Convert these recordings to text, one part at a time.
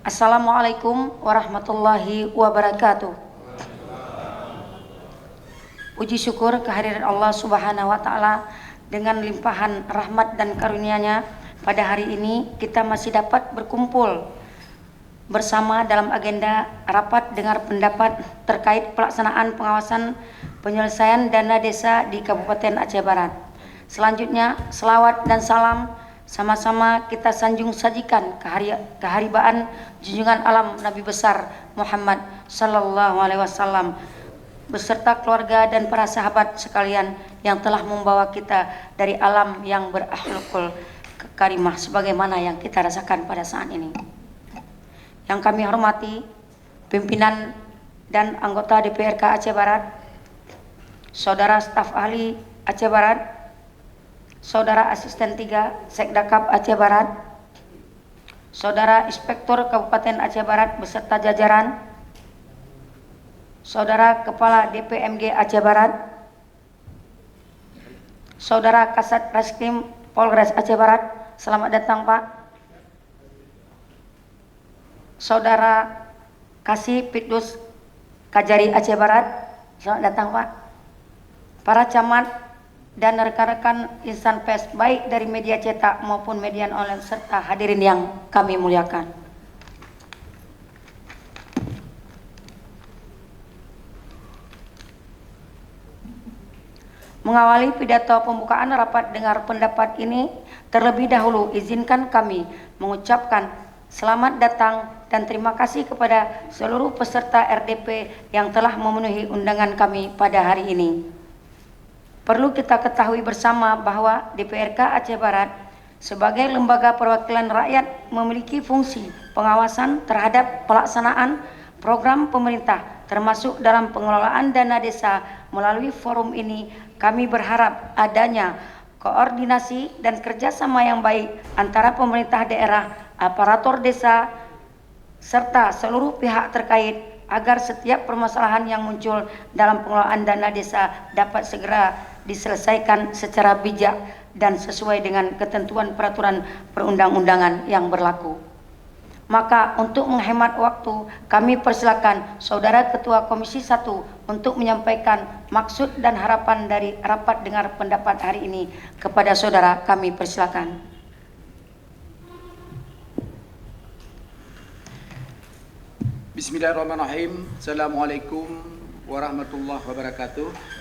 Assalamualaikum warahmatullahi wabarakatuh. Puji syukur kehadiran Allah Subhanahu wa Ta'ala, dengan limpahan rahmat dan karunia-Nya pada hari ini kita masih dapat berkumpul bersama dalam agenda rapat dengar pendapat terkait pelaksanaan pengawasan penyelesaian dana desa di Kabupaten Aceh Barat. Selanjutnya, selawat dan salam sama-sama kita sanjung sajikan keharibaan junjungan alam Nabi besar Muhammad sallallahu alaihi wasallam beserta keluarga dan para sahabat sekalian yang telah membawa kita dari alam yang berakhlakul karimah sebagaimana yang kita rasakan pada saat ini. Yang kami hormati pimpinan dan anggota DPRK Aceh Barat, saudara staf ahli Aceh Barat, saudara asisten 3 Sekdakap Aceh Barat, saudara inspektur Kabupaten Aceh Barat beserta jajaran, saudara kepala DPMG Aceh Barat, saudara Kasat Reskrim Polres Aceh Barat, selamat datang Pak. Saudara Kasih Pitdus Kajari Aceh Barat, selamat datang Pak. Para camat dan rekan-rekan insan pers baik dari media cetak maupun media online serta hadirin yang kami muliakan. Mengawali pidato pembukaan rapat dengar pendapat ini, terlebih dahulu izinkan kami mengucapkan selamat datang dan terima kasih kepada seluruh peserta RDP yang telah memenuhi undangan kami pada hari ini. Perlu kita ketahui bersama bahwa DPRK Aceh Barat sebagai lembaga perwakilan rakyat memiliki fungsi pengawasan terhadap pelaksanaan program pemerintah termasuk dalam pengelolaan dana desa. Melalui forum ini kami berharap adanya koordinasi dan kerjasama yang baik antara pemerintah daerah, aparatur desa, serta seluruh pihak terkait agar setiap permasalahan yang muncul dalam pengelolaan dana desa dapat segera diselesaikan secara bijak dan sesuai dengan ketentuan peraturan perundang-undangan yang berlaku. Maka untuk menghemat waktu, kami persilakan Saudara Ketua Komisi 1 untuk menyampaikan maksud dan harapan dari rapat dengar pendapat hari ini. Kepada Saudara kami persilakan. Bismillahirrahmanirrahim. Assalamualaikum warahmatullahi wabarakatuh.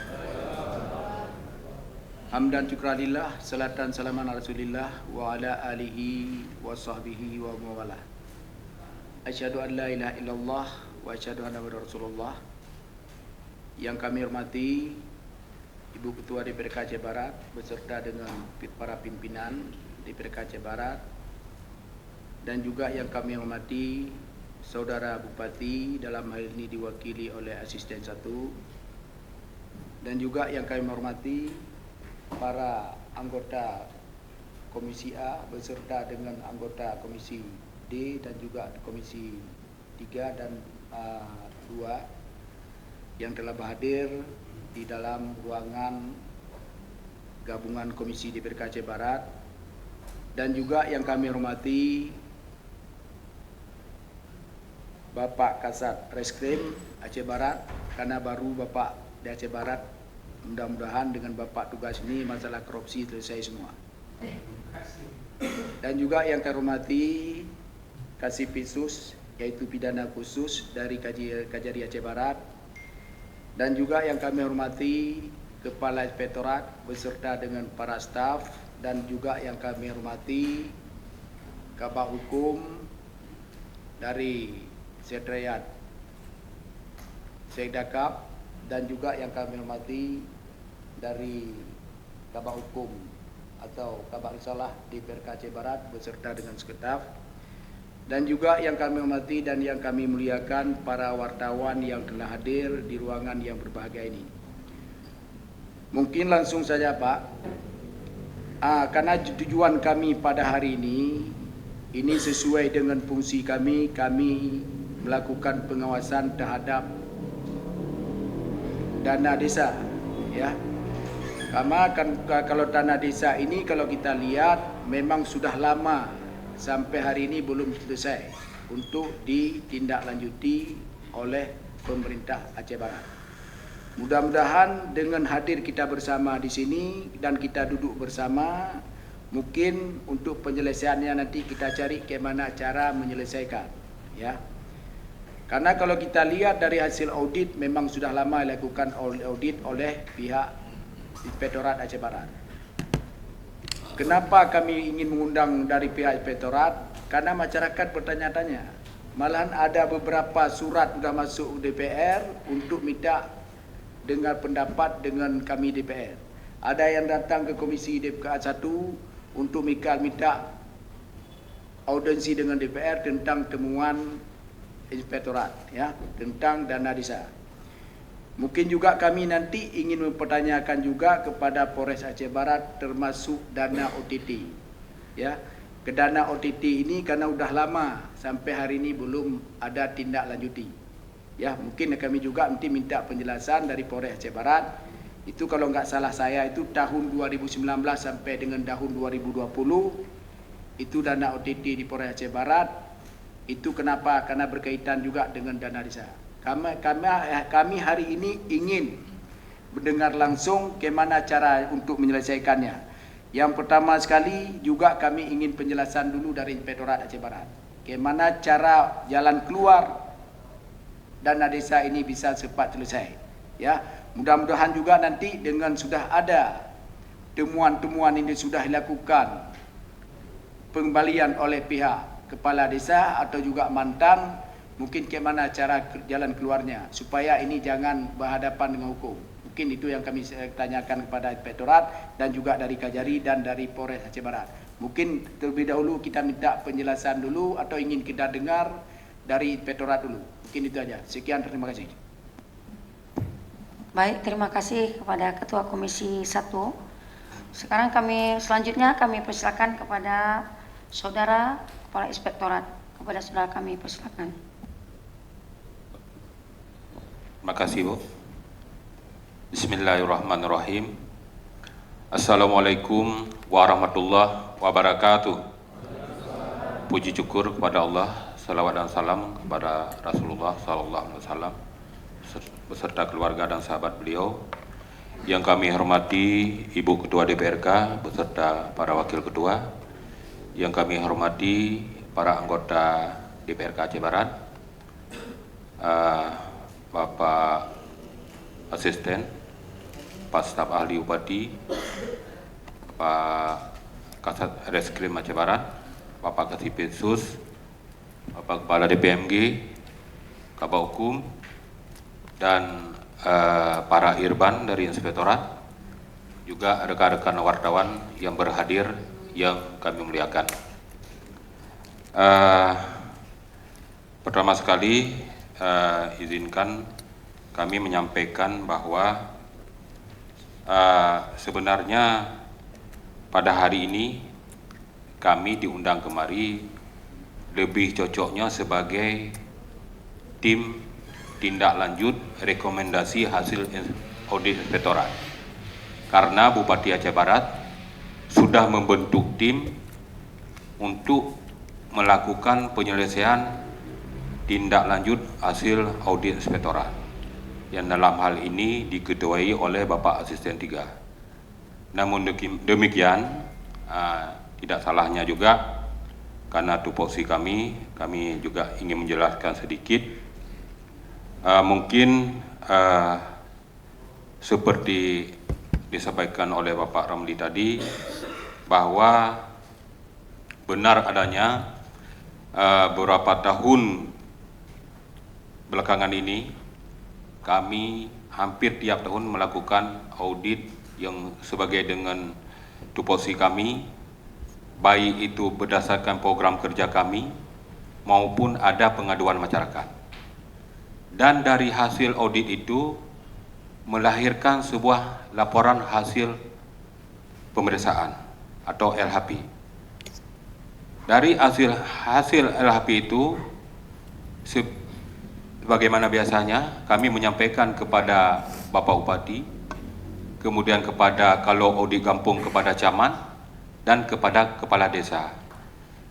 Hamdan syukralillah, salatan salaman ala rasulillah wa ala alihi wa sahbihi wa mawalah. Asyhadu an la ilaha illallah wa asyhadu anna muhammadar rasulullah. Yang kami hormati Ibu Ketua DPRK Aceh Barat beserta dengan para pimpinan DPRK Aceh Barat, dan juga yang kami hormati Saudara Bupati, dalam hal ini diwakili oleh Asisten 1, dan juga yang kami hormati para anggota Komisi A beserta dengan anggota Komisi D dan juga Komisi 3 dan 2 yang telah berhadir di dalam ruangan gabungan Komisi DPRK Aceh Barat, dan juga yang kami hormati Bapak Kasat Reskrim Aceh Barat, karena baru Bapak di Aceh Barat, mudah-mudahan dengan Bapak tugas ini masalah korupsi selesai semua. Dan juga yang kami hormati Kasih Pitsus, yaitu pidana khusus dari Kajari Aceh Barat, dan juga yang kami hormati Kepala Inspektorat beserta dengan para staf, dan juga yang kami hormati Kabak Hukum dari Sekretariat Sekdakap, dan juga yang kami hormati dari Kabak Hukum atau Kabak Risalah di DPRK Aceh Barat beserta dengan staf, dan juga yang kami hormati dan yang kami muliakan para wartawan yang telah hadir di ruangan yang berbahagia ini. Mungkin langsung saja Pak, karena tujuan kami pada hari ini sesuai dengan fungsi kami melakukan pengawasan terhadap dana desa, ya. Karena kalau dana desa ini kalau kita lihat memang sudah lama sampai hari ini belum selesai. untuk ditindaklanjuti oleh pemerintah Aceh Barat. Mudah-mudahan dengan hadir kita bersama di sini dan kita duduk bersama, mungkin untuk penyelesaiannya nanti kita cari bagaimana cara menyelesaikan, ya. Karena kalau kita lihat dari hasil audit, memang sudah lama dilakukan audit oleh pihak Inspektorat Aceh Barat. Kenapa kami ingin mengundang dari pihak Inspektorat? Karena masyarakat bertanya-tanya. Malahan ada beberapa surat sudah masuk DPR untuk minta dengar pendapat dengan kami DPR. Ada yang datang ke Komisi DPR 1 untuk minta audiensi dengan DPR tentang temuan Inspektorat, ya, tentang dana desa. Mungkin juga kami nanti ingin mempertanyakan juga kepada Polres Aceh Barat termasuk dana OTT, ya. Ke dana OTT ini karena sudah lama sampai hari ini belum ada tindak lanjuti. Ya, mungkin kami juga nanti minta penjelasan dari Polres Aceh Barat. Itu kalau nggak salah saya itu tahun 2019 sampai dengan tahun 2020 itu dana OTT di Polres Aceh Barat. Itu kenapa? Karena berkaitan juga dengan dana desa. Kami hari ini ingin mendengar langsung bagaimana cara untuk menyelesaikannya. Yang pertama sekali juga kami ingin penjelasan dulu dari Inspektorat Aceh Barat. Bagaimana cara jalan keluar dana desa ini bisa cepat selesai, ya. Mudah-mudahan juga nanti dengan sudah ada temuan-temuan ini sudah dilakukan pengembalian oleh pihak kepala desa atau juga mantan, mungkin bagaimana cara jalan keluarnya supaya ini jangan berhadapan dengan hukum. Mungkin itu yang kami tanyakan kepada Inspektorat dan juga dari Kajari dan dari Polres Aceh Barat. Mungkin terlebih dahulu kita minta penjelasan dulu atau ingin kita dengar dari Inspektorat dulu. Mungkin itu aja. Sekian, terima kasih. Baik, terima kasih kepada Ketua Komisi 1. Sekarang selanjutnya kami persilakan kepada Saudara Kepala Inspektorat. Kepada saudara kami persilakan. Terima kasih, Bu. Bismillahirrahmanirrahim. Assalamualaikum warahmatullahi wabarakatuh. Puji syukur kepada Allah, salawat dan salam kepada Rasulullah SAW beserta keluarga dan sahabat beliau. Yang kami hormati Ibu Ketua DPRK beserta para wakil ketua. Yang kami hormati para anggota DPRK Aceh Barat, Bapak Asisten, Pak Staf Ahli Upati, Pak Kasat Reskrim Aceh Barat, Bapak Kasipinsus, Bapak Kepala DPMG, Kabak Hukum, dan para irban dari Inspektorat, juga rekan-rekan wartawan yang berhadir yang kami muliakan. Pertama sekali izinkan kami menyampaikan bahwa sebenarnya pada hari ini kami diundang kemari lebih cocoknya sebagai tim tindak lanjut rekomendasi hasil audit Inspektorat, karena Bupati Aceh Barat sudah membentuk tim untuk melakukan penyelesaian tindak lanjut hasil audit Inspektorat yang dalam hal ini diketuai oleh Bapak Asisten 3. Namun demikian tidak salahnya juga karena tupoksi kami juga ingin menjelaskan sedikit. Mungkin seperti disampaikan oleh Bapak Ramli tadi, bahwa benar adanya beberapa tahun belakangan ini kami hampir tiap tahun melakukan audit yang sebagai dengan tupoksi kami, baik itu berdasarkan program kerja kami maupun ada pengaduan masyarakat. Dan dari hasil audit itu melahirkan sebuah laporan hasil pemeriksaan atau LHP. Dari hasil LHP itu, sebagaimana biasanya kami menyampaikan kepada Bapak Bupati, kemudian kepada kalau audit kampung kepada camat dan kepada kepala desa.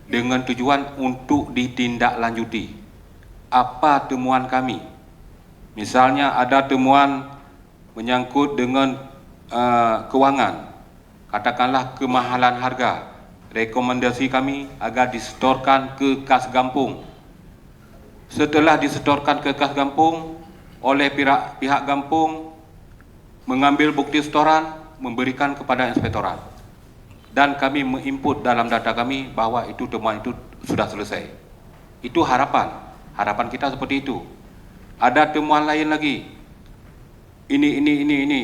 dengan tujuan untuk ditindaklanjuti. Apa temuan kami? Misalnya ada temuan menyangkut dengan kewangan, katakanlah kemahalan harga. Rekomendasi kami agar disetorkan ke kas Gampung. Setelah disetorkan ke kas Gampung, oleh pihak Gampung mengambil bukti setoran, memberikan kepada inspektorat. Dan kami menginput dalam data kami bahwa itu temuan itu sudah selesai. Itu harapan kita seperti itu. Ada temuan lain lagi, ini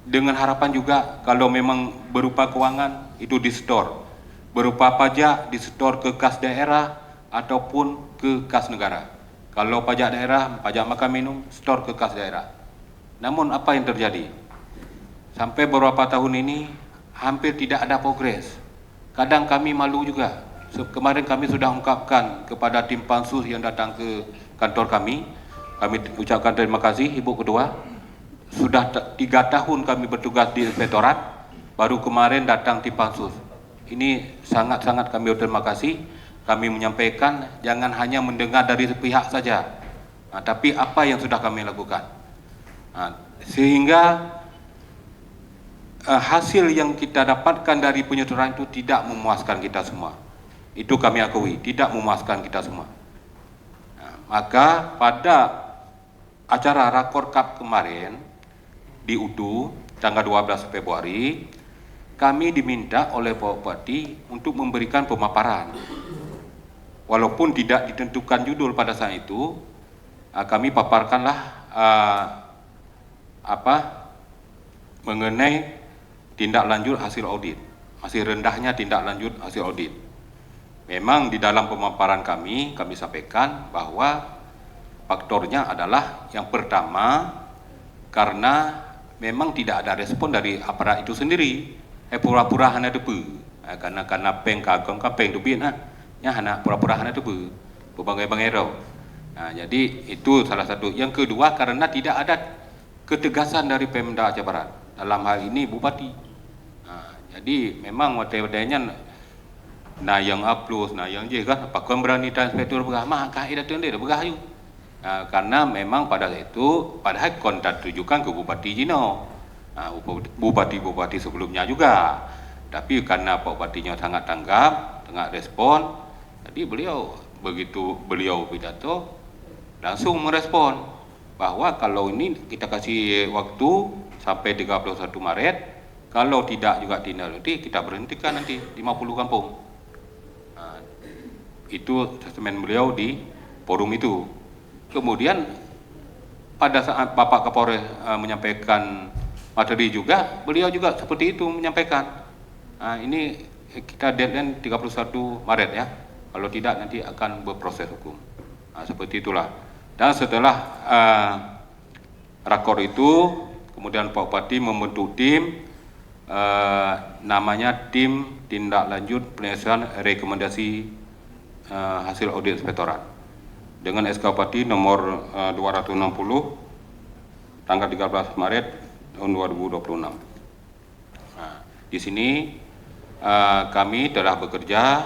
dengan harapan juga kalau memang berupa keuangan itu disetor, berupa pajak disetor ke kas daerah ataupun ke kas negara. Kalau pajak daerah, pajak makan minum, setor ke kas daerah. Namun apa yang terjadi? Sampai beberapa tahun ini hampir tidak ada progres. Kadang kami malu juga. Kemarin kami sudah ungkapkan kepada tim pansus yang datang ke kantor kami. Kami ucapkan terima kasih Ibu Ketua. Sudah 3 tahun kami bertugas di inspektorat, baru kemarin datang tim pansus. Ini sangat-sangat kami berterima kasih. Kami menyampaikan jangan hanya mendengar dari sepihak saja, tapi apa yang sudah kami lakukan. Sehingga hasil yang kita dapatkan dari penyetoran itu tidak memuaskan kita semua. Itu kami akui, tidak memuaskan kita semua. Maka pada acara Rakor Cup kemarin di UTU tanggal 12 Februari, kami diminta oleh Pak Bupati untuk memberikan pemaparan. Walaupun tidak ditentukan judul pada saat itu, kami paparkanlah mengenai tindak lanjut hasil audit, masih rendahnya tindak lanjut hasil audit. Memang di dalam pemaparan kami sampaikan bahwa faktornya adalah yang pertama karena memang tidak ada respon dari aparat itu sendiri. Pura-pura hana debu, karena peng kagong ka peng dubin nya hana pura-pura hana debu, berbagai bangero. Jadi itu salah satu. Yang kedua karena tidak ada ketegasan dari Pemda Aceh Barat dalam hal ini Bupati. Jadi memang wadai-wadainya yang plus, yang je kan, pakuan berani inspektor begah, mah kaidah tende begah yu. Karena memang pada itu, padahal kontak tujukan ke Bupati Jino, Bupati sebelumnya juga. Tapi karena Pak Bupatinya sangat tanggap, sangat respon, jadi begitu beliau pidato, langsung merespon bahwa kalau ini kita kasih waktu sampai 31 Maret, kalau tidak juga tindak kita berhentikan nanti 50 kampung. Itu statement beliau di forum itu. Kemudian pada saat Bapak Kapolres menyampaikan materi juga, beliau juga seperti itu menyampaikan. Ini kita deadline 31 Maret ya. Kalau tidak nanti akan berproses hukum. Seperti itulah. Dan setelah rakor itu, kemudian Pak Bupati membentuk tim, namanya tim tindak lanjut penyelesaian rekomendasi hasil audit inspektorat dengan SK Bupati nomor 260 tanggal 13 Maret tahun 2026. Di sini kami telah bekerja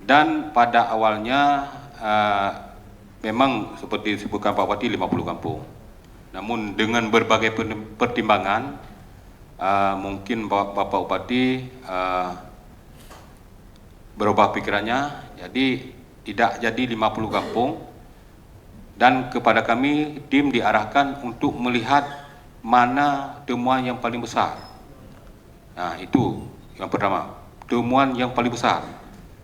dan pada awalnya memang seperti disebutkan Pak Bupati 50 kampung. Namun dengan berbagai pertimbangan mungkin Bapak Bupati berubah pikirannya, jadi tidak jadi 50 kampung dan kepada kami tim diarahkan untuk melihat mana temuan yang paling besar. Itu yang pertama, temuan yang paling besar.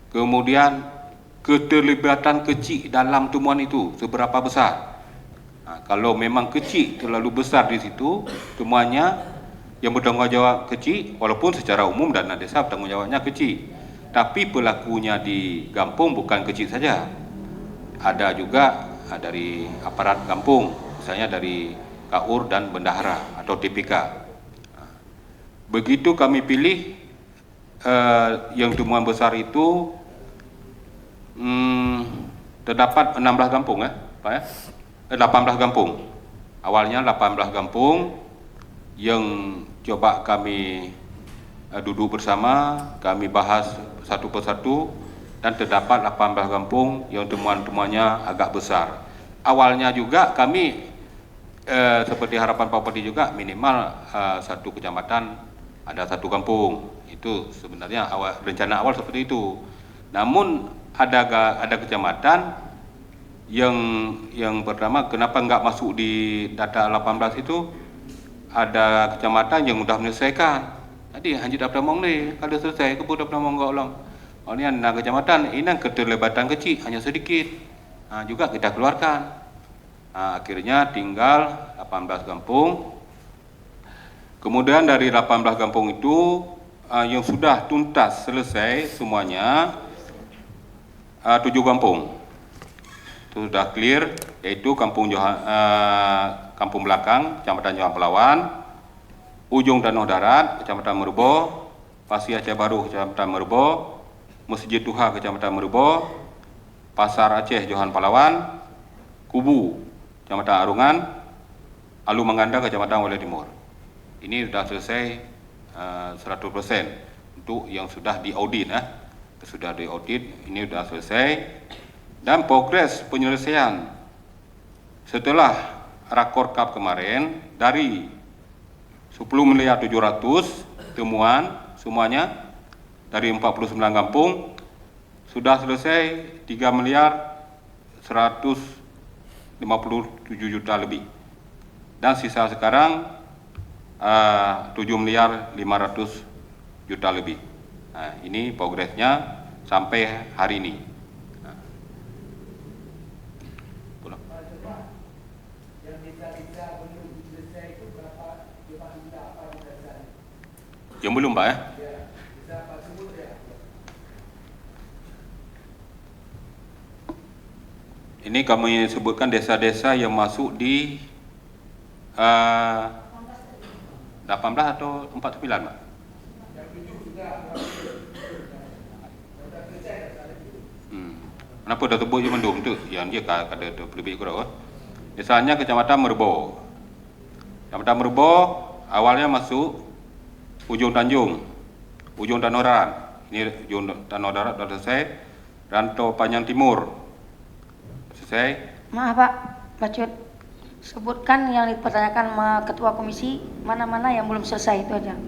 Kemudian keterlibatan kecil dalam temuan itu seberapa besar. Kalau memang kecil terlalu besar di situ temuannya, yang bertanggung jawab kecil, walaupun secara umum dana desa bertanggung jawabnya kecil. Tapi pelakunya di kampung bukan kecil saja. Ada juga dari aparat kampung, misalnya dari KUR dan bendahara atau TPK. Begitu kami pilih yang temuan besar itu terdapat 16 kampung Pak ya. 18 kampung. Awalnya 18 kampung yang coba kami duduk bersama, kami bahas satu persatu dan terdapat 18 kampung yang temuan-temuannya agak besar. Awalnya juga kami seperti harapan Pak Bupati juga minimal satu kecamatan ada satu kampung. Itu sebenarnya rencana awal seperti itu. Namun ada kecamatan yang pertama kenapa nggak masuk di data 18 itu, ada kecamatan yang sudah menyelesaikan. Jadi hanya dapat mong ni kalau selesai ke dapat mong nggak ulang. Oh ni ada kecamatan ini keterlibatan kecil hanya sedikit. Juga kita keluarkan. Akhirnya tinggal 18 kampung. Kemudian dari 18 kampung itu yang sudah tuntas selesai semuanya 7 kampung. Itu sudah clear, yaitu Kampung Belakang, Kecamatan Johan Pelawan, Ujung Danau Darat, Kecamatan Merubo, Pasi Aceh Baru, Kecamatan Merubo, Masjid Duha, Kecamatan Merubo, Pasar Aceh Johan Palawan, Kubu, Kecamatan Arungan, Alu Manganda, Kecamatan Wale Timur. Ini sudah selesai 100% untuk yang sudah diaudit. Sudah diaudit, ini sudah selesai. Dan progres penyelesaian setelah rakor kap kemarin dari 10 miliar 700 temuan semuanya dari 49 kampung sudah selesai 3 miliar 157 juta lebih, dan sisa sekarang 7 miliar 500 juta lebih. Ini progresnya sampai hari ini. Yang belum Pak Ini kami sebutkan desa-desa yang masuk di 18 atau 49 Pak? Kenapa dah tebuk je mendung tu? Yang dia kata lebih kurang. Misalnya Kecamatan Merubo. Kecamatan Merubo awalnya masuk Ujung Tanjung, Ujung Danau Darat. Ini Ujung Danau Darat sudah selesai. Rantau Panjang Timur selesai. Maaf Pak, Bacut, sebutkan yang dipertanyakan sama Ketua Komisi, mana-mana yang belum selesai, itu aja.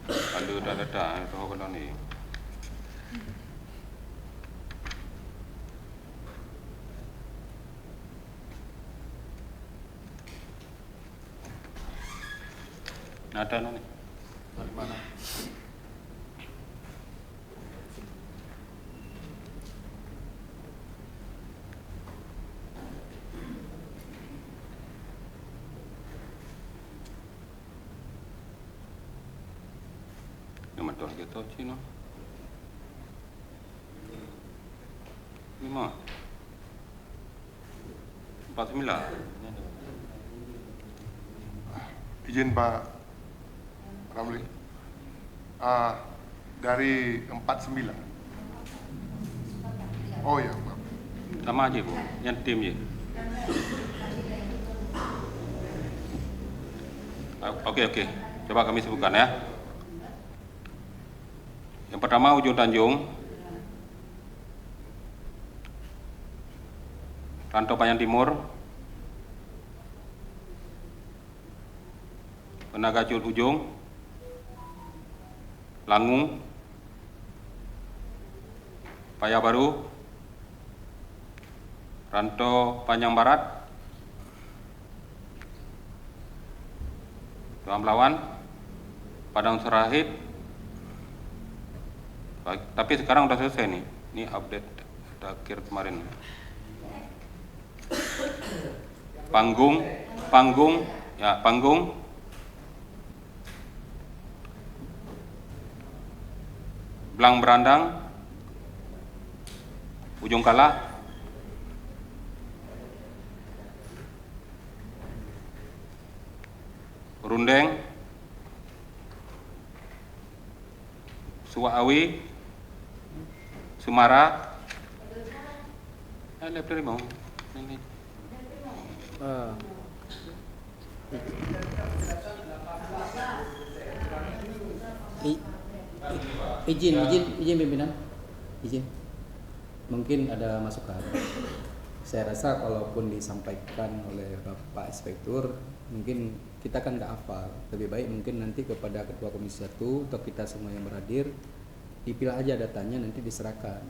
Kalau dah datang, roh kena ni. Ada ni. Dari mana? Nomor kita Cina. 5 49. Izin Pak Ramli. Dari 49. Oh ya, Pak. Sama aja Bu, yang tim je. Okey. Coba kami sebutkan ya. Yang pertama Ujung Tanjung, Rantau Panjang Timur, Penagacul Ujung, Langung, Paya Baru, Rantau Panjang Barat, Johan Pelawan, Padang Serahid. Tapi sekarang sudah selesai nih. Ini update terakhir kemarin. Panggung, Belang Berandang, Ujung Kalah, Rundeng, Suwaawi, Sumara, Izin pimpinan, izin. Mungkin ada masukan. Saya rasa kalaupun disampaikan oleh Bapak Inspektur, mungkin kita kan nggak hafal. Lebih baik mungkin nanti kepada Ketua Komisi 1 atau kita semua yang berhadir dipilah aja datanya, nanti diserahkan.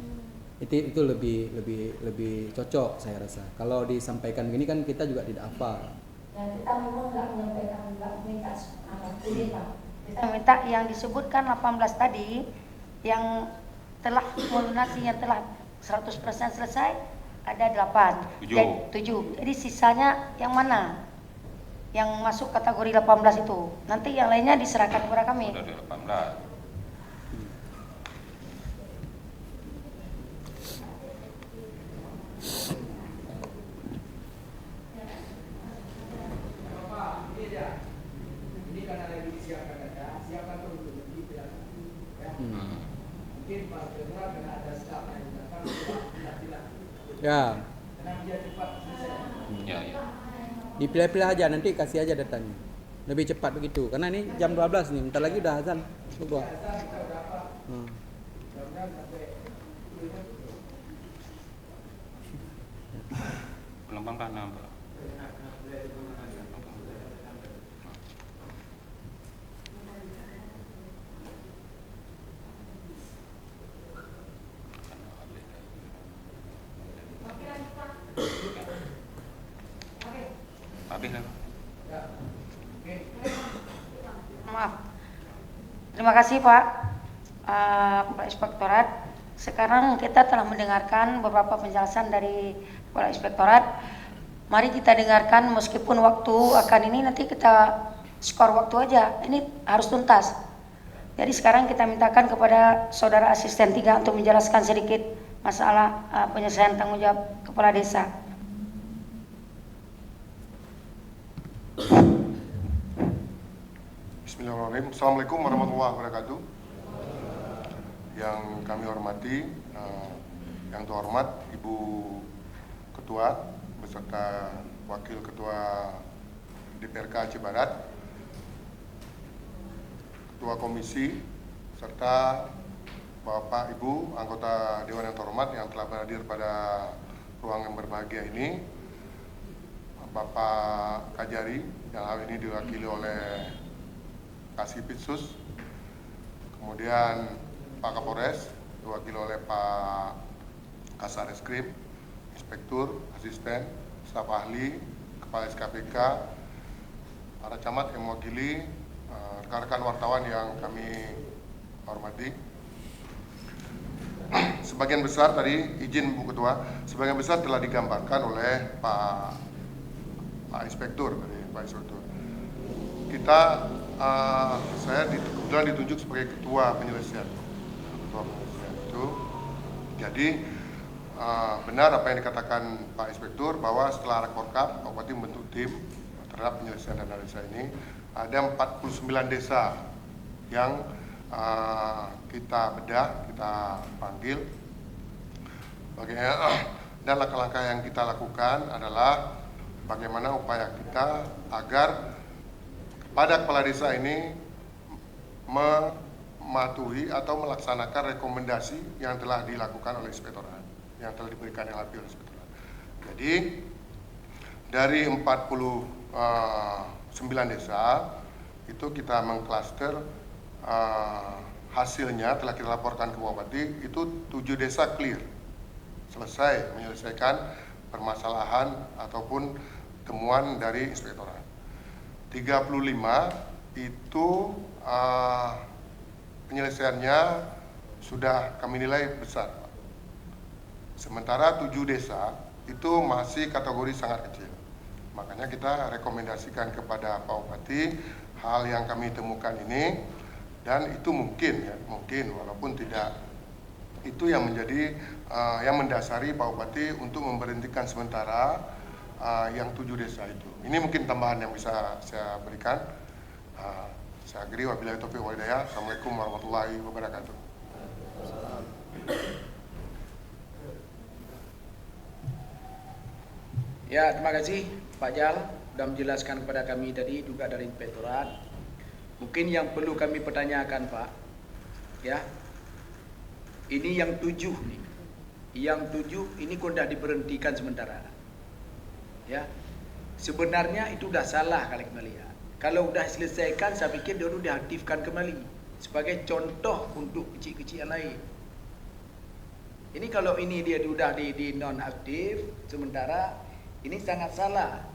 Itu lebih cocok saya rasa. Kalau disampaikan gini kan kita juga tidak hafal. Ya, kita memang nggak menyampaikan, nggak minta izin, Pak. Kita minta yang disebutkan 18 tadi, yang telah melunasi, yang telah 100% selesai, ada 8. 7. Jadi sisanya yang mana? Yang masuk kategori 18 itu. Nanti yang lainnya diserahkan kepada kami. Dari 18. Ya. Ya. Dipilah-pilah aja, nanti kasih aja datanya. Lebih cepat begitu. Karena ini jam 12 nih, bentar lagi udah azan. Coba. Pelan-pelan nambah. Habis lah. Maaf. Terima kasih Pak Kepala Inspektorat. Sekarang kita telah mendengarkan beberapa penjelasan dari Kepala Inspektorat. Mari kita dengarkan, meskipun waktu akan ini nanti kita skor waktu aja. Ini harus tuntas. Jadi sekarang kita mintakan kepada Saudara Asisten 3 untuk menjelaskan sedikit masalah penyelesaian tanggung jawab Kepala Desa. Bismillahirrahmanirrahim. Assalamualaikum warahmatullahi wabarakatuh. Yang kami hormati, yang terhormat Ibu Ketua beserta Wakil Ketua DPRK Aceh Barat, Ketua Komisi, serta Bapak Ibu anggota Dewan yang terhormat yang telah berhadir pada ruang yang berbahagia ini, Bapak Kajari yang hari ini diwakili oleh Kasipitsus, kemudian Pak Kapolres diwakili oleh Pak Kasareskrim, Inspektur, Asisten, Staf Ahli, Kepala SKPK, para camat yang mewakili, rekan-rekan wartawan yang kami hormati. Sebagian besar tadi, izin Bu Ketua, sebagian besar telah digambarkan oleh Pak Inspektur dari Pak Inspektur. Saya kebetulan ditunjuk sebagai ketua penyelesaian itu. Jadi benar apa yang dikatakan Pak Inspektur bahwa setelah Rekorkap, Pak Bupati membentuk tim terhadap penyelesaian dana desa ini. Ada 49 desa yang kita bedah, kita panggil. Dan langkah-langkah yang kita lakukan adalah bagaimana upaya kita agar pada kepala desa ini mematuhi atau melaksanakan rekomendasi yang telah dilakukan oleh Inspektorat, yang telah diberikan LHP oleh Inspektorat. Jadi dari 49 desa itu kita mengklaster, hasilnya telah kita laporkan ke Bupati, itu 7 desa clear, selesai menyelesaikan permasalahan ataupun temuan dari Inspektorat. 35 itu penyelesaiannya sudah kami nilai besar. Sementara 7 desa itu masih kategori sangat kecil. Makanya kita rekomendasikan kepada Pak Bupati hal yang kami temukan ini, dan itu mungkin walaupun tidak, itu yang menjadi yang mendasari Pak Bupati untuk memberhentikan sementara yang 7 desa itu. Ini mungkin tambahan yang bisa saya berikan. Saya akhiri, wabillahi taufiq wal hidayah. Assalamualaikum warahmatullahi wabarakatuh. Ya, terima kasih Pak Jal sudah menjelaskan kepada kami tadi juga dari inspektorat. Mungkin yang perlu kami pertanyakan Pak, ya, ini yang 7 nih, yang 7 ini kok sudah diberhentikan sementara, ya. Sebenarnya itu sudah salah kali kembali ya. Kalau sudah selesaikan, saya pikir dia diaktifkan kembali sebagai contoh untuk kecil-kecil yang lain. Ini kalau ini dia sudah di non-aktif sementara, ini sangat salah.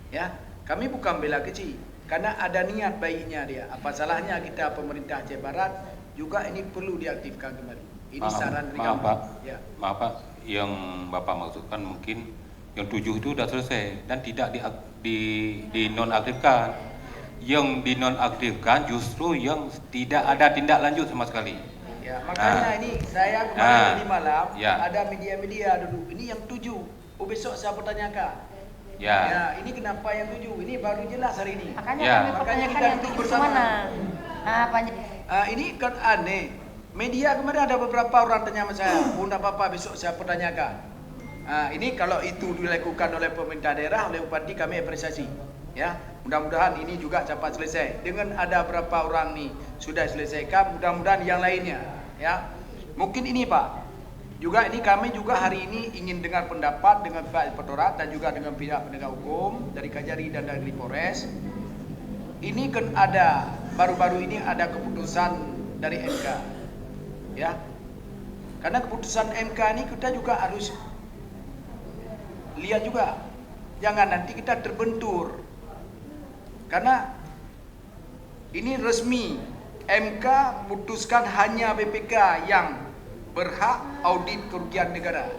Ya, kami bukan bela kecil, karena ada niat baiknya dia. Apa salahnya kita pemerintah Aceh Barat juga ini perlu diaktifkan kembali. Ini saran dari kami. Pak. Ya. Maaf Pak, yang Bapak maksudkan mungkin yang 7 itu sudah selesai dan tidak di nonaktifkan. Yang dinonaktifkan justru yang tidak ada tindak lanjut sama sekali. Ya, makanya ini saya kemarin tadi malam ya. ada media-media duduk. Ini yang 7. Oh, besok saya pertanyakan. Ya. Ya, ini kenapa yang 7? Ini baru jelas hari ini. Makanya Ya. kami Makanya pertanyakan kita yang duduk 7 bersama. mana? Pak Haji. Ini kan aneh. Media kemarin ada beberapa orang tanya sama saya, "Oh, enggak apa-apa, besok saya pertanyakan." Ini kalau itu dilakukan oleh pemerintah daerah, oleh bupati, kami apresiasi. Ya, mudah-mudahan ini juga cepat selesai. Dengan ada berapa orang nih sudah selesaikan, mudah-mudahan yang lainnya. Ya, mungkin ini Pak. Juga ini kami juga hari ini ingin dengar pendapat dengan Pak Inspektorat dan juga dengan pihak penegak hukum dari Kajari dan dari Polres. Ini kan ada baru-baru ini ada keputusan dari MK. Ya. Karena keputusan MK ini kita juga harus lihat juga. Jangan nanti kita terbentur. Karena ini resmi MK memutuskan hanya BPK yang berhak audit kerugian negara.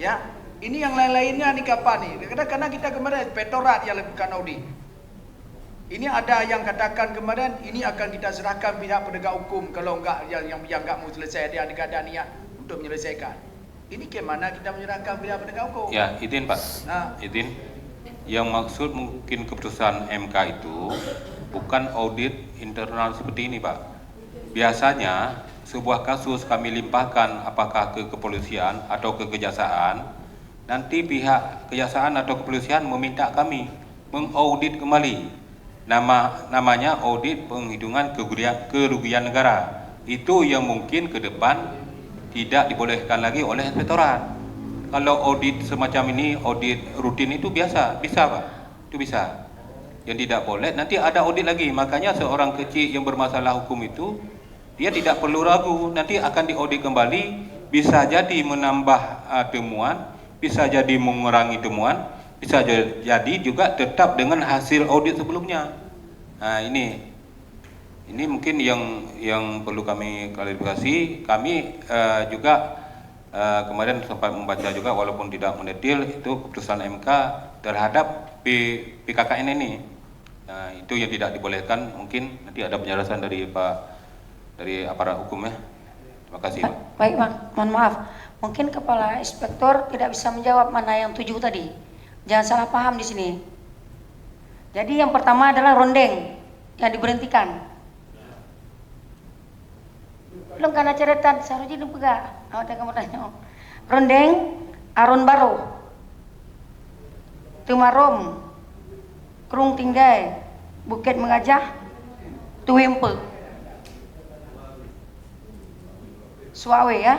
Ya, ini yang lain-lainnya nih kapan nih? Karena kita kemarin inspektorat yang lakukan audit. Ini ada yang katakan kemarin ini akan kita serahkan pihak penegak hukum kalau enggak yang enggak mau selesai, dia ada niat untuk menyelesaikan. Ini bagaimana kita menyerahkan pihak penegak hukum? Ya, izin Pak. Nah. Izin. Yang maksud mungkin keputusan MK itu bukan audit internal seperti ini Pak. Biasanya sebuah kasus kami limpahkan apakah ke kepolisian atau ke kejaksaan, nanti pihak kejaksaan atau kepolisian meminta kami mengaudit kembali. Namanya audit penghitungan kerugian negara. Itu yang mungkin ke depan tidak dibolehkan lagi oleh inspektorat. Kalau audit semacam ini, audit rutin itu biasa, bisa Pak, itu bisa. Yang tidak boleh, nanti ada audit lagi. Makanya seorang kecil yang bermasalah hukum itu, dia tidak perlu ragu, nanti akan diaudit kembali, bisa jadi menambah temuan, bisa jadi mengurangi temuan, bisa jadi juga tetap dengan hasil audit sebelumnya. Nah ini mungkin yang perlu kami klarifikasi. Kami juga kemarin sempat membaca juga walaupun tidak mendetil itu keputusan MK terhadap PKKN ini. Nah, itu yang tidak dibolehkan, mungkin nanti ada penjelasan dari dari aparat hukum ya. Terima kasih Pak. Baik Bang, mohon maaf. Mungkin Kepala Inspektor tidak bisa menjawab mana yang 7 tadi. Jangan salah paham di sini. Jadi yang pertama adalah rondeng yang diberhentikan. Belum karena catatan, seharusnya dipegang. Ada kamu tanya. Rondeng, Aron Baro, Tumarom, Krung Tinggai, Bukit Mengajah, Tuwempe, Suawe ya.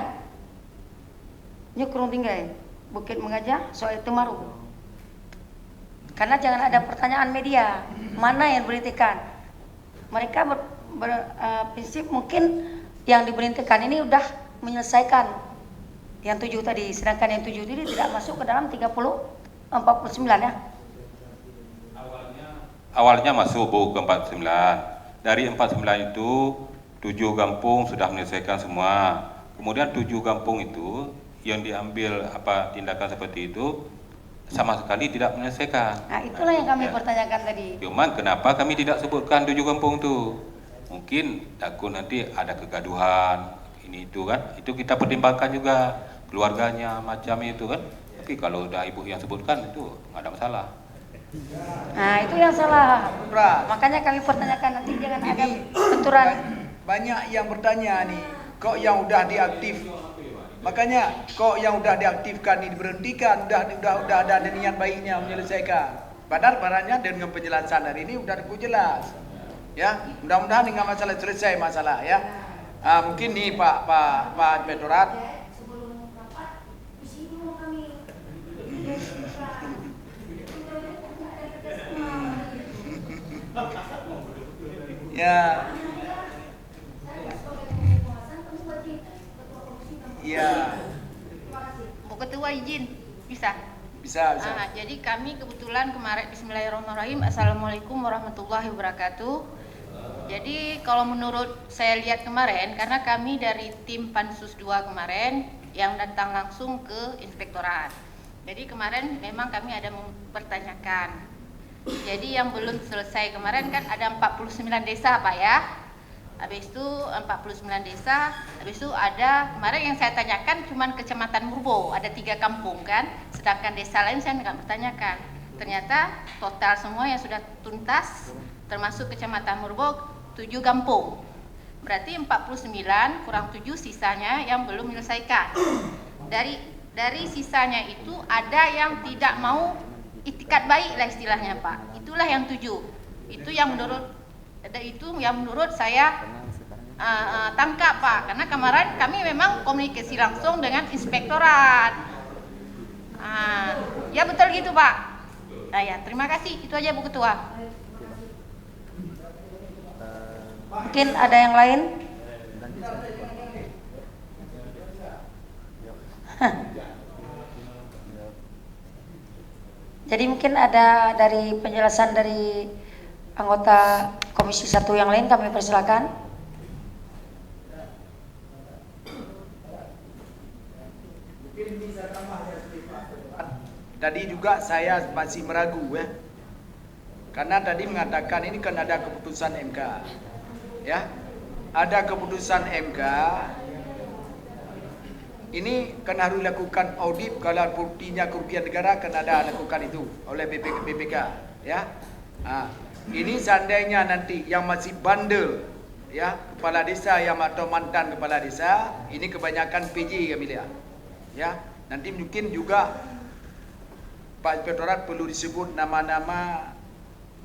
Ini Krung Tinggai, Bukit Mengajah, Suawe, Tumarom. Karena jangan ada pertanyaan media, mana yang diberhentikan. Mereka berprinsip mungkin yang diberhentikan ini udah menyelesaikan yang 7 tadi, sedangkan yang 7 ini tidak masuk ke dalam 49 ya. Awalnya masuk Bu ke 49. Dari 49 itu 7 kampung sudah menyelesaikan semua. Kemudian 7 kampung itu yang diambil tindakan seperti itu sama sekali tidak menyelesaikan. Nah, itulah yang kami pertanyakan tadi. Cuman kenapa kami tidak sebutkan 7 kampung itu? Mungkin takut nanti ada kegaduhan ini itu kan. Itu kita pertimbangkan juga keluarganya macam itu kan. Tapi kalau udah ibu yang sebutkan itu nggak ada masalah. Nah, itu yang salah. Pras. Makanya kami pertanyakan nanti jangan ada benturan. Banyak yang bertanya nih, kok yang udah diaktif Makanya kok yang udah diaktifkan ini diberhentikan, udah ada niat baiknya menyelesaikan. Padahal barangnya dengan penjelasan hari ini udah jelas. Ya, mudah-mudahan dengan masalah selesai masalah ya. Mungkin nih Pak Inspektorat. Ya. Ya. Bu Ketua izin, bisa? Bisa. Jadi kami kebetulan kemarin, bismillahirrahmanirrahim, assalamualaikum warahmatullahi wabarakatuh. Jadi kalau menurut saya lihat kemarin, karena kami dari tim Pansus 2 kemarin yang datang langsung ke inspektorat. Jadi kemarin memang kami ada mempertanyakan. Jadi yang belum selesai kemarin kan ada 49 desa Pak ya. Habis itu 49 desa, habis itu ada kemarin yang saya tanyakan cuman Kecamatan Murbo, ada 3 kampung kan. Sedangkan desa lain saya nggak bertanyakan. Ternyata total semua yang sudah tuntas termasuk Kecamatan Murbo 7 kampung. Berarti 49 kurang 7 sisanya yang belum menyelesaikan. Dari sisanya itu ada yang tidak mau itikat baik lah istilahnya Pak. Itulah yang 7. Itu yang menurut saya tangkap Pak. Karena kemarin kami memang komunikasi langsung dengan inspektorat. Ya betul gitu Pak. Ya terima kasih. Itu aja Bu Ketua. Mungkin ada yang lain? Jadi mungkin ada dari penjelasan dari anggota Komisi 1 yang lain, kami persilakan. Tadi juga saya masih meragu ya. Karena tadi mengatakan ini kan ada keputusan MK. Ya. Ada keputusan MK. Ini kan harus dilakukan audit kalau buktinya kerugian negara kan ada lakukan itu oleh BPK ya. Ini seandainya nanti yang masih bandel ya, kepala desa yang atau mantan kepala desa, ini kebanyakan PJ kami lihat. Ya, nanti mungkin juga Pak Inspektorat perlu disebut nama-nama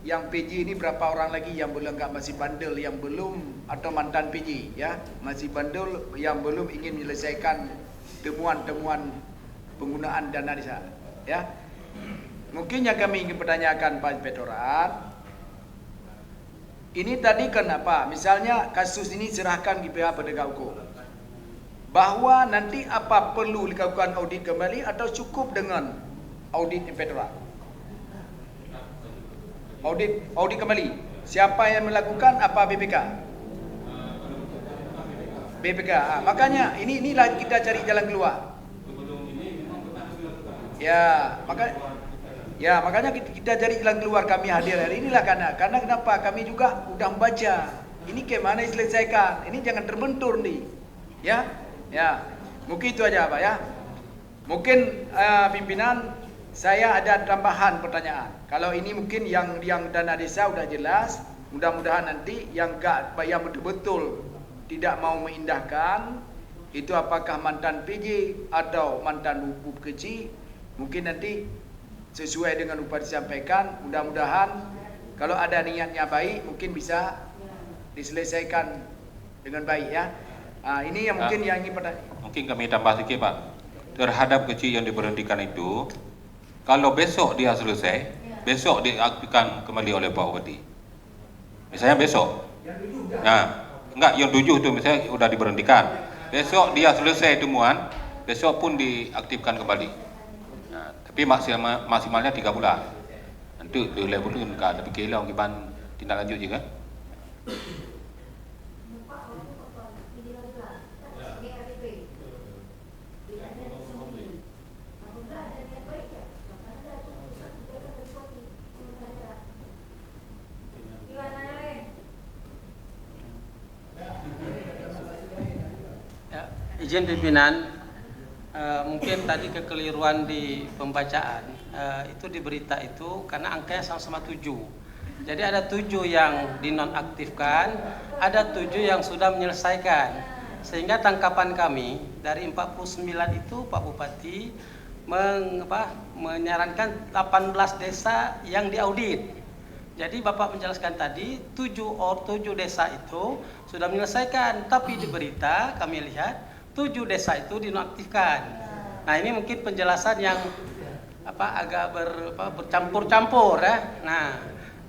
yang PJ ini berapa orang lagi yang belum masih bandel, yang belum atau mantan PJ ya, masih bandel yang belum ingin menyelesaikan temuan-temuan penggunaan dana desa ya. Mungkin yang kami ingin pertanyakan Pak Inspektorat, ini tadi kenapa misalnya kasus ini serahkan ke pihak penegak hukum, bahwa nanti apa perlu dilakukan audit kembali atau cukup dengan audit Inspektorat? Audit kembali. Siapa yang melakukan? Apa BPK? BPK. Makanya inilah kita cari jalan keluar. Makanya kita cari jalan keluar, kami hadir hari inilah karena kenapa? Kami juga udah membaca. Ini kemana diselesaikan? Ini jangan terbentur nih. Ya. Mungkin itu aja Pak ya. Mungkin pimpinan saya ada tambahan pertanyaan. Kalau ini mungkin yang dana desa udah jelas, mudah-mudahan nanti yang betul-betul tidak mau mengindahkan itu apakah mantan PJ atau mantan bub kecil, mungkin nanti sesuai dengan upaya disampaikan, mudah-mudahan kalau ada niatnya baik mungkin bisa diselesaikan dengan baik ya. Ini yang mungkin yang ingin mungkin kami tambah sedikit Pak. Terhadap kecil yang diberhentikan itu, kalau besok dia selesai, besok diaktifkan kembali oleh Pak Bupati. Misalnya besok. Nah, enggak, yang 7 itu misalnya sudah diberhentikan. Besok dia selesai temuan, besok pun diaktifkan kembali. Nah, tapi maksimalnya 3 bulan. Nanti boleh pun ada fikir lah gimana tindak lanjut juga. Izin pimpinan, mungkin tadi kekeliruan di pembacaan itu di berita itu karena angkanya sama-sama 7. Jadi ada 7 yang dinonaktifkan, ada 7 yang sudah menyelesaikan. sehingga tangkapan kami dari 49 itu Pak Bupati menyarankan 18 desa yang diaudit. Jadi Bapak menjelaskan tadi 7 desa itu sudah menyelesaikan, tapi di berita kami lihat 7 desa itu dinonaktifkan. Nah, ini mungkin penjelasan yang agak bercampur-campur ya. Nah,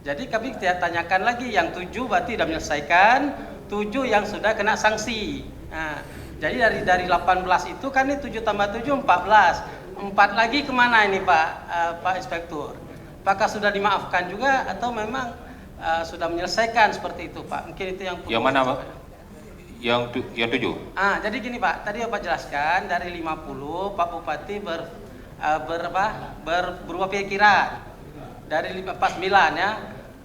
jadi kami tanyakan lagi yang 7 berarti sudah menyelesaikan, 7 yang sudah kena sanksi. Nah, jadi dari 18 itu kan ini 7 tambah 7 14. 4 lagi kemana ini Pak Inspektur? Apakah sudah dimaafkan juga atau memang sudah menyelesaikan seperti itu Pak? Mungkin itu yang Yang mana Pak? Yang 7? Jadi gini Pak, tadi Bapak jelaskan dari 50 Pak Bupati berubah pikiran. Dari 49 ya.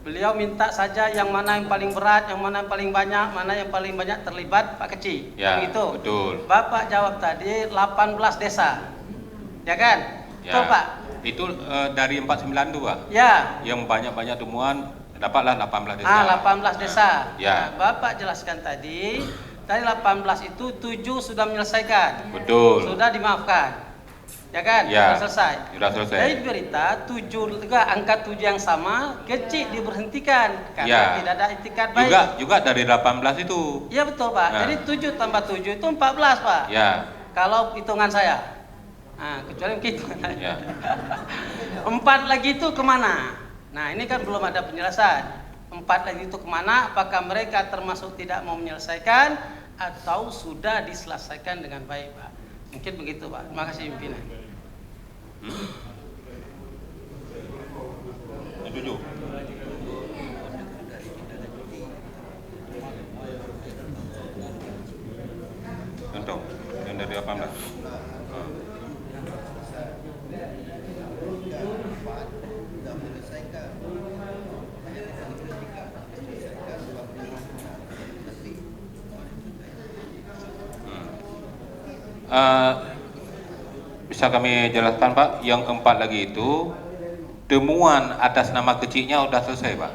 Beliau minta saja yang mana yang paling berat, yang mana yang paling banyak, mana yang paling banyak terlibat Pak Kecil. Ya, gitu. betul. Bapak jawab tadi 18 desa. Ya kan? Ya. Betul Pak? Itu dari 49 tuh Pak. Ya. Yang banyak-banyak temuan dapatlah 18 desa. 18 desa. Ya. Nah, Bapak jelaskan tadi, dari 18 itu 7 sudah menyelesaikan. Betul. Sudah dimaafkan. Ya kan? Ya. Sudah selesai. Sudah selesai. Dari berita 7 juga angka 7 yang sama kecil diberhentikan karena Ya. tidak ada itikat baik. Juga dari 18 itu. Iya betul Pak. Nah. Jadi 7 tambah 7 itu 14 Pak. Ya. Kalau hitungan saya. Nah, kecuali mungkin hitungan saya. Ya. 4 lagi itu kemana? Nah, ini kan belum ada penjelasan. 4 lagi itu kemana? Apakah mereka termasuk tidak mau menyelesaikan atau sudah diselesaikan dengan baik Pak? Mungkin begitu Pak. Terima kasih pimpinan. Yang 7. Contoh, yang dari 18. Bisa kami jelaskan Pak, yang 4 lagi itu temuan atas nama kecilnya sudah selesai Pak,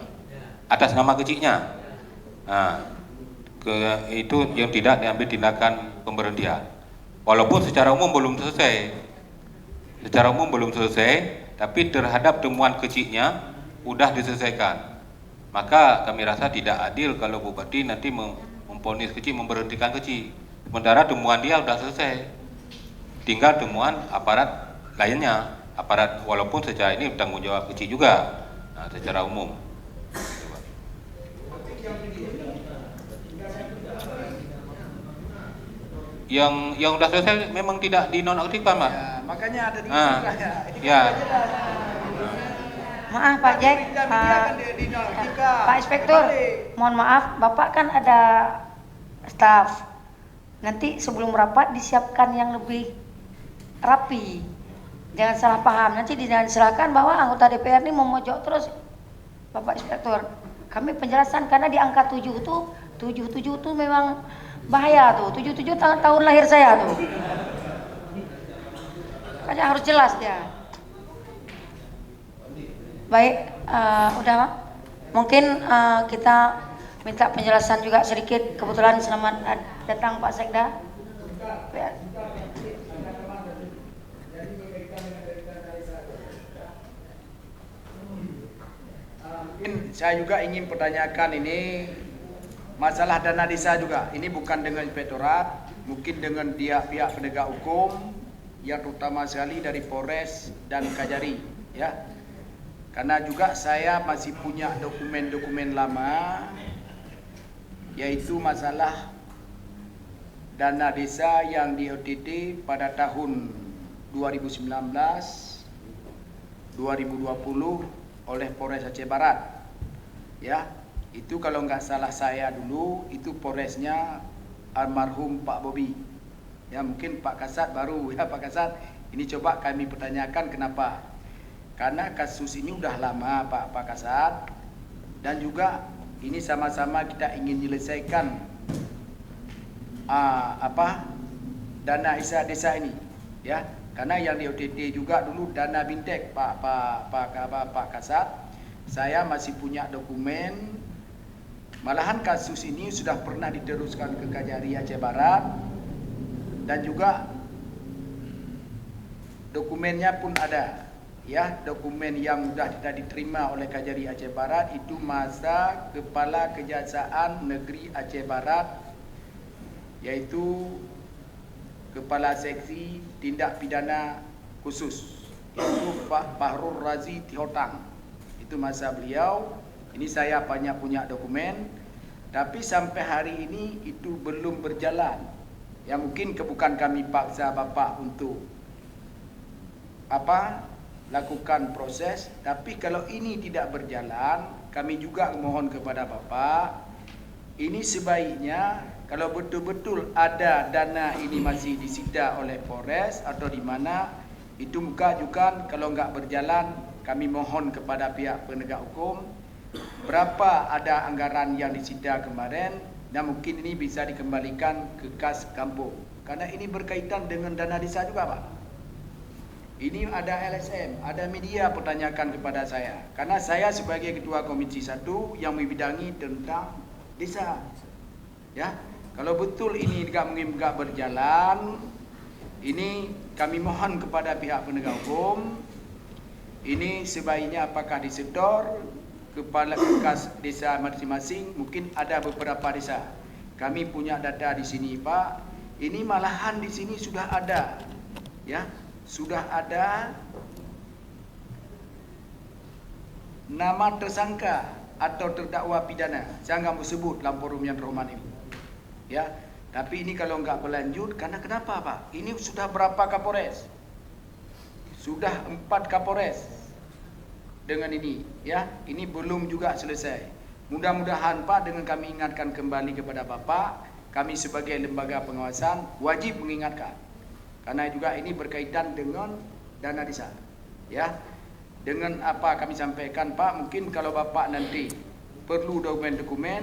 atas nama kecilnya. Nah, itu yang tidak diambil tindakan pemberhentian, walaupun secara umum belum selesai, tapi terhadap temuan kecilnya sudah diselesaikan. Maka kami rasa tidak adil kalau Bupati nanti memvonis kecil, memberhentikan kecil, sementara temuan dia sudah selesai. Tinggal temuan aparat lainnya, aparat walaupun secara ini tanggung jawab kecil juga, nah, secara umum. Yang sudah selesai memang tidak dinonaktifkan Pak. Ya, makanya ada di Ya. Maaf Pak Jack, Pak Inspektur, mohon maaf, Bapak kan ada staf. Nanti sebelum rapat disiapkan yang lebih rapi. Jangan salah paham, nanti diserahkan bahwa anggota DPR ini memojok terus. Bapak Inspektur, kami penjelasan karena di angka 7 itu memang bahaya tuh. 77 tahun lahir saya tuh. Makanya harus jelas dia. Baik, udah Pak. Mungkin kita minta penjelasan juga sedikit. Kebetulan selamat datang Pak Sekda. Saya juga ingin pertanyakan ini masalah dana desa juga. Ini bukan dengan inspektorat, mungkin dengan pihak penegak hukum, yang terutama sekali dari Polres dan Kajari, ya. Karena juga saya masih punya dokumen-dokumen lama, yaitu masalah dana desa yang di OTT pada tahun 2019, 2020 oleh Polres Aceh Barat. Ya, itu kalau nggak salah saya dulu itu Polresnya almarhum Pak Bobi. Ya, mungkin Pak Kasat baru ya Pak Kasat. Ini coba kami pertanyakan kenapa? Karena kasus ini udah lama Pak Kasat, dan juga ini sama-sama kita ingin menyelesaikan dana desa ini, ya. Karena yang di OTT juga dulu dana Bintek Pak Kasat, saya masih punya dokumen Malahan kasus ini sudah pernah diteruskan ke Kajari Aceh Barat dan juga dokumennya pun ada. Ya, dokumen yang sudah diterima oleh Kajari Aceh Barat itu masa Kepala Kejaksaan Negeri Aceh Barat, yaitu Kepala Seksi Tindak Pidana Khusus, yaitu Pak Bahrul Razi Tihotang. Itu masa beliau. Ini saya banyak punya dokumen, tapi sampai hari ini itu belum berjalan. Ya, mungkin bukan kami paksa Bapak untuk lakukan proses, tapi kalau ini tidak berjalan, kami juga mohon kepada Bapak, ini sebaiknya kalau betul-betul ada dana ini masih disita oleh Polres atau di mana, itu muka juga kalau nggak berjalan, kami mohon kepada pihak penegak hukum, berapa ada anggaran yang disita kemarin, dan mungkin ini bisa dikembalikan ke kas kampung. Karena ini berkaitan dengan dana desa juga, Pak. Ini ada LSM, ada media pertanyakan kepada saya. Karena saya sebagai Ketua Komisi 1 yang membidangi tentang desa. Ya, kalau betul ini enggak berjalan, ini kami mohon kepada pihak penegak hukum, ini sebaiknya apakah disedor kepala kas desa masing-masing, mungkin ada beberapa desa. Kami punya data di sini, Pak. Ini malahan di sini sudah ada, ya. Sudah ada nama tersangka atau terdakwa pidana. Saya nggak mau sebut dalam forum yang terhormat ini. Ya, tapi ini kalau nggak berlanjut, karena kenapa, Pak? Ini sudah berapa Kapolres? Sudah 4 Kapolres dengan ini, ya. Ini belum juga selesai. Mudah-mudahan, Pak, dengan kami ingatkan kembali kepada Bapak, kami sebagai lembaga pengawasan wajib mengingatkan. Karena juga ini berkaitan dengan dana desa. Ya. Dengan apa kami sampaikan, Pak, mungkin kalau Bapak nanti perlu dokumen-dokumen,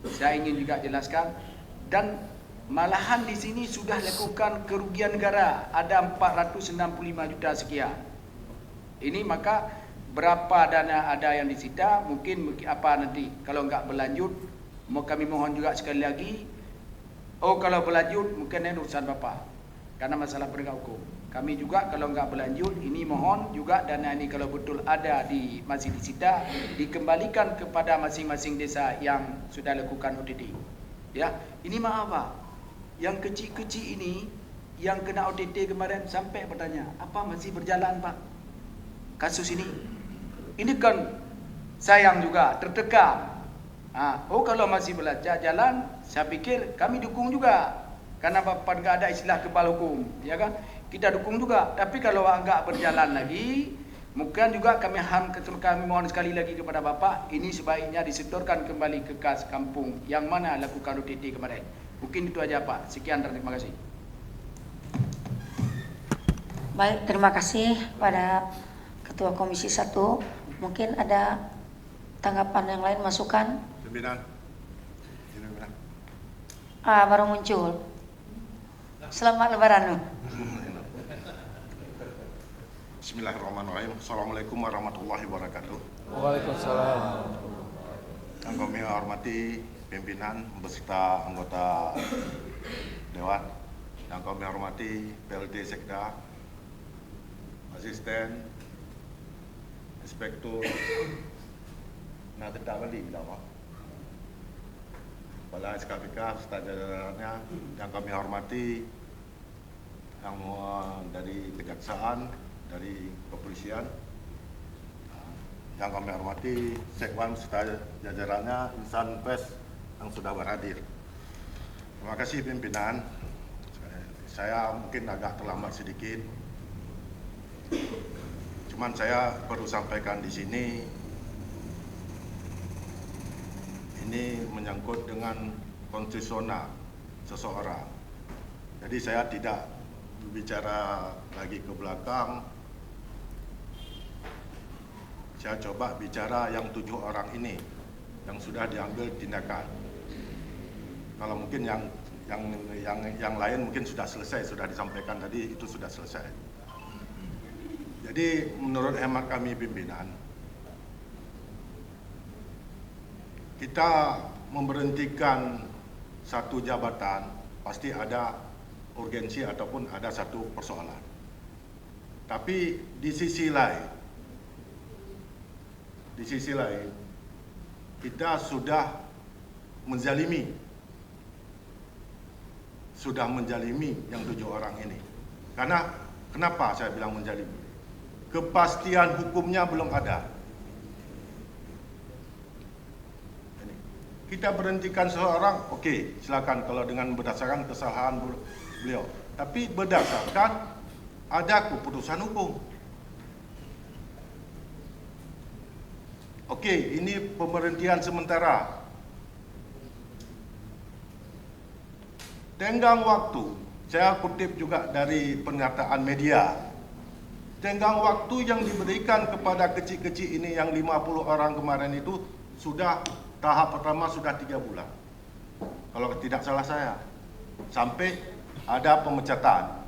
saya ingin juga jelaskan, dan malahan di sini sudah lakukan kerugian negara, ada 465 juta sekian. Ini maka berapa dana ada yang disita, mungkin apa nanti kalau enggak berlanjut, mau kami mohon juga sekali lagi, kalau berlanjut mungkin ini urusan Bapak. Karena masalah penegak hukum. Kami juga kalau enggak berlanjut, ini mohon juga dana ini kalau betul ada masih disita, dikembalikan kepada masing-masing desa yang sudah lakukan OTT. Ya, ini maaf, Pak. Yang kecil-kecil ini yang kena OTT kemarin sampai bertanya, apa masih berjalan, Pak? Kasus ini. Ini kan sayang juga, tertekan. Kalau masih berjalan, saya pikir kami dukung juga. Karena Bapak nggak ada istilah kebal hukum, ya kan? Kita dukung juga. Tapi kalau nggak berjalan lagi, mungkin juga kami mohon sekali lagi kepada Bapak, ini sebaiknya disetorkan kembali ke kas kampung yang mana lakukan OTT kemarin. Mungkin itu aja, Pak. Sekian dan terima kasih. Baik, terima kasih pada Ketua Komisi 1. Mungkin ada tanggapan yang lain, masukan? Pimpinan. Baru muncul. Selamat Lebaran. Bismillahirrahmanirrahim. Assalamualaikum warahmatullahi wabarakatuh. Waalaikumsalam. Yang kami hormati pimpinan beserta anggota Dewan, yang kami hormati PLT Sekda, asisten, inspektur, tidak balik bilang apa? Kepala SKPK serta jajarannya yang kami hormati, yang dari kejaksaan, dari kepolisian, yang kami hormati Sekwan serta jajarannya, insan pers yang sudah berhadir. Terima kasih pimpinan. Saya mungkin agak terlambat sedikit. Cuman saya perlu sampaikan di sini, ini menyangkut dengan konstitusional seseorang. Jadi saya tidak bicara lagi ke belakang. Saya coba bicara yang 7 orang ini yang sudah diambil tindakan. Kalau mungkin yang lain mungkin sudah selesai, sudah disampaikan tadi, itu sudah selesai. Jadi menurut hemat kami pimpinan, kita memberhentikan satu jabatan pasti ada urgensi ataupun ada satu persoalan. Tapi di sisi lain kita sudah menzalimi yang 7 orang ini. Karena kenapa saya bilang menzalimi? Kepastian hukumnya belum ada. Kita berhentikan seseorang, okey, silakan kalau dengan berdasarkan kesalahan beliau. Tapi berdasarkan ada keputusan hukum. Okey, ini pemberhentian sementara. Tenggang waktu, saya kutip juga dari pernyataan media. Tenggang waktu yang diberikan kepada kecil-kecil ini yang 50 orang kemarin itu sudah tahap pertama sudah 3 bulan. Kalau tidak salah saya. Sampai ada pemecatan.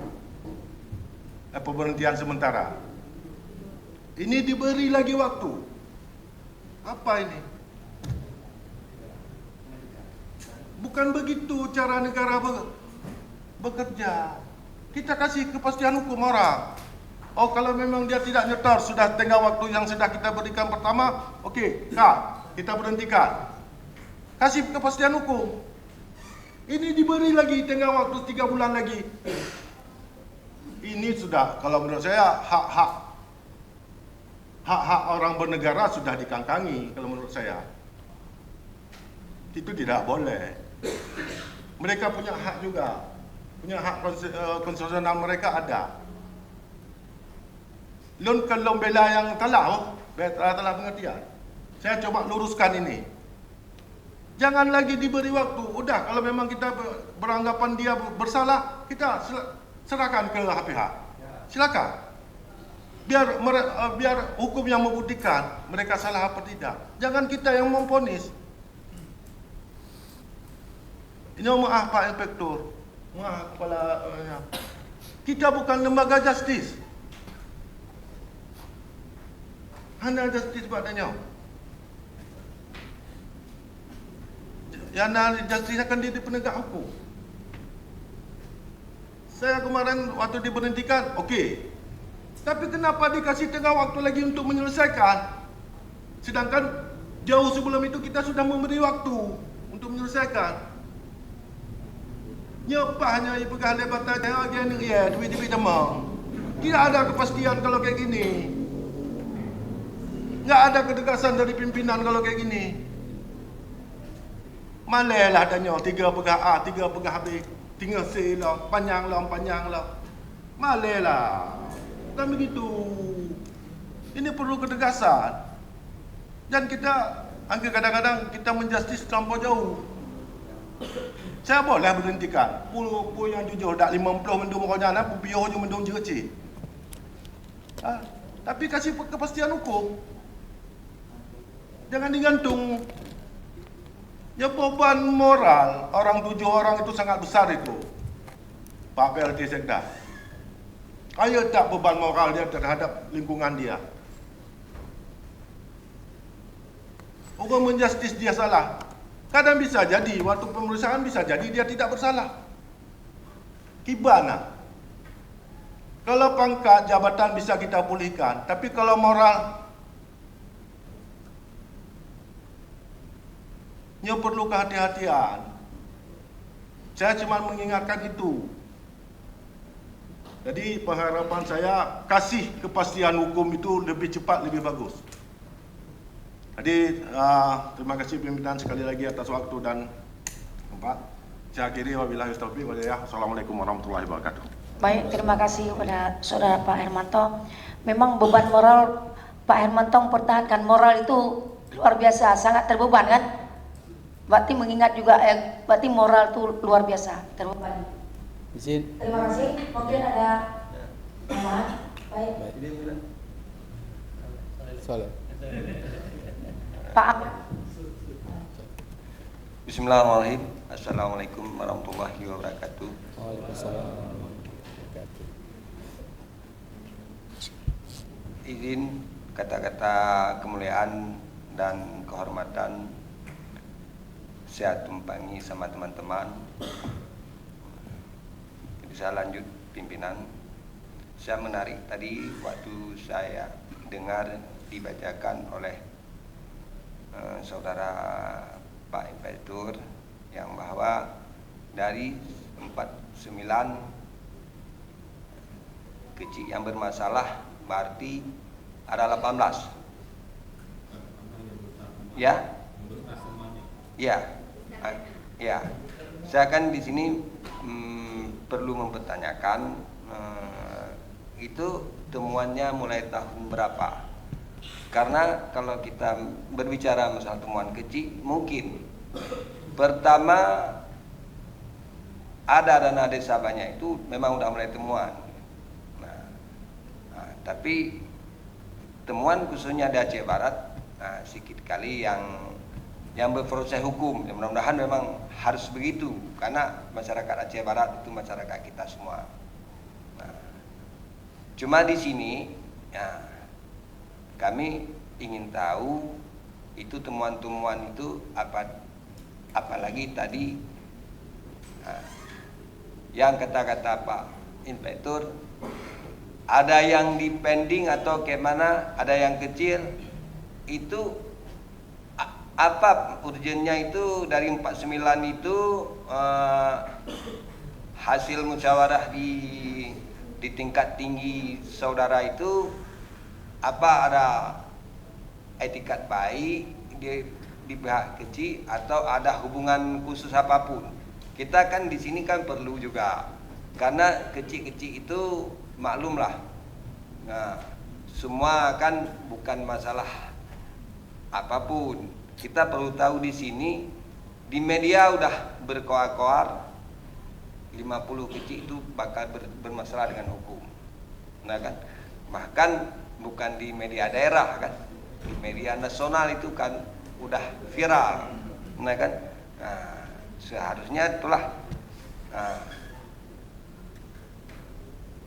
Pemberhentian sementara. Ini diberi lagi waktu. Apa ini? Bukan begitu cara negara bekerja. Kita kasih kepastian hukum orang. Oh, kalau memang dia tidak nyetor, sudah tenggang waktu yang sudah kita berikan pertama, okey, kita berhentikan. Kasih kepastian hukum. Ini diberi lagi tenggang waktu 3 bulan lagi. Ini sudah, kalau menurut saya, hak-hak orang bernegara sudah dikangkangi, kalau menurut saya. Itu tidak boleh. Mereka punya hak juga. Punya hak konstitusional mereka ada. Kalau bela yang telah pengertian. Saya coba luruskan ini. Jangan lagi diberi waktu. Udah, kalau memang kita beranggapan dia bersalah, kita serahkan ke HPH. Silakan. Biar hukum yang membuktikan mereka salah apa tidak. Jangan kita yang memvonis. Ini maaf Pak Inspektur. Maaf kepala. Kita bukan lembaga justis. Hanya justis padanya. Yang justis akan di penegak hukum. Saya kemarin waktu diberhentikan, okey. Tapi kenapa dikasih tengah waktu lagi untuk menyelesaikan? Sedangkan jauh sebelum itu kita sudah memberi waktu untuk menyelesaikan. Nyapa hanya pegang jabatan ya, duit-duit demam. Tidak ada kepastian kalau kayak gini. Enggak ada ketegasan dari pimpinan kalau kayak gini. Malah adanya 3 pegang A, 3 pegang B, 3 C lah, panjang lah. Malah. Bukan begitu. Ini perlu ketegasan. Dan kita kadang-kadang kita menjustis terlampau jauh. Saya boleh berhentikan. Puluh yang jujur dak 50 mendung orang pupio je mendung kecil. Tapi kasih kepastian hukum. Jangan digantung. Ya beban moral orang 7 orang itu sangat besar itu. Pak PLT Sekda. Ayo tak beban moral dia terhadap lingkungan dia. Orang menjustis dia salah. Kadang bisa jadi, waktu pemeriksaan bisa jadi dia tidak bersalah. Gimana? Kalau pangkat jabatan bisa kita pulihkan, tapi kalau moral, nya perlu kehati-hatian. Saya cuma mengingatkan itu. Jadi pengharapan saya kasih kepastian hukum itu lebih cepat, lebih bagus. Jadi terima kasih pimpinan sekali lagi atas waktu dan tempat. Saya akhiri wabillahi taufiq wal hidayah. Assalamualaikum warahmatullahi wabarakatuh. Baik, terima kasih kepada saudara Pak Hermanto. Memang beban moral Pak Hermanto mempertahankan moral itu luar biasa, sangat terbeban kan? Berarti mengingat juga, berarti moral itu luar biasa, terbeban. Izin. Terima kasih. Mungkin ada tambahan. Baik. Soalnya. Pak Ahmad. Bismillahirrahmanirrahim. Assalamualaikum warahmatullahi wabarakatuh. Waalaikumsalam. Izin kata-kata kemuliaan dan kehormatan saya tumpangi sama teman-teman. Jadi saya lanjut pimpinan. Saya menarik tadi waktu saya dengar dibacakan oleh saudara Pak Inspektur yang bahwa dari 49 kecil yang bermasalah berarti ada 18. Ya? Ya. Ya. Saya kan di sini perlu mempertanyakan itu temuannya mulai tahun berapa? Karena kalau kita berbicara masalah temuan kecil, mungkin pertama ada dana desa banyak itu memang udah mulai temuan. Tapi temuan khususnya di Aceh Barat sedikit kali yang berproses hukum. Mudah-mudahan memang harus begitu karena masyarakat Aceh Barat itu masyarakat kita semua. Cuma di sini kami ingin tahu itu temuan-temuan itu apalagi tadi yang kata-kata Pak Inspektur ada yang dipending atau kayak mana, ada yang kecil itu apa urgennya itu dari 49 itu hasil musyawarah di tingkat tinggi saudara itu apa ada etikat baik di pihak kecil atau ada hubungan khusus apapun. Kita kan di sini kan perlu juga karena kecil-kecil itu maklumlah. Nah, semua kan bukan masalah apapun. Kita perlu tahu di sini di media udah berkoar-koar 50 kecil itu bakal bermasalah dengan hukum. Nah kan, bahkan bukan di media daerah kan, di media nasional itu kan udah viral. Nah kan, seharusnya itulah.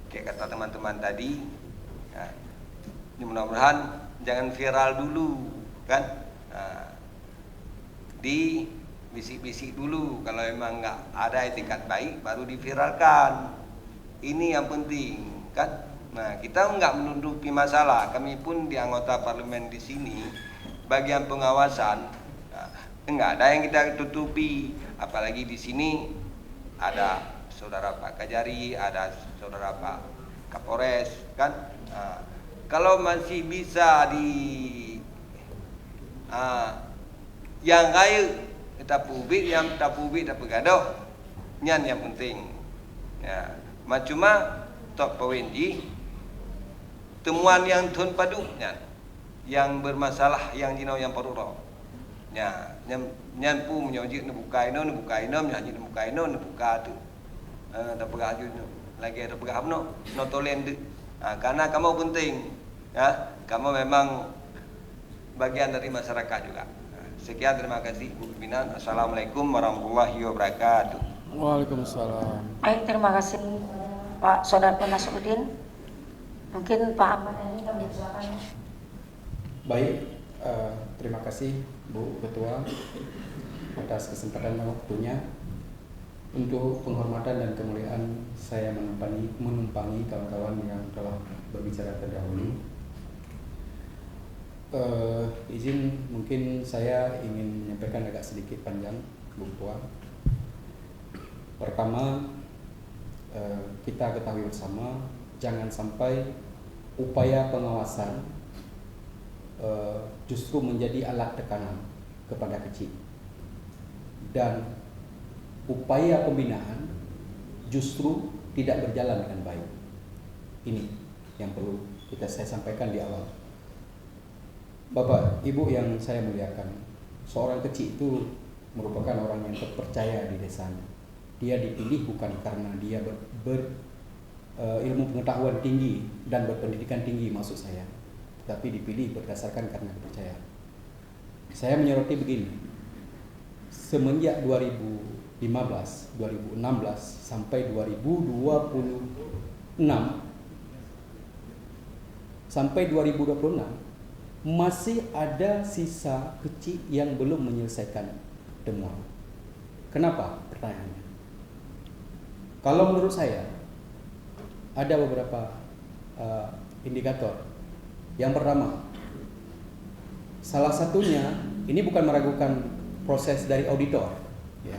Kayak kata teman-teman tadi, mudah-mudahan jangan viral dulu kan, di bisik-bisik dulu. Kalau memang nggak ada etikat baik baru diviralkan. Ini yang penting kan. Nah, kita nggak menutupi masalah. Kami pun di anggota parlemen di sini bagian pengawasan nggak ada yang kita tutupi. Apalagi di sini ada saudara Pak Kajari, ada saudara Pak Kapolres kan. Kalau masih bisa yang kaya kita publik, yang tak publik tak bergaduh, nyan yang penting. Ya, cuma tok pewenji temuan yang tun padu yang bermasalah yang jinau yang paruro. Ya, nyan pu menyojik nu buka ino nyanyi nu buka ino nu buka tu. Tak beraju lagi ada berapa no tolen tu. Karena kamu penting ya, kamu memang bagian dari masyarakat juga. Sekian, terima kasih Bu Pimpinan. Assalamualaikum warahmatullahi wabarakatuh. Waalaikumsalam. Baik, terima kasih Pak Saudara Nasruddin. Mungkin Pak Ahmad ini kami silakan. Baik, terima kasih Bu Ketua atas kesempatan dan waktunya. Untuk penghormatan dan kemuliaan saya menumpangi kawan-kawan yang telah berbicara terdahulu. Izin mungkin saya ingin menyampaikan agak sedikit panjang, Bu Ketua. Pertama, kita ketahui bersama jangan sampai upaya pengawasan justru menjadi alat tekanan kepada kecil, dan upaya pembinaan justru tidak berjalan dengan baik. Ini yang perlu saya sampaikan di awal. Bapak, Ibu yang saya muliakan, seorang kecil itu merupakan orang yang terpercaya di desanya. Dia dipilih bukan karena dia ilmu pengetahuan tinggi dan berpendidikan tinggi maksud saya, tapi dipilih berdasarkan karena kepercayaan. Saya menyoroti begini, semenjak 2015, 2016 sampai 2026 sampai 2026 masih ada sisa kecil yang belum menyelesaikan temuan. Kenapa? Pertanyaannya. Kalau menurut saya ada beberapa indikator. Yang pertama, salah satunya ini bukan meragukan proses dari auditor. Ya.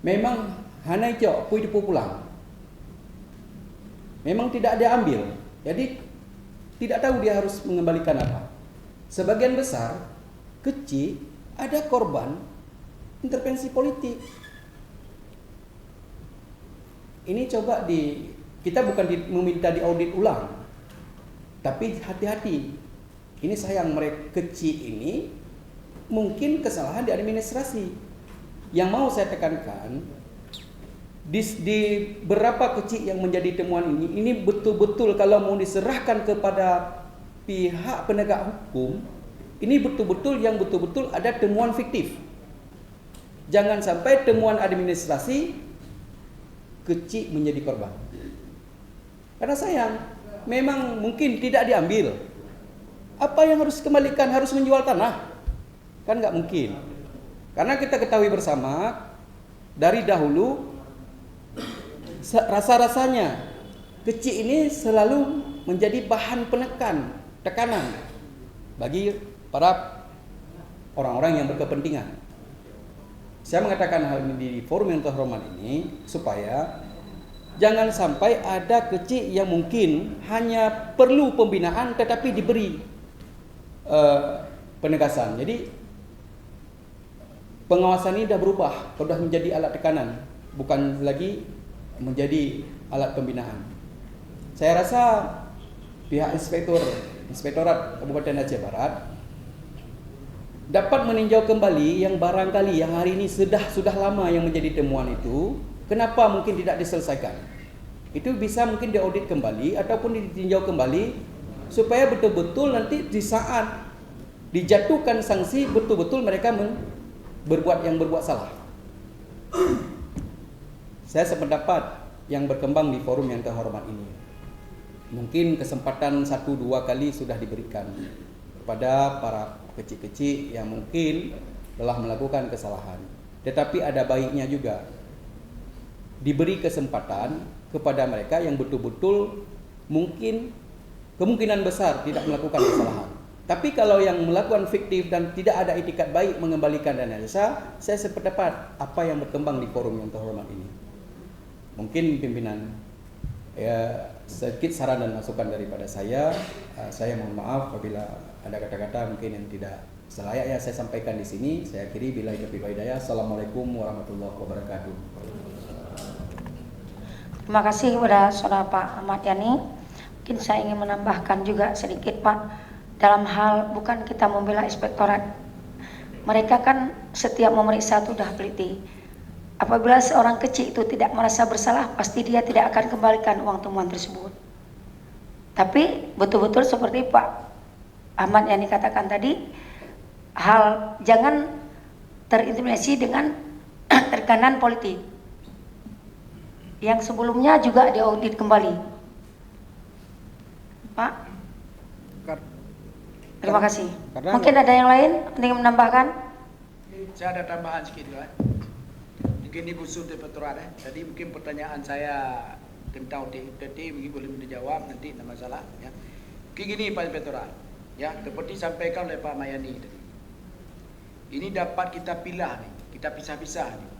Memang hanai jok pui dipu pulang. Memang tidak dia ambil. Jadi tidak tahu dia harus mengembalikan apa. Sebagian besar kecil ada korban intervensi politik. Ini coba kita bukan meminta diaudit ulang, tapi hati-hati. Ini sayang mereka kecil ini mungkin kesalahan di administrasi. Yang mau saya tekankan di beberapa kecil yang menjadi temuan ini betul-betul kalau mau diserahkan kepada pihak penegak hukum, ini betul-betul ada temuan fiktif. Jangan sampai temuan administrasi kecil menjadi korban. Karena sayang, memang mungkin tidak diambil. Apa yang harus kembalikan? Harus menjual tanah? Kan nggak mungkin. Karena kita ketahui bersama dari dahulu rasa-rasanya kecil ini selalu menjadi bahan tekanan bagi para orang-orang yang berkepentingan. Saya mengatakan hal ini di forum yang terhormat ini supaya jangan sampai ada kecil yang mungkin hanya perlu pembinaan tetapi diberi penegasan. Jadi pengawasan ini sudah berubah, sudah menjadi alat tekanan, bukan lagi menjadi alat pembinaan. Saya rasa pihak Inspektorat Kabupaten Aceh Barat dapat meninjau kembali yang barangkali yang hari ini sudah lama yang menjadi temuan itu, kenapa mungkin tidak diselesaikan. Itu bisa mungkin diaudit kembali ataupun ditinjau kembali supaya betul-betul nanti di saat dijatuhkan sanksi betul-betul mereka berbuat salah. Saya sependapat yang berkembang di forum yang terhormat ini. Mungkin kesempatan 1-2 kali sudah diberikan kepada para kecil-kecil yang mungkin telah melakukan kesalahan. Tetapi ada baiknya juga diberi kesempatan kepada mereka yang betul-betul mungkin kemungkinan besar tidak melakukan kesalahan. Tapi kalau yang melakukan fiktif dan tidak ada itikat baik mengembalikan dana desa, saya sependapat apa yang berkembang di forum yang terhormat ini. Mungkin pimpinan sedikit saran dan masukan daripada saya mohon maaf apabila ada kata-kata mungkin yang tidak selayaknya saya sampaikan di sini. Saya akhiri billahi taufiq wal hidayah. Assalamualaikum warahmatullahi wabarakatuh. Terima kasih kepada Saudara Pak Ahmad Yani. Mungkin saya ingin menambahkan juga sedikit Pak, dalam hal bukan kita membela inspektorat. Mereka kan setiap memeriksa itu sudah teliti. Apabila seorang kecil itu tidak merasa bersalah, pasti dia tidak akan kembalikan uang temuan tersebut. Tapi betul-betul seperti Pak Ahmad yang dikatakan tadi, hal jangan terintimidasi dengan tekanan politik yang sebelumnya juga diaudit kembali. Pak, terima kasih. Mungkin ada yang lain ingin menambahkan? Saya ada tambahan sedikit juga. Mungkin Ibu Sudut Peturat. Tadi mungkin pertanyaan saya tentang TT mungkin boleh dijawab nanti, tidak masalah. Ya. Mungkin gini Pak Peturat. Ya, seperti sampaikan oleh Pak Mayani tadi. Ini dapat kita pilah nih, kita pisah-pisah nih.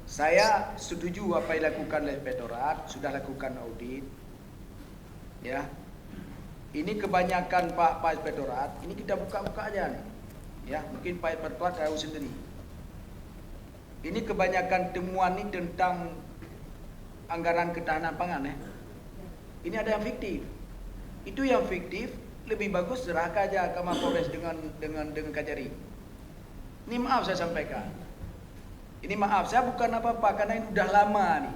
Saya setuju apa yang dilakukan oleh Inspektorat, sudah lakukan audit. Ya. Ini kebanyakan Pak Inspektorat, ini kita buka-buka aja nih. Ya, mungkin Pak Inspektorat tahu sendiri. Ini kebanyakan temuan ini tentang anggaran ketahanan pangan. Ini ada yang fiktif. Itu yang fiktif lebih bagus serahkan aja ke Mapolres dengan Kajari. Ini maaf saya sampaikan. Ini maaf saya bukan apa-apa karena ini udah lama nih.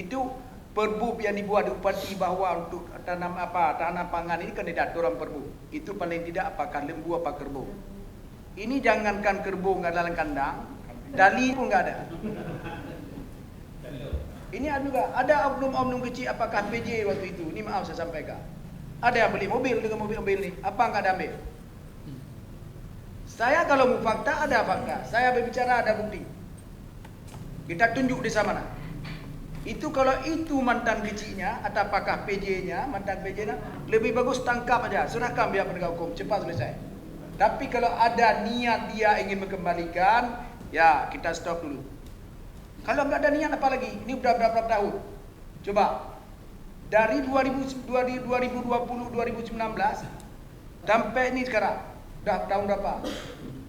Itu perbub yang dibuat di Upati bahwa untuk tahanan pangan ini kan ada aturan perbub. Itu paling tidak apakah lembu apa kerbau. Ini jangankan kerbau nggak dalam kandang, dali pun nggak ada. Ini juga ada oknum-oknum kecil apakah PJ waktu itu. Ini maaf saya sampaikan. Ada yang beli mobil dengan mobil ini, apa nggak ada ambil? Saya kalau mau fakta ada fakta, saya berbicara ada bukti. Kita tunjuk desa mana. Itu kalau itu mantan kecilnya atau apakah PJ-nya, mantan PJ-nya, lebih bagus tangkap aja, serahkan biar penegak hukum, cepat selesai. Tapi kalau ada niat dia ingin mengembalikan, ya kita stop dulu. Kalau nggak ada niat apa lagi? Ini udah berapa tahun? Coba dari 2020 2019 sampai ini sekarang, dah tahun berapa?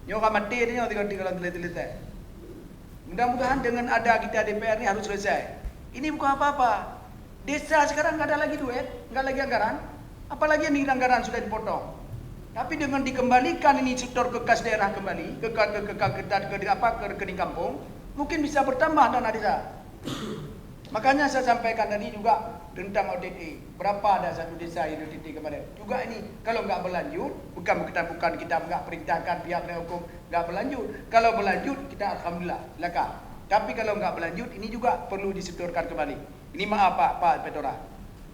Nyoka mati dia tinggal telet-telet. Mudah-mudahan dengan ada kita DPR ini harus selesai. Ini bukan apa-apa. Desa sekarang nggak ada lagi duit, nggak lagi anggaran. Apalagi yang anggaran sudah dipotong. Tapi dengan dikembalikan ini setor ke kas daerah kembali, ke rekening kampung, mungkin bisa bertambah dana desa. Makanya saya sampaikan tadi juga tentang OTT. Berapa ada satu desa yang OTT kemarin. Juga ini kalau nggak berlanjut, bukan kita nggak perintahkan pihak penegak hukum nggak berlanjut. Kalau berlanjut kita alhamdulillah silakan. Tapi kalau nggak berlanjut, ini juga perlu disetorkan kembali. Ini maaf Pak Inspektorat.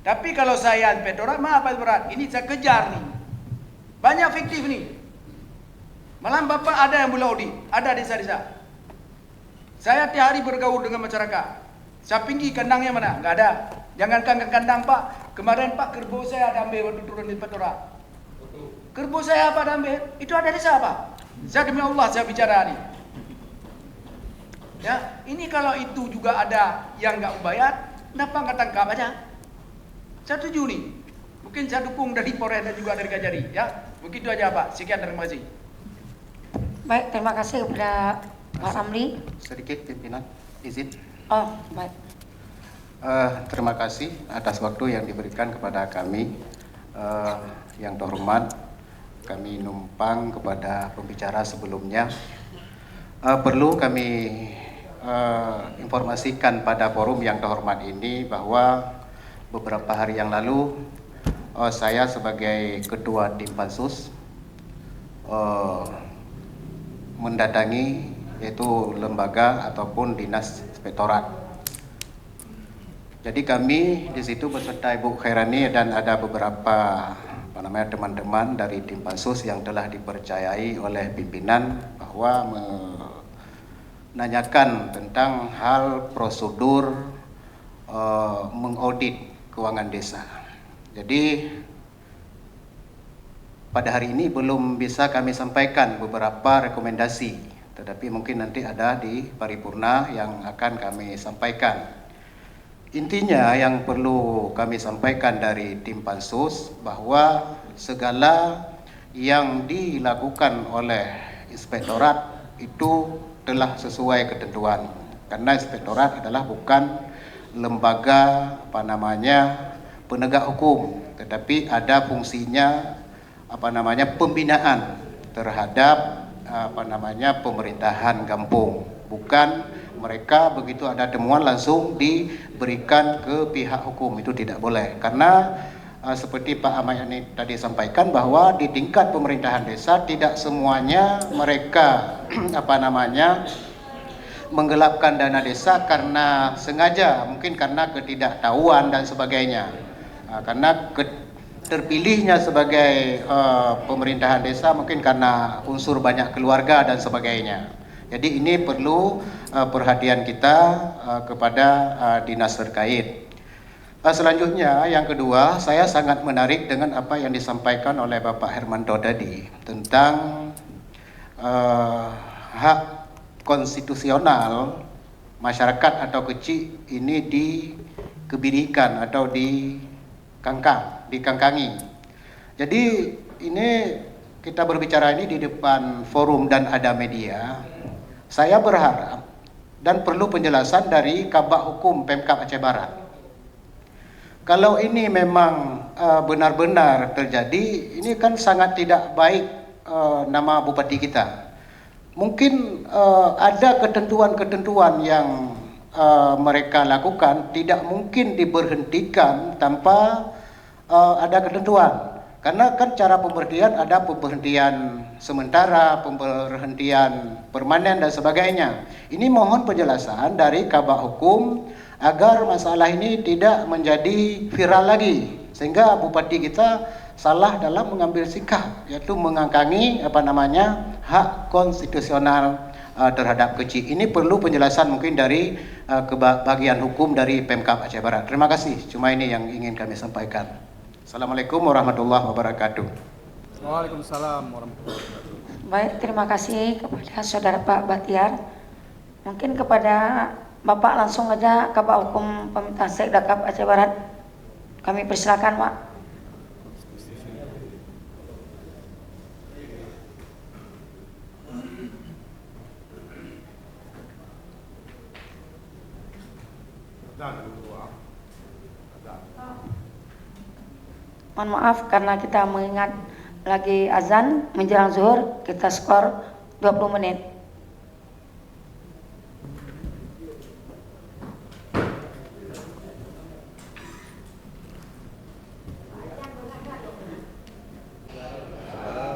Tapi kalau saya Inspektorat, maaf Pak Inspektorat, ini saya kejar nih. Banyak fiktif nih. Malam Bapak ada yang boleh audit, ada desa-desa. Saya tiap hari bergaul dengan masyarakat. Saya pergi kandangnya mana? Nggak ada. Jangankan ke kandang Pak, kemarin Pak kerbau saya ada ambil waktu turun Inspektorat. Kerbau saya apa ada ambil? Itu ada desa Pak. Saya demi Allah saya bicara nih. Ya, ini kalau itu juga ada yang nggak membayar, kenapa nggak tangkap aja? Saya setuju nih. Mungkin saya dukung dari Polres dan juga dari Kajari. Ya, begitu aja Pak. Sekian, terima kasih. Baik, terima kasih kepada Pak Ramli. Sedikit pimpinan, izin. Oh, baik. Terima kasih atas waktu yang diberikan kepada kami. Yang terhormat, kami numpang kepada pembicara sebelumnya. Perlu kami informasikan pada forum yang terhormat ini bahwa beberapa hari yang lalu saya sebagai ketua tim pansus mendatangi yaitu lembaga ataupun dinas inspektorat. Jadi kami di situ beserta Ibu Khairani dan ada beberapa teman-teman dari tim pansus yang telah dipercayai oleh pimpinan bahwa menanyakan tentang hal prosedur mengaudit keuangan desa. Jadi pada hari ini belum bisa kami sampaikan beberapa rekomendasi, tetapi mungkin nanti ada di paripurna yang akan kami sampaikan. Intinya yang perlu kami sampaikan dari tim pansus bahwa segala yang dilakukan oleh inspektorat itu telah sesuai ketentuan, karena inspektorat adalah bukan lembaga penegak hukum, tetapi ada fungsinya pembinaan terhadap pemerintahan kampung. Bukan mereka begitu ada temuan langsung diberikan ke pihak hukum, itu tidak boleh. Karena seperti Pak Amayani tadi sampaikan bahwa di tingkat pemerintahan desa tidak semuanya mereka menggelapkan dana desa karena sengaja, mungkin karena ketidaktahuan dan sebagainya. Karena terpilihnya sebagai pemerintahan desa mungkin karena unsur banyak keluarga dan sebagainya. Jadi ini perlu perhatian kita kepada dinas terkait. Selanjutnya yang kedua, saya sangat menarik dengan apa yang disampaikan oleh Bapak Hermanto tadi tentang hak konstitusional masyarakat atau kecil ini dikebirikan atau dikangkangi. Jadi ini kita berbicara ini di depan forum dan ada media. Saya berharap dan perlu penjelasan dari Kabak Hukum Pemkab Aceh Barat. Kalau ini memang benar-benar terjadi, ini kan sangat tidak baik nama bupati kita. Mungkin ada ketentuan-ketentuan yang mereka lakukan tidak mungkin diberhentikan tanpa ada ketentuan. Karena kan cara pemberhentian ada pemberhentian sementara, pemberhentian permanen dan sebagainya. Ini mohon penjelasan dari Kabak Hukum agar masalah ini tidak menjadi viral lagi, sehingga bupati kita salah dalam mengambil sikap, yaitu mengangkangi hak konstitusional terhadap kecil. Ini perlu penjelasan mungkin dari bagian hukum dari Pemkab Aceh Barat. Terima kasih. Cuma ini yang ingin kami sampaikan. Assalamualaikum warahmatullahi wabarakatuh. Waalaikumsalam warahmatullahi wabarakatuh. Baik, terima kasih kepada Saudara Pak Batiar. Mungkin kepada Bapak langsung aja Kabak Hukum Pemerintah Sekda Kab Aceh Barat. Kami persilakan, Pak. Mohon maaf karena kita mengingat lagi azan menjelang zuhur, kita skor 20 menit.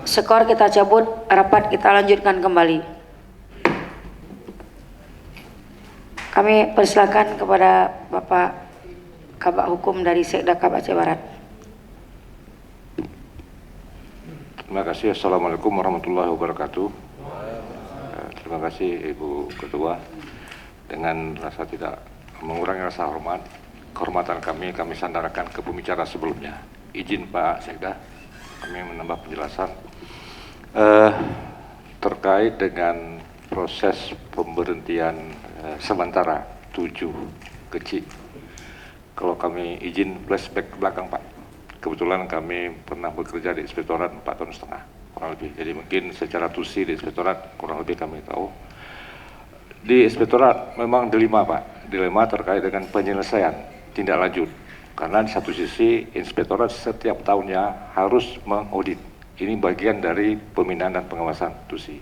Skor kita cabut, rapat kita lanjutkan kembali. Kami persilakan kepada Bapak Kabak Hukum dari Sekda Kab Aceh Barat. Terima kasih. Assalamualaikum warahmatullahi wabarakatuh. Terima kasih Ibu Ketua. Dengan rasa tidak mengurangi rasa hormat, kehormatan kami sandarkan ke pembicara sebelumnya. Izin Pak Sekda, kami menambah penjelasan terkait dengan proses pemberhentian sementara 7 kecil. Kalau kami izin flashback ke belakang, Pak. Kebetulan kami pernah bekerja di Inspektorat 4,5 tahun kurang lebih. Jadi mungkin secara tusi di Inspektorat kurang lebih kami tahu. Di Inspektorat memang dilema, Pak. Dilema terkait dengan penyelesaian tindak lanjut. Karena di satu sisi Inspektorat setiap tahunnya harus mengaudit. Ini bagian dari pembinaan dan pengawasan tusi.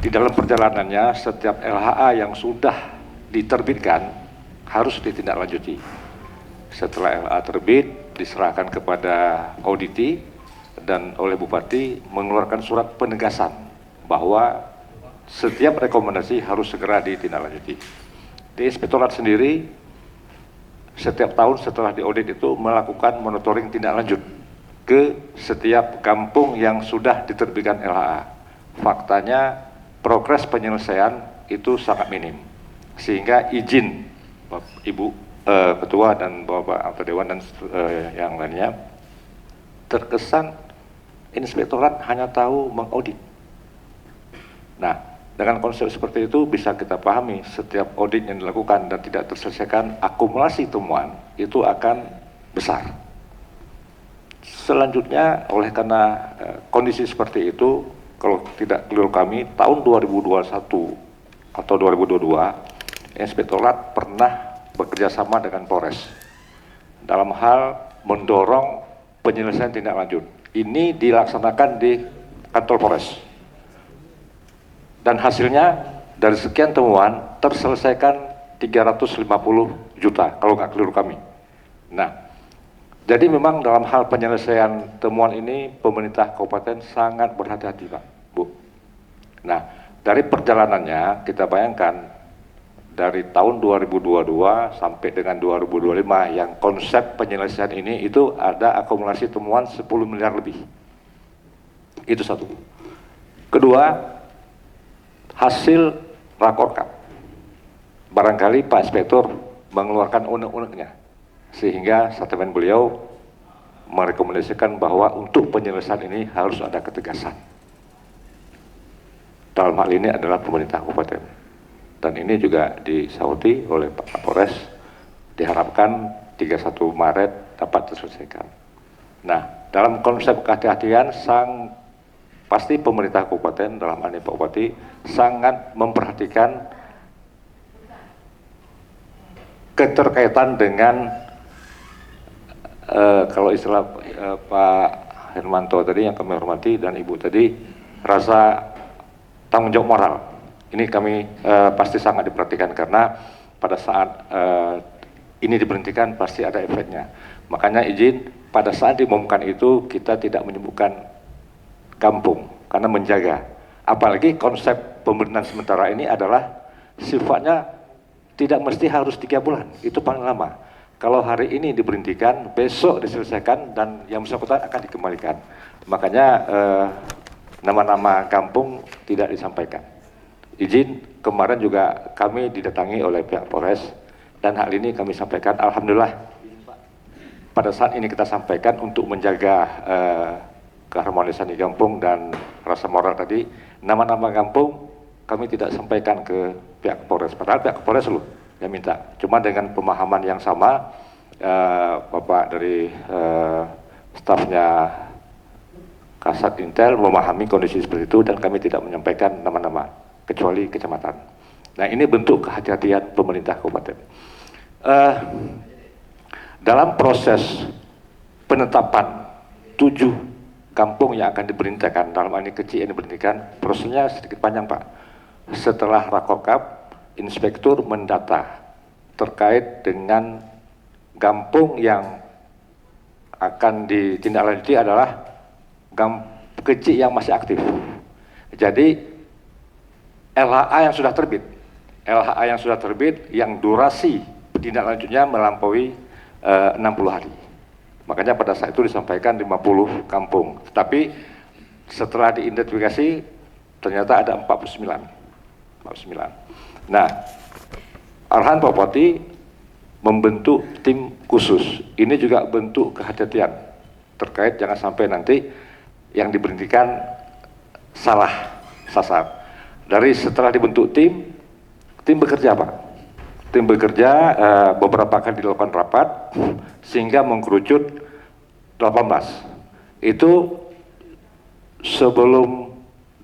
Di dalam perjalanannya setiap LHA yang sudah diterbitkan harus ditindaklanjuti. Setelah LHA terbit diserahkan kepada auditi dan oleh Bupati mengeluarkan surat penegasan bahwa setiap rekomendasi harus segera ditindaklanjuti. Di Inspektorat sendiri setiap tahun setelah diaudit itu melakukan monitoring tindak lanjut ke setiap kampung yang sudah diterbitkan LHA. Faktanya progres penyelesaian itu sangat minim, sehingga izin Ibu Ketua dan Bapak Anggota Dewan dan yang lainnya terkesan Inspektorat hanya tahu mengaudit. Nah, dengan konsep seperti itu bisa kita pahami setiap audit yang dilakukan dan tidak terselesaikan, akumulasi temuan itu akan besar. Selanjutnya, oleh karena kondisi seperti itu, kalau tidak keliru kami, tahun 2021 atau 2022, Inspektorat pernah bekerja sama dengan Polres dalam hal mendorong penyelesaian tindak lanjut. Ini dilaksanakan di kantor Polres. Dan hasilnya dari sekian temuan terselesaikan 350 juta kalau nggak keliru kami. Nah, jadi memang dalam hal penyelesaian temuan ini pemerintah kabupaten sangat berhati-hati, Pak, Bu. Nah, dari perjalanannya kita bayangkan dari tahun 2022 sampai dengan 2025 yang konsep penyelesaian ini itu ada akumulasi temuan 10 miliar lebih. Itu satu. Kedua, hasil rakorkap. Barangkali Pak Inspektur mengeluarkan unek-uneknya, sehingga statement beliau merekomendasikan bahwa untuk penyelesaian ini harus ada ketegasan. Dalam hal ini adalah pemerintah kabupaten. Dan ini juga disauti oleh Pak Kapolres, diharapkan 31 Maret dapat diselesaikan. Nah, dalam konsep kehati-hatian, pasti pemerintah kabupaten, dalam hal ini Pak Bupati, sangat memperhatikan keterkaitan dengan kalau istilah Pak Hermanto tadi yang kami hormati dan Ibu tadi, rasa tanggung jawab moral. Ini kami pasti sangat diperhatikan karena pada saat ini diberhentikan pasti ada efeknya. Makanya izin pada saat diumumkan itu kita tidak menyebutkan kampung karena menjaga. Apalagi konsep pemberhentian sementara ini adalah sifatnya tidak mesti harus 3 bulan, itu paling lama. Kalau hari ini diberhentikan, besok diselesaikan dan yang bersangkutan akan dikembalikan. Makanya nama-nama kampung tidak disampaikan. izin, kemarin juga kami didatangi oleh pihak Polres, dan hal ini kami sampaikan, alhamdulillah pada saat ini kita sampaikan untuk menjaga keharmonisan di kampung dan rasa moral tadi, nama-nama kampung kami tidak sampaikan ke pihak Polres, padahal pihak Polres loh yang minta, cuma dengan pemahaman yang sama, Bapak dari stafnya Kasat Intel memahami kondisi seperti itu, dan kami tidak menyampaikan nama-nama kecuali kecamatan. Nah, ini bentuk kehati-hatian pemerintah kabupaten. Dalam proses penetapan 7 kampung yang akan diberhentikan, dalam hal ini kecil yang diberhentikan, prosesnya sedikit panjang Pak. Setelah Rakokap, inspektur mendata terkait dengan kampung yang akan ditindaklanjuti adalah kecil yang masih aktif. Jadi LHA yang sudah terbit, yang durasi tindak lanjutnya melampaui 60 hari. Makanya pada saat itu disampaikan 50 kampung. Tetapi setelah diidentifikasi ternyata ada 49. Nah, arahan Pak Bupati membentuk tim khusus. Ini juga bentuk kehati-hatian terkait jangan sampai nanti yang diberhentikan salah sasar. Dari setelah dibentuk tim bekerja Pak. Tim bekerja beberapa kali dilakukan rapat sehingga mengkerucut 18. Itu sebelum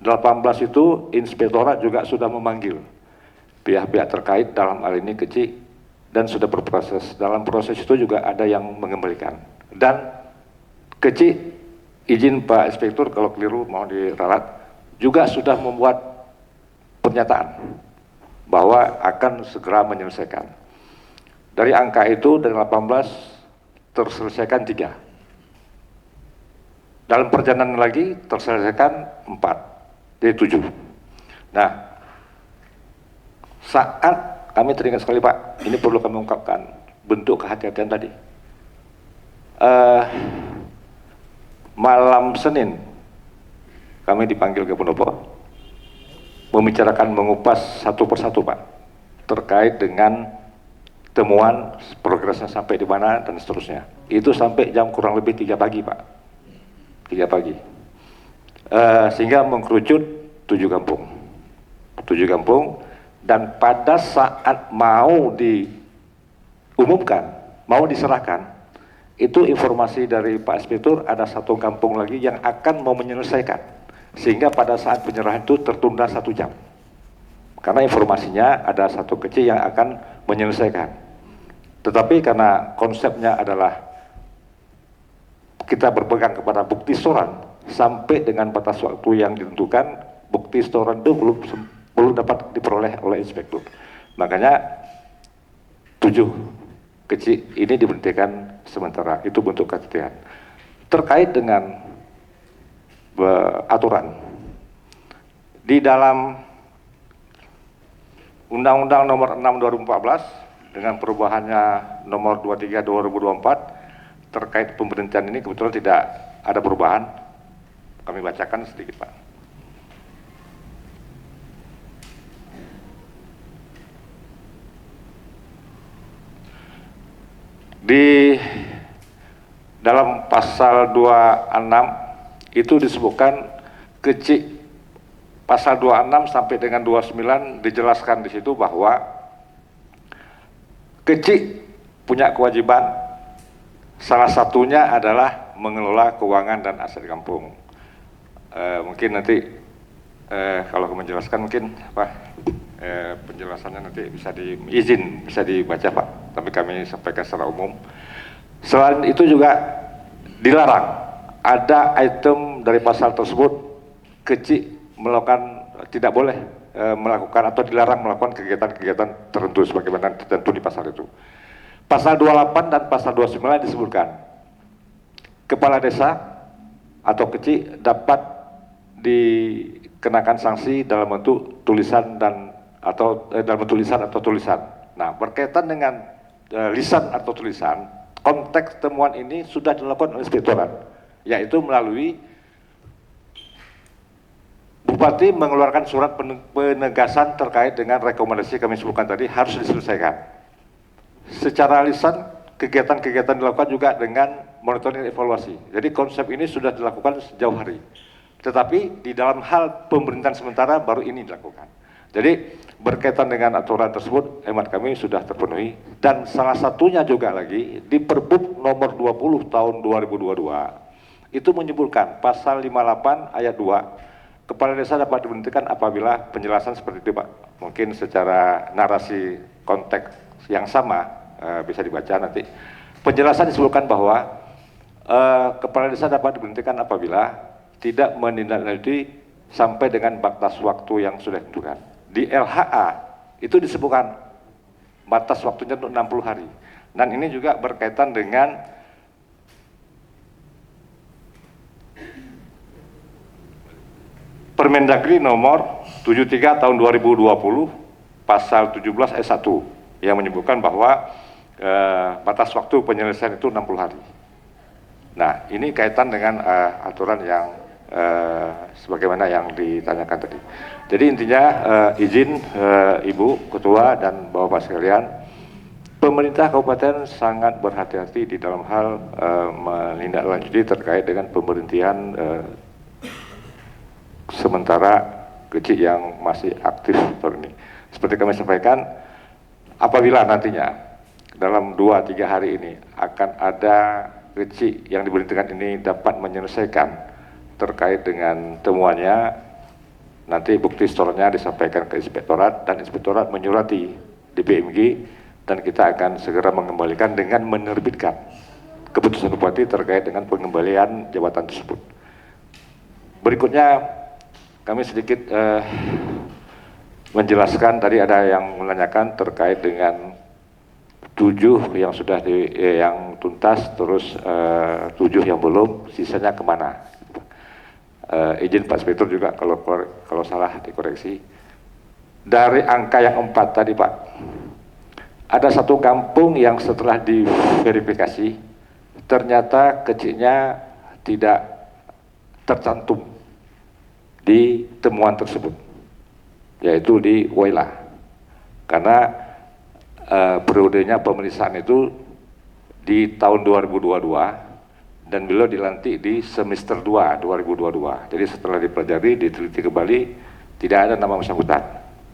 18 itu inspektorat juga sudah memanggil pihak-pihak terkait dalam hal ini kecil dan sudah berproses. Dalam proses itu juga ada yang mengembalikan. Dan kecil izin Pak Inspektur kalau keliru mau diralat, juga sudah membuat pernyataan bahwa akan segera menyelesaikan. Dari angka itu, dari 18 terselesaikan 3. Dalam perjalanan lagi terselesaikan 4, jadi 7. Nah, saat kami teringat sekali Pak, ini perlu kami ungkapkan bentuk kehati-hatian tadi. Malam Senin kami dipanggil ke Pendopo membicarakan mengupas satu persatu Pak terkait dengan temuan progresnya sampai di mana dan seterusnya. Itu sampai jam kurang lebih 3 pagi Pak, 3 pagi, sehingga mengkerucut 7 kampung, dan pada saat mau diumumkan, mau diserahkan, itu informasi dari Pak Inspektur ada 1 kampung lagi yang akan mau menyelesaikan, sehingga pada saat penyerahan itu tertunda 1 jam karena informasinya ada 1 kecil yang akan menyelesaikan. Tetapi karena konsepnya adalah kita berpegang kepada bukti setoran sampai dengan batas waktu yang ditentukan, bukti setoran itu belum dapat diperoleh oleh inspektur. Makanya 7 kecil ini diberhentikan sementara. Itu bentuk kehati-hatian. Terkait dengan aturan di dalam Undang-Undang Nomor 6 2014 dengan perubahannya Nomor 23 2024 terkait pemberhentian ini kebetulan tidak ada perubahan. Kami bacakan sedikit Pak. Di dalam pasal 26 itu disebutkan kecil, pasal 26 sampai dengan 29 dijelaskan di situ bahwa kecil punya kewajiban, salah satunya adalah mengelola keuangan dan aset kampung. Mungkin nanti kalau menjelaskan mungkin penjelasannya nanti bisa dibaca Pak, tapi kami sampaikan secara umum. Selain itu juga dilarang ada item dari pasal tersebut kecil tidak boleh melakukan atau dilarang melakukan kegiatan-kegiatan tertentu sebagaimana tertentu di pasal itu. Pasal 28 dan pasal 29 disebutkan kepala desa atau kecil dapat dikenakan sanksi dalam bentuk tulisan atau tulisan. Nah, berkaitan dengan lisan atau tulisan, konteks temuan ini sudah dilakukan oleh inspektorat, yaitu melalui Bupati mengeluarkan surat penegasan terkait dengan rekomendasi kami sebutkan tadi harus diselesaikan. Secara lisan, kegiatan-kegiatan dilakukan juga dengan monitoring dan evaluasi. Jadi konsep ini sudah dilakukan sejauh hari. Tetapi di dalam hal pemerintahan sementara baru ini dilakukan. Jadi berkaitan dengan aturan tersebut, hemat kami sudah terpenuhi. Dan salah satunya juga lagi di Perbub nomor 20 tahun 2022, itu menyebutkan pasal 58 ayat 2, kepala desa dapat diberhentikan apabila penjelasan seperti itu Pak. Mungkin secara narasi konteks yang sama bisa dibaca nanti. Penjelasan disebutkan bahwa kepala desa dapat diberhentikan apabila tidak menindaklanjuti sampai dengan batas waktu yang sudah ditentukan. Di LHA itu disebutkan batas waktunya untuk 60 hari. Dan ini juga berkaitan dengan Permendagri nomor 73 tahun 2020 pasal 17 ayat 1 yang menyebutkan bahwa batas waktu penyelesaian itu 60 hari. Nah, ini kaitan dengan aturan yang sebagaimana yang ditanyakan tadi. Jadi intinya izin Ibu Ketua dan Bapak sekalian, pemerintah kabupaten sangat berhati-hati di dalam hal menindaklanjuti terkait dengan pemberhentian sementara kecil yang masih aktif tahun ini. Seperti kami sampaikan, apabila nantinya dalam 2-3 hari ini akan ada kecil yang diberhentikan ini dapat menyelesaikan terkait dengan temuannya, nanti bukti setorannya disampaikan ke inspektorat dan inspektorat menyurati DPMG dan kita akan segera mengembalikan dengan menerbitkan keputusan Bupati terkait dengan pengembalian jabatan tersebut. Berikutnya kami sedikit menjelaskan, tadi ada yang menanyakan terkait dengan 7 yang sudah yang tuntas, terus 7 yang belum, sisanya kemana? Izin Pak Inspektur juga kalau salah dikoreksi. Dari angka yang 4 tadi Pak, ada 1 kampung yang setelah diverifikasi ternyata kecilnya tidak tercantum di temuan tersebut, yaitu di Woyla, karena periodenya pemeriksaan itu di tahun 2022 dan beliau dilantik di semester 2 2022. Jadi setelah dipelajari, diteliti kembali, tidak ada nama bersangkutan,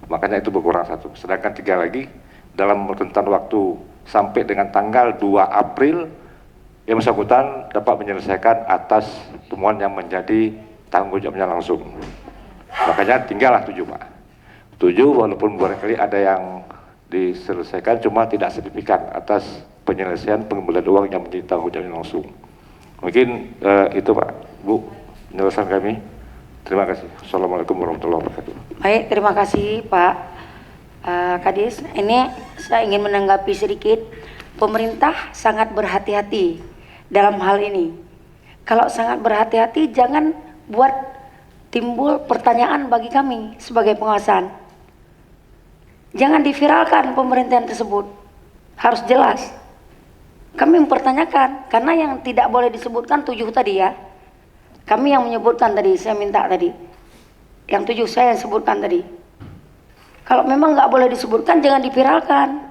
makanya itu berkurang 1. Sedangkan 3 lagi dalam rentan waktu sampai dengan tanggal 2 April yang bersangkutan dapat menyelesaikan atas temuan yang menjadi tanggung jawabnya langsung. Makanya tinggallah 7 Pak. 7 walaupun barangkali ada yang diselesaikan cuma tidak signifikan atas penyelesaian pengembalian uang yang menjadi tanggung jawabnya langsung. Mungkin itu Pak, Bu, penjelasan kami. Terima kasih. Assalamualaikum warahmatullahi wabarakatuh. Baik, terima kasih Pak Kadis. Ini saya ingin menanggapi sedikit. Pemerintah sangat berhati-hati dalam hal ini. Kalau sangat berhati-hati, jangan buat timbul pertanyaan bagi kami sebagai pengawasan. Jangan diviralkan pemerintahan tersebut, harus jelas. Kami mempertanyakan, karena yang tidak boleh disebutkan 7 tadi ya. Kami yang menyebutkan tadi, saya minta tadi. Yang 7 saya yang sebutkan tadi. Kalau memang nggak boleh disebutkan, jangan diviralkan.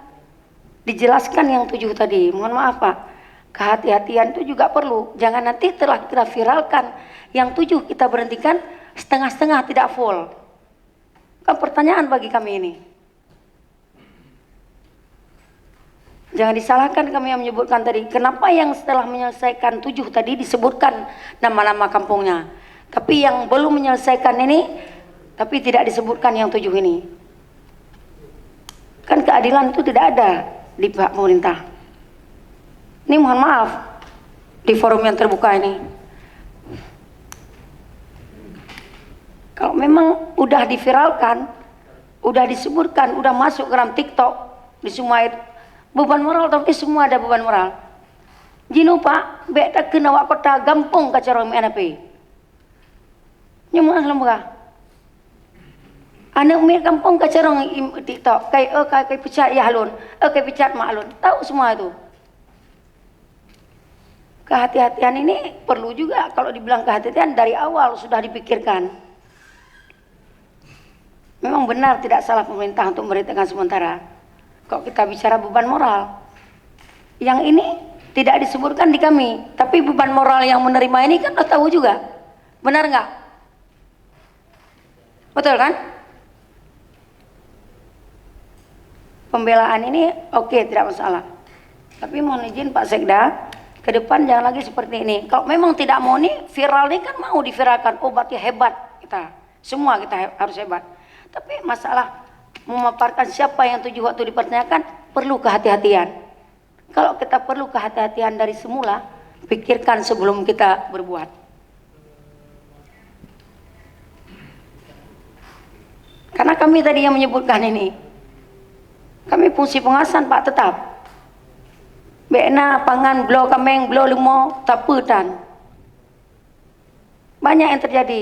Dijelaskan yang 7 tadi. Mohon maaf Pak, kehati-hatian itu juga perlu. Jangan nanti telah kita viralkan yang 7 kita berhentikan setengah-setengah, tidak full. Kan pertanyaan bagi kami ini. Jangan disalahkan kami yang menyebutkan tadi. Kenapa yang setelah menyelesaikan 7 tadi disebutkan nama-nama kampungnya, tapi yang belum menyelesaikan ini tapi tidak disebutkan yang 7 ini? Kan keadilan itu tidak ada di pihak pemerintah. Ini mohon maaf di forum yang terbuka ini. Kalau memang udah diviralkan, udah disebutkan, udah masuk ke dalam TikTok, di semua itu beban moral, tapi semua ada beban moral. Jino Pak, beta kena wak kota gampung kacara MNP. Nyemang lembaga. Anak umir kampung kacara TikTok, kayak pecat ya halun, kayak pecat maklun, tahu semua itu. Kehati-hatian ini perlu juga. Kalau dibilang kehati-hatian dari awal sudah dipikirkan. Memang benar tidak salah pemerintah untuk memberhentikan sementara. Kalau kita bicara beban moral, yang ini tidak disebutkan di kami, tapi beban moral yang menerima ini kan udah tahu juga. Benar nggak? Betul kan? Pembelaan ini oke, tidak masalah. Tapi mohon izin Pak Sekda, ke depan jangan lagi seperti ini. Kalau memang tidak mau nih, viral ini kan mau diviralkan. Oh berarti hebat kita. Semua kita harus hebat. Tapi masalah memaparkan siapa yang tujuh waktu dipertanyakan, perlu kehati-hatian. Kalau kita perlu kehati-hatian dari semula, pikirkan sebelum kita berbuat. Karena kami tadi yang menyebutkan ini. Kami fungsi pengawasan Pak tetap. Bekna pangan blo kameng blo limo taputan. Banyak yang terjadi.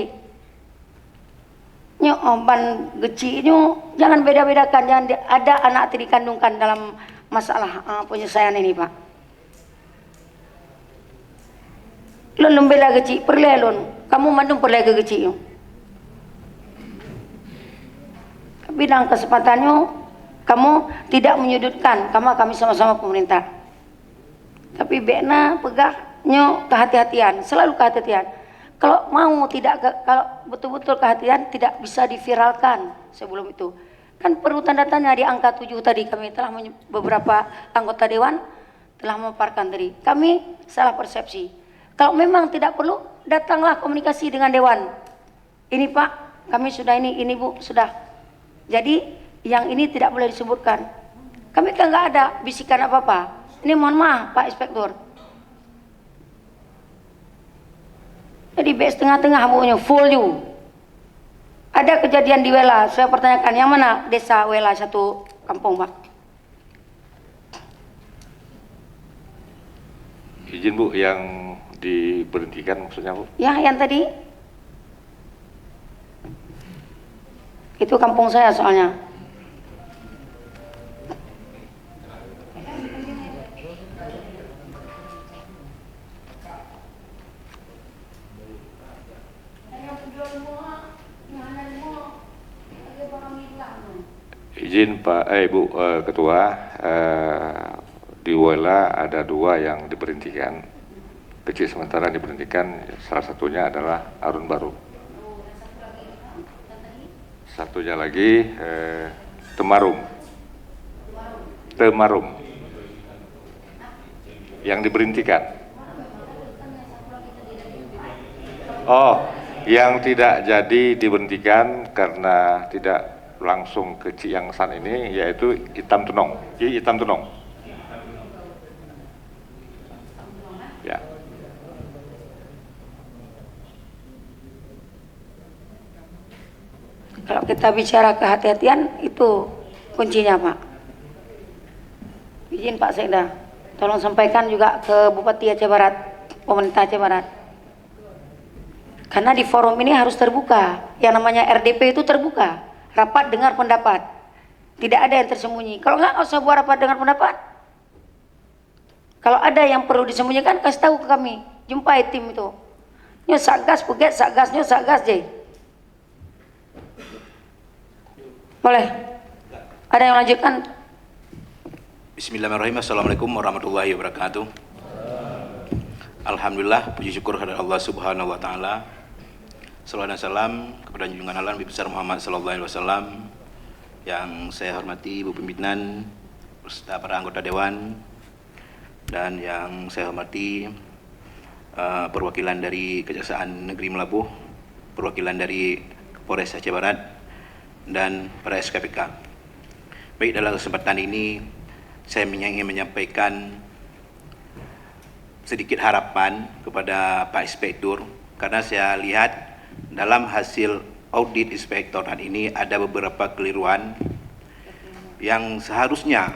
Nyo ban geci nyo jangan beda-bedakan, jangan ada anak dikandungkan dalam masalah penyelesaian ini Pak. Lon lembela geci perlelon, kamu mandung perle ke geci nyo. Bidang kesempatannya kamu tidak menyudutkan, kami sama-sama pemerintah. Tapi bekna pegahnya kehati-hatian, selalu kehati-hatian. Kalau mau tidak, kalau betul-betul kehati-hatian tidak bisa diviralkan sebelum itu. Kan perlu tanda tanya di angka 7 tadi, kami telah beberapa anggota dewan telah memaparkan tadi. Kami salah persepsi. Kalau memang tidak perlu, datanglah komunikasi dengan dewan. Ini Pak, kami sudah ini Bu, sudah. Jadi yang ini tidak boleh disebutkan. Kami kan nggak ada bisikan apa-apa. Ini mohon maaf Pak Inspektur. Jadi base tengah-tengah punya full you. Ada kejadian di Wela, saya pertanyakan yang mana desa Wela satu kampung Pak. Izin Bu, yang diberhentikan maksudnya Bu? Ya yang tadi. Itu kampung saya soalnya. Izin Pak, Bu Ketua, di Wela ada 2 yang diberhentikan, kecil sementara diberhentikan. Salah satunya adalah Arun Baru. Satunya lagi Temarum yang diberhentikan. Oh, yang tidak jadi diberhentikan karena tidak langsung ke Ciangsan ini yaitu Hitam Tunong. Ya. Kalau kita bicara kehati-hatian itu kuncinya Pak. Izin Pak Sekda, tolong sampaikan juga ke Bupati Aceh Barat, pemerintah Aceh Barat. Karena di forum ini harus terbuka, yang namanya RDP itu terbuka. Rapat dengar pendapat, tidak ada yang tersembunyi. Kalau nggak usah buat rapat dengar pendapat. Kalau ada yang perlu disembunyikan, kasih tahu ke kami, jumpai tim itu. Nyo satgas puget, satgasnya satgas J. Boleh? Ada yang lanjutkan? Bismillahirrahmanirrahim. Assalamualaikum warahmatullahi wabarakatuh. Alhamdulillah, puji syukur kepada Allah Subhanahu wa taala. Salawat dan salam kepada junjungan Allah Nabi besar Muhammad sallallahu alaihi wasallam. Yang saya hormati Ibu Pimpinan beserta para anggota dewan, dan yang saya hormati perwakilan dari Kejaksaan Negeri Melabuh, perwakilan dari Polres Aceh Barat, dan para SKPK. Baik, dalam kesempatan ini saya ingin menyampaikan sedikit harapan kepada Pak Inspektur, karena saya lihat dalam hasil audit inspektorat ini ada beberapa keliruan yang seharusnya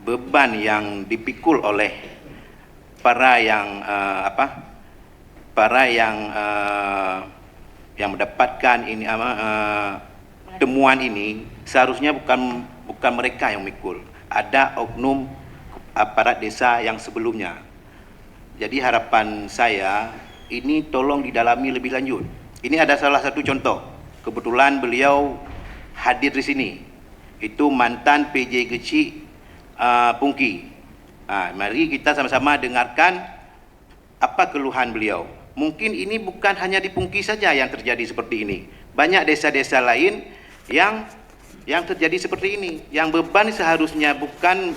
beban yang dipikul oleh para yang yang mendapatkan ini temuan ini seharusnya bukan mereka yang mikul, ada oknum aparat desa yang sebelumnya. Jadi harapan saya ini tolong didalami lebih lanjut. Ini ada salah satu contoh. Kebetulan beliau hadir di sini. Itu mantan PJ kecil Pungki. Mari kita sama-sama dengarkan apa keluhan beliau. Mungkin ini bukan hanya di Pungki saja yang terjadi seperti ini. Banyak desa-desa lain yang terjadi seperti ini. Yang beban seharusnya bukan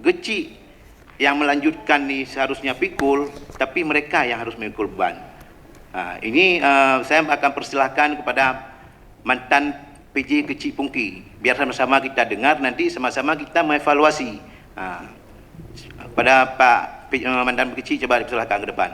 kecil yang melanjutkan ni seharusnya pikul, tapi mereka yang harus memikul beban. Ini saya akan persilahkan kepada mantan PJ kecil Pungki. Biar sama-sama kita dengar, nanti sama-sama kita mengevaluasi. Kepada Pak mantan kecil, coba dipersilahkan ke depan.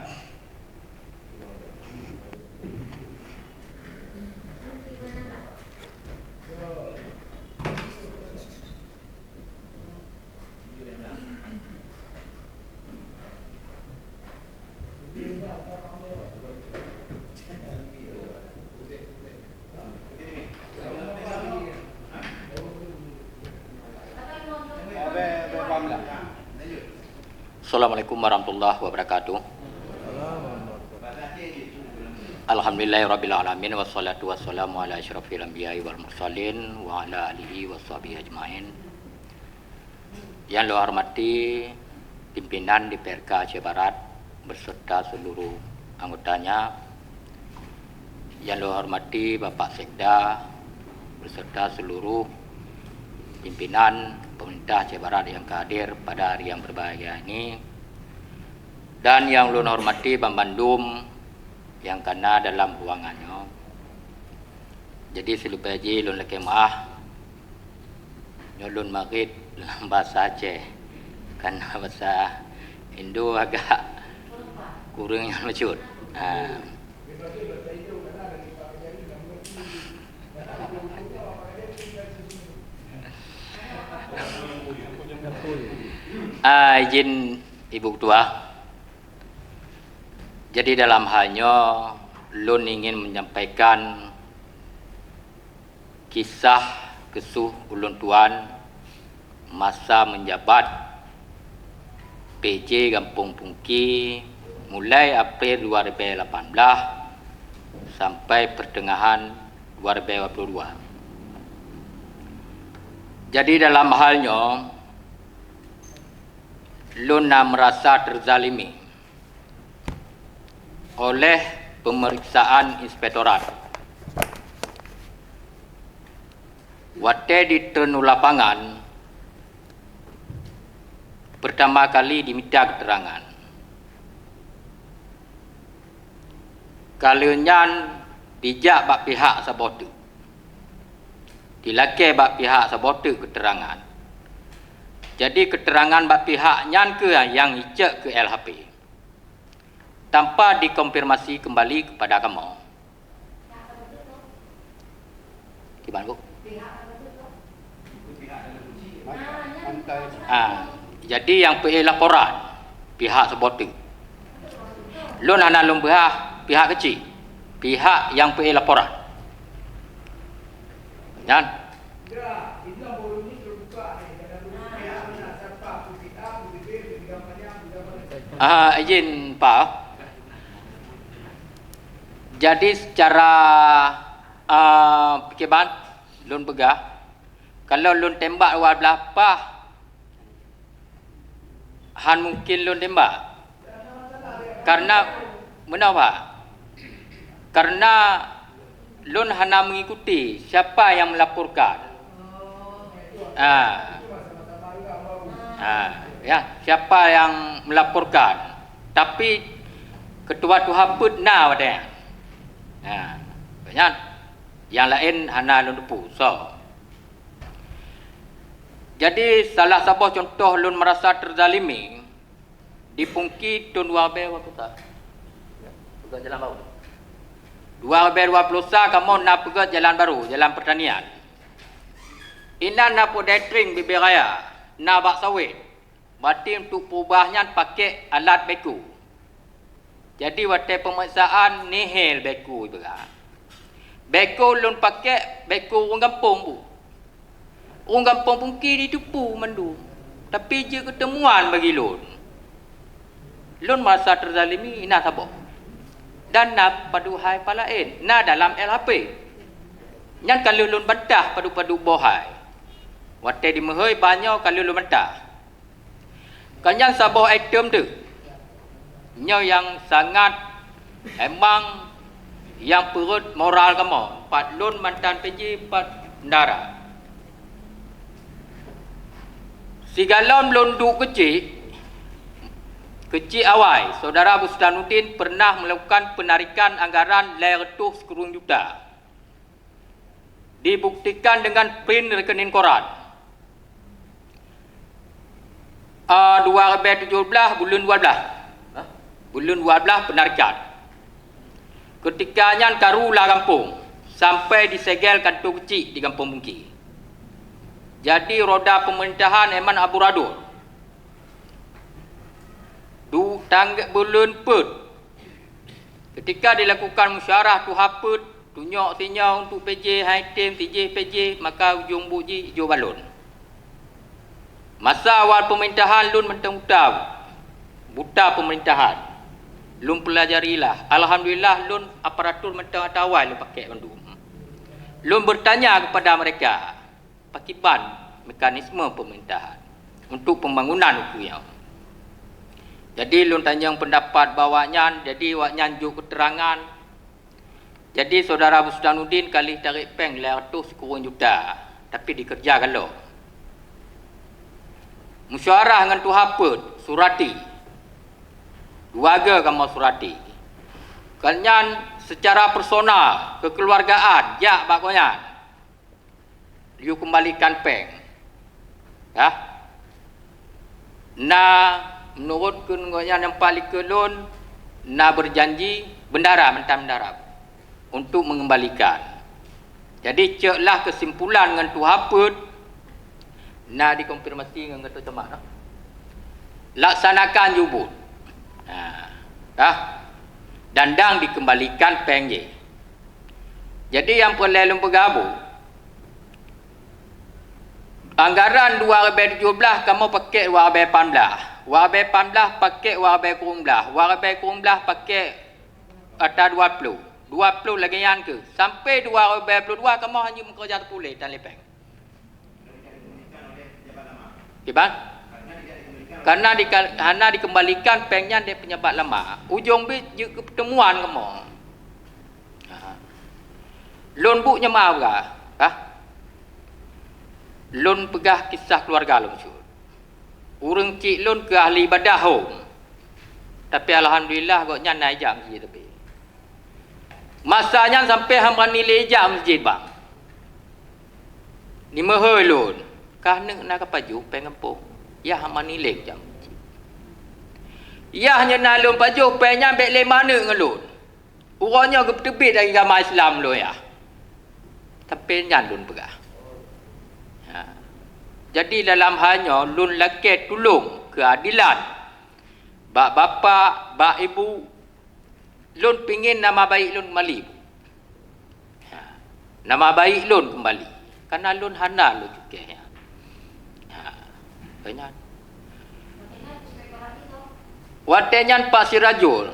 Assalamualaikum warahmatullahi wabarakatuh. Alhamdulillahirrabbilalamin. Wassalatu wassalamu ala asyrafil anbiya'i wal mursalin wa ala alihi washabihi ajmain. Yang saya hormati pimpinan DPRK Aceh Barat beserta seluruh anggotanya. Yang saya hormati Bapak Sekda beserta seluruh pimpinan pemerintah Aceh Barat yang hadir pada hari yang berbahagia ini, dan yang ulun hormati Bang Bandum yang kena dalam ruangannya. Jadi selupa haji ulun laki maaf nyolun marid dalam bahasa Aceh, karena bahasa Indo agak kurang yang macut. Izin Ibu Ketua. Jadi dalam halnya Lun ingin menyampaikan kisah kesuh ulun tuan masa menjabat PJ Kampung Pungki mulai April 2018 sampai pertengahan 2022. Jadi dalam halnya Luna merasa terzalimi oleh pemeriksaan inspektorat. Waktu di ternu lapangan pertama kali diminta keterangan. Kalian bijak bak pihak sabotu. Dilake bak pihak sabotu keterangan. Jadi keterangan bak pihak nyan ke yang icek ke LHP tanpa dikonfirmasi kembali kepada kamu. Gimana Bu? Jadi yang PA laporan pihak sebotu. Lun anak lun pihak kecil. Pihak yang PA laporan. Nyan. Izin Pak. Jadi secara keban lun pegah, kalau lun tembak luar belapah, han mungkin lun tembak. Karena kenapa? Karena lun hanya mengikuti siapa yang melaporkan. Ya, siapa yang melaporkan. Tapi ketua Tuhan pun na wadanya. Banyak. Yang lain hana lun depu. So. Jadi salah satu contoh lun merasa terzalimi di Pungki tahun 2020. Bukan jalan baru. 2020 kamu nak pergi jalan baru, jalan pertanian. Ina nak pu detring bibi raya, nak bak sawit. Berarti untuk perubahannya pakai alat beku. Jadi waktu pemeriksaan nihil beku juga. Beku lun pakai beku orang kampung bu. Orang kampung Pungki ditipu mandu. Tapi je ketemuan bagi lun. Lun merasa terzalimi, ina sabok. Dan nak paduhai palain, na dalam LHP. Nyan kalau lun bentah padu-padu bohai. Watai di mehoi banyak kalau lun bentah. Kan yang sabah item tu. Nyo yang sangat emang yang perut moral kamu. Pat lun mantan PJ pat ndara. Sigalon lun du kecil awal, Saudara Busdanuddin pernah melakukan penarikan anggaran 200 juta. Dibuktikan dengan print rekening koran. 2017 bulan 12. Bulan 12 penarikan. Ketikanya karulah kampung sampai disegel kantor kecil di Kampung Bungki. Jadi roda pemerintahan Eman Aburadul. Bulan Put ketika dilakukan musyawarah tu haput tunjuk sinyal untuk PJ Haitim TJ PJ maka ujung buji hijau balon. Masa awal pemerintahan lun mentang buta pemerintahan lun pelajarilah. Alhamdulillah lun aparatur mentang awal lun pakai bandu. Lun bertanya kepada mereka pakiban mekanisme pemerintahan untuk pembangunan hukum. Jadi lun tanjang pendapat bawanya, jadi wak nyanjuk keterangan. Jadi Saudara Busdanuddin kali tarik peng 200 juta, tapi dikerjakan lo. Musyawarah dengan tu haput surati. Keluarga kamu surati. Kanyan secara personal, kekeluargaan, ya bakonya. Liu kembalikan peng. Ya. Menurut kungonya nampak likelun berjanji bendara mentang bendara untuk mengembalikan. Jadi ceklah kesimpulan dengan tu haput dikonfirmasi dengan Ketua Camat. Laksanakan jubut. Dandang dikembalikan pengje. Jadi yang perlu bergabung anggaran 2017 kamu pakai 2018. 2018 pakai 2019. 2019 pakai atas 20. 20 lagi yang ke. Sampai 2022 kamu hanya bekerja terpulih dan lepeng. Gimana? Karena dikembalikan pengnya dia penyebab lama. Ujung pertemuan kamu. Lun buknya maaf kah? Lun pegah kisah keluarga lun syur. Urang cik lun ke ahli ibadah home. Tapi alhamdulillah goknya naik jam masjid tapi. Masanya sampai hamba nilai jam masjid bang. Ni mahal lun. Kah nak paju pengampung. Ya hamba nilai jam. Ya hanya nalun paju penya bek le mana ngelun. Urangnya ketebit dari agama Islam lo ya. Tapi nyan lun pegah. Jadi dalam hanya lun laki tolong keadilan. Bak bapa, bak ibu, lun pingin nama baik lun kembali. Nama baik lun kembali. Karena lun hana lun juga. Banyak. Watenyan Pak Sirajul,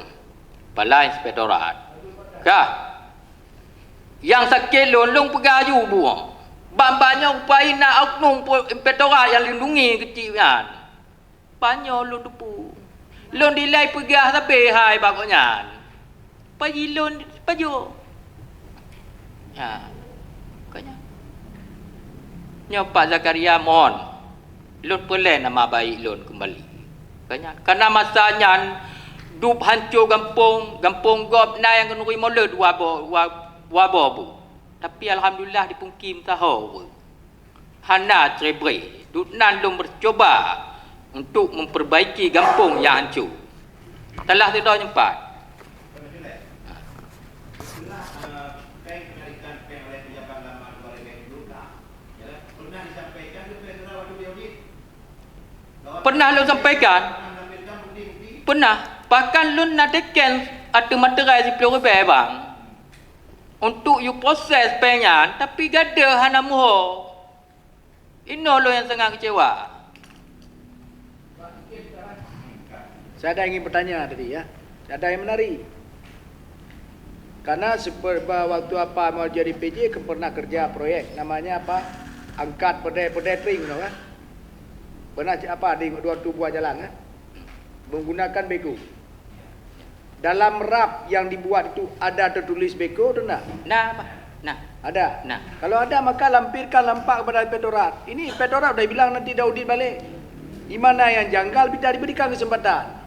Kepala Inspektorat. Kah? Yang sakit lun pegaju buang. Banyak upaya nak oknum inspektorat yang lindungi kecil kan. Banyak lun depu. Lun dilai pegah tapi hai bakoknya. Pagi lun paju. Ya. Koknya. Nyo Pak Zakaria mohon. Lun pelen nama baik lun kembali. Koknya. Karena masanya dup hancur kampung gop na yang kenuri mola dua bu. Tapi alhamdulillah dipungkim tahu. Hana cebre. Dutnan dong bercoba untuk memperbaiki kampung yang hancur. Telah tidak nyempat. Pernah lu sampaikan? Pernah. Bahkan lu nak tekan atau materai 10 ribu bang. Untuk you proses penyan tapi gada hana muho. Ino lo yang sangat kecewa. Saya ada ingin bertanya tadi ya. Ada yang menari. Karena waktu apa mau jadi PJ pernah kerja proyek namanya apa? Angkat pedestrian kan? Pernah apa di waktu buat jalan kan? Menggunakan beko. Dalam rap yang dibuat itu ada tertulis beko atau enggak? Nah, Pak. Nah, ada. nah. Kalau ada maka lampirkan lampak kepada inspektorat. Ini inspektorat dah bilang nanti dah audit balik. Di mana yang janggal tidak diberikan kesempatan.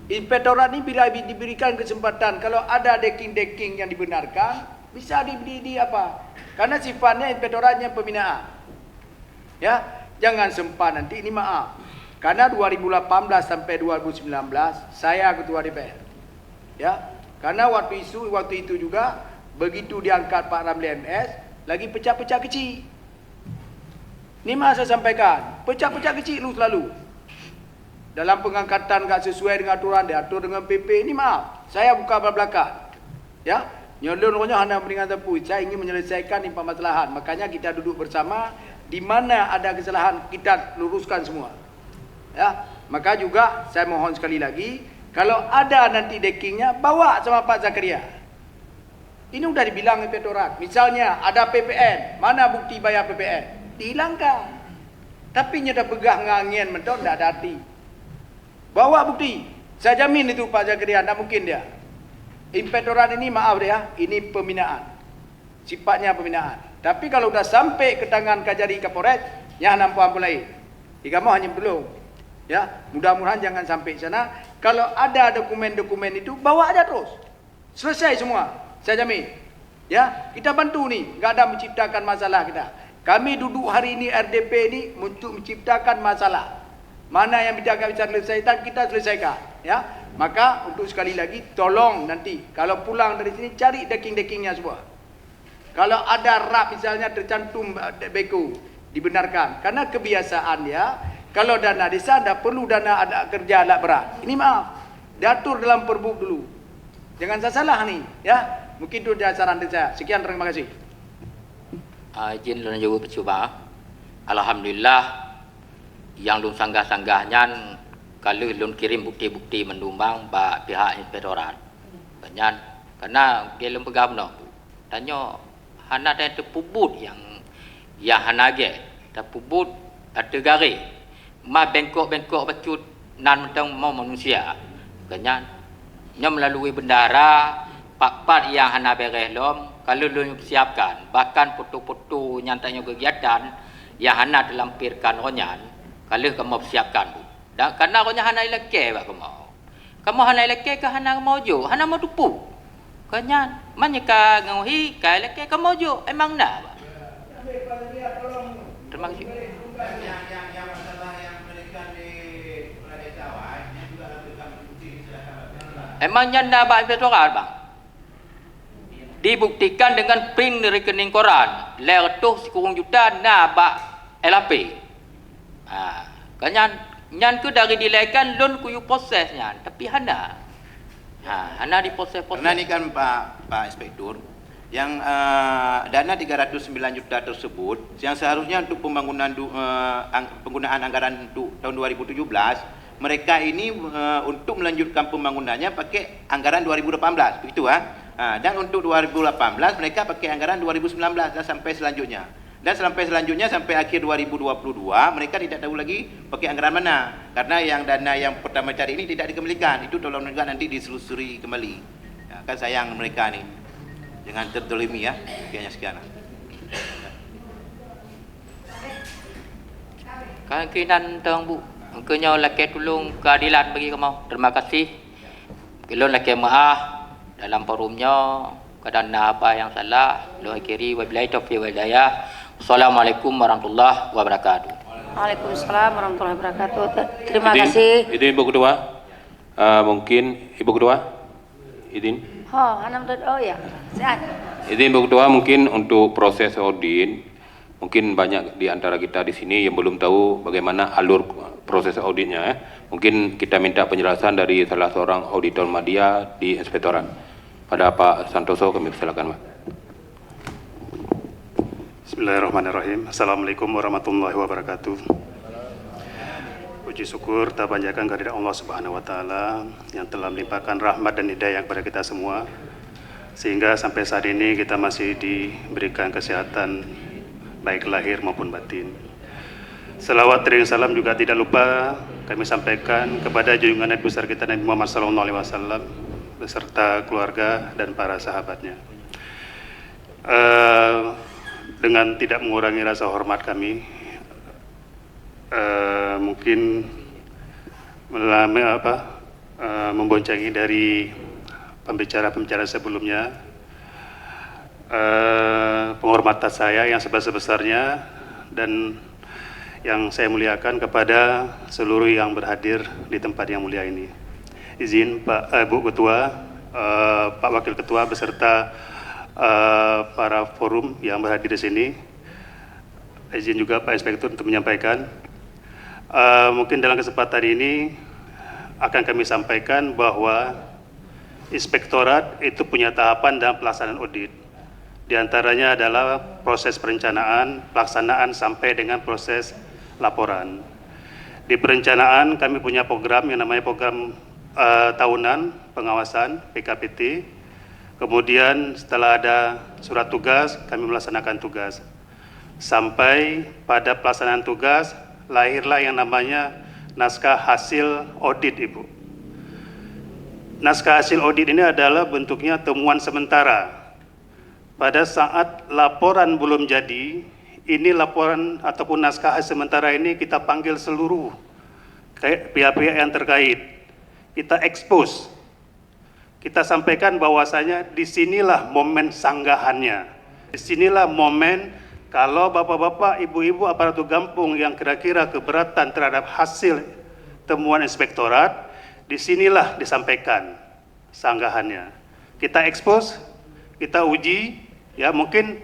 Inspektorat ini bila diberikan kesempatan kalau ada decking yang dibenarkan bisa di apa? Karena sifatnya inspektoratnya pembinaan. Ya, jangan sempat nanti ini maaf. Karena 2018 sampai 2019 saya ketua DPR. Ya, karena waktu itu juga begitu diangkat Pak Ramli MS lagi pecah-pecah kecil. Ini masa saya sampaikan, pecah-pecah kecil lu selalu. Dalam pengangkatan tak sesuai dengan aturan, diatur dengan PP, ini maaf, saya buka belakang. Ya, nyolonnya hanya beringat tepu. Saya ingin menyelesaikan ini permasalahan. Makanya kita duduk bersama, di mana ada kesalahan kita luruskan semua. Ya, maka juga saya mohon sekali lagi, kalau ada nanti deckingnya, bawa sama Pak Zakaria. Ini sudah dibilang inspektorat. Misalnya ada PPN, mana bukti bayar PPN? Dihilangkan. Tapi nya dah pegah ngangin mentok tidak ada arti. Bawa bukti. Saya jamin itu Pak Zakaria, tak mungkin dia. Inspektorat ini maaf dia, ini pembinaan. Sifatnya pembinaan. Tapi kalau sudah sampai ke tangan Kajari Kapolres, yang nampak lain. Kamu hanya belum. Ya, mudah-mudahan jangan sampai sana. Kalau ada dokumen-dokumen itu, bawa aja terus. Selesai semua. Saya jamin. Ya, kita bantu nih, enggak ada menciptakan masalah kita. Kami duduk hari ini RDP ini untuk menciptakan masalah. Mana yang bisa selesaikan, kita selesaikan. Ya, maka untuk sekali lagi, tolong nanti kalau pulang dari sini cari decking-deckingnya semua. Kalau ada rap misalnya tercantum beko, dibenarkan. Karena kebiasaan ya, kalau dana desa tidak perlu dana ada kerja alat berat. Ini maaf, diatur dalam perbuk dulu. Jangan salah nih, ya. Mungkin itu saran dari saya. Sekian, terima kasih. Izin lun jawab percuma. Alhamdulillah yang lun sanggah-sanggahnya kalau lun kirim bukti-bukti mendumbang ba pihak inspektorat. Banyak karena dia lun pegang no. Tanya hana ada terpubut yang hana ge terpubut ada gari. Ma bengkok becut nan mentang mau manusia. Banyak nya melalui bendara pak-pak yang hana beres lom kalau lun siapkan bahkan foto-foto nyantanya kegiatan yang hana dilampirkan onyan kalau kamu siapkan bu. Dan karena kamu hana ilake ba kamu hana ilake ke hana mau jo hana mau tupu kanya manyaka ngauhi ka ilake kamu jo emang na ba. Terima kasih. Yang masalah yang mereka di Desa juga lakukan bukti silakan. Emang nyanda ba inspektorat bang? Dibuktikan dengan print rekening koran lertuh sekurang juta na ba LAP. Kan nyan ku dari dilaikan loan ku prosesnya tapi hana diproses. Karena ini kan Pak Inspektur yang dana 309 juta tersebut yang seharusnya untuk pembangunan penggunaan anggaran untuk tahun 2017 mereka ini untuk melanjutkan pembangunannya pakai anggaran 2018 begitu dan untuk 2018 mereka pakai anggaran 2019 dan sampai selanjutnya. Dan sampai selanjutnya sampai akhir 2022 mereka tidak tahu lagi pakai anggaran mana karena yang dana yang pertama cari ini tidak dikembalikan. Itu tolong juga nanti diselusuri kembali. Ya, kan sayang mereka nih. Jangan terdolimi ya. Sekian. Kemungkinan tang bu, engkaunya laki tolong keadilan bagi kamu. Terima kasih. Kalau laki maaf dalam forumnya kadang apa yang salah, lo akhiri wabillahi taufiq wal hidayah. Assalamualaikum warahmatullahi wabarakatuh. Waalaikumsalam warahmatullahi wabarakatuh. Terima kasih. Izin Ibu Ketua. Mungkin Ibu Ketua. Izin. Ya. Sehat. Izin Ibu Ketua, mungkin untuk proses audit, mungkin banyak di antara kita di sini yang belum tahu bagaimana alur proses auditnya. Mungkin kita minta penjelasan dari salah seorang auditor media di inspektorat. Pada Pak Santoso kami silakan, Pak. Bismillahirrahmanirrahim. Assalamualaikum warahmatullahi wabarakatuh. Puji syukur kita panjatkan kehadirat Allah Subhanahu wa taala yang telah melimpahkan rahmat dan hidayah kepada kita semua. sehingga sampai saat ini kita masih diberikan kesehatan baik lahir maupun batin. Selawat dan salam juga tidak lupa kami sampaikan kepada junjungan Nabi besar kita Nabi Muhammad SAW beserta keluarga dan para sahabatnya. Dengan tidak mengurangi rasa hormat kami, mungkin memboncengi dari pembicara-pembicara sebelumnya, penghormatan saya yang sebesar-besarnya dan yang saya muliakan kepada seluruh yang berhadir di tempat yang mulia ini. Izin Bu Ketua, Pak Wakil Ketua beserta para forum yang berhadir di sini. Izin juga Pak Inspektur untuk menyampaikan. Mungkin dalam kesempatan ini akan kami sampaikan bahwa Inspektorat itu punya tahapan dalam pelaksanaan audit. Di antaranya adalah proses perencanaan, pelaksanaan sampai dengan proses laporan. Di perencanaan kami punya program yang namanya program tahunan pengawasan PKPT. Kemudian setelah ada surat tugas, kami melaksanakan tugas. Sampai pada pelaksanaan tugas, lahirlah yang namanya naskah hasil audit, Ibu. Naskah hasil audit ini adalah bentuknya temuan sementara. Pada saat laporan belum jadi, ini laporan ataupun naskah hasil sementara ini kita panggil seluruh pihak-pihak yang terkait. Kita expose. Kita sampaikan bahwasanya disinilah momen sanggahannya. Disinilah momen kalau bapak-bapak, ibu-ibu aparatur Gampung yang kira-kira keberatan terhadap hasil temuan inspektorat, disinilah disampaikan sanggahannya. Kita expose, kita uji, ya mungkin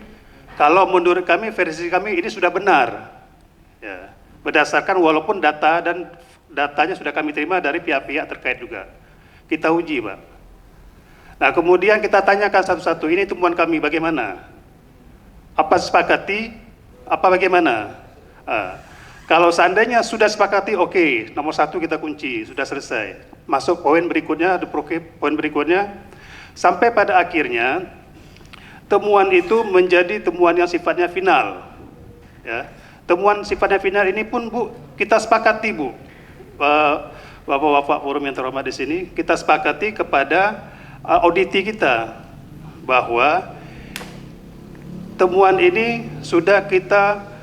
kalau menurut kami, versi kami ini sudah benar, ya, berdasarkan walaupun data dan datanya sudah kami terima dari pihak-pihak terkait juga. Kita uji, Pak. Nah kemudian kita tanyakan satu-satu, ini temuan kami bagaimana? Apa sepakati? Apa bagaimana? Kalau seandainya sudah sepakati, oke, nomor 1 kita kunci, sudah selesai. Masuk poin berikutnya, poin berikutnya, sampai pada akhirnya temuan itu menjadi temuan yang sifatnya final. Ya. Temuan sifatnya final ini pun Bu, kita sepakati Bu, Bapak-bapak forum yang terhormat di sini, kita sepakati kepada auditi kita bahwa temuan ini sudah kita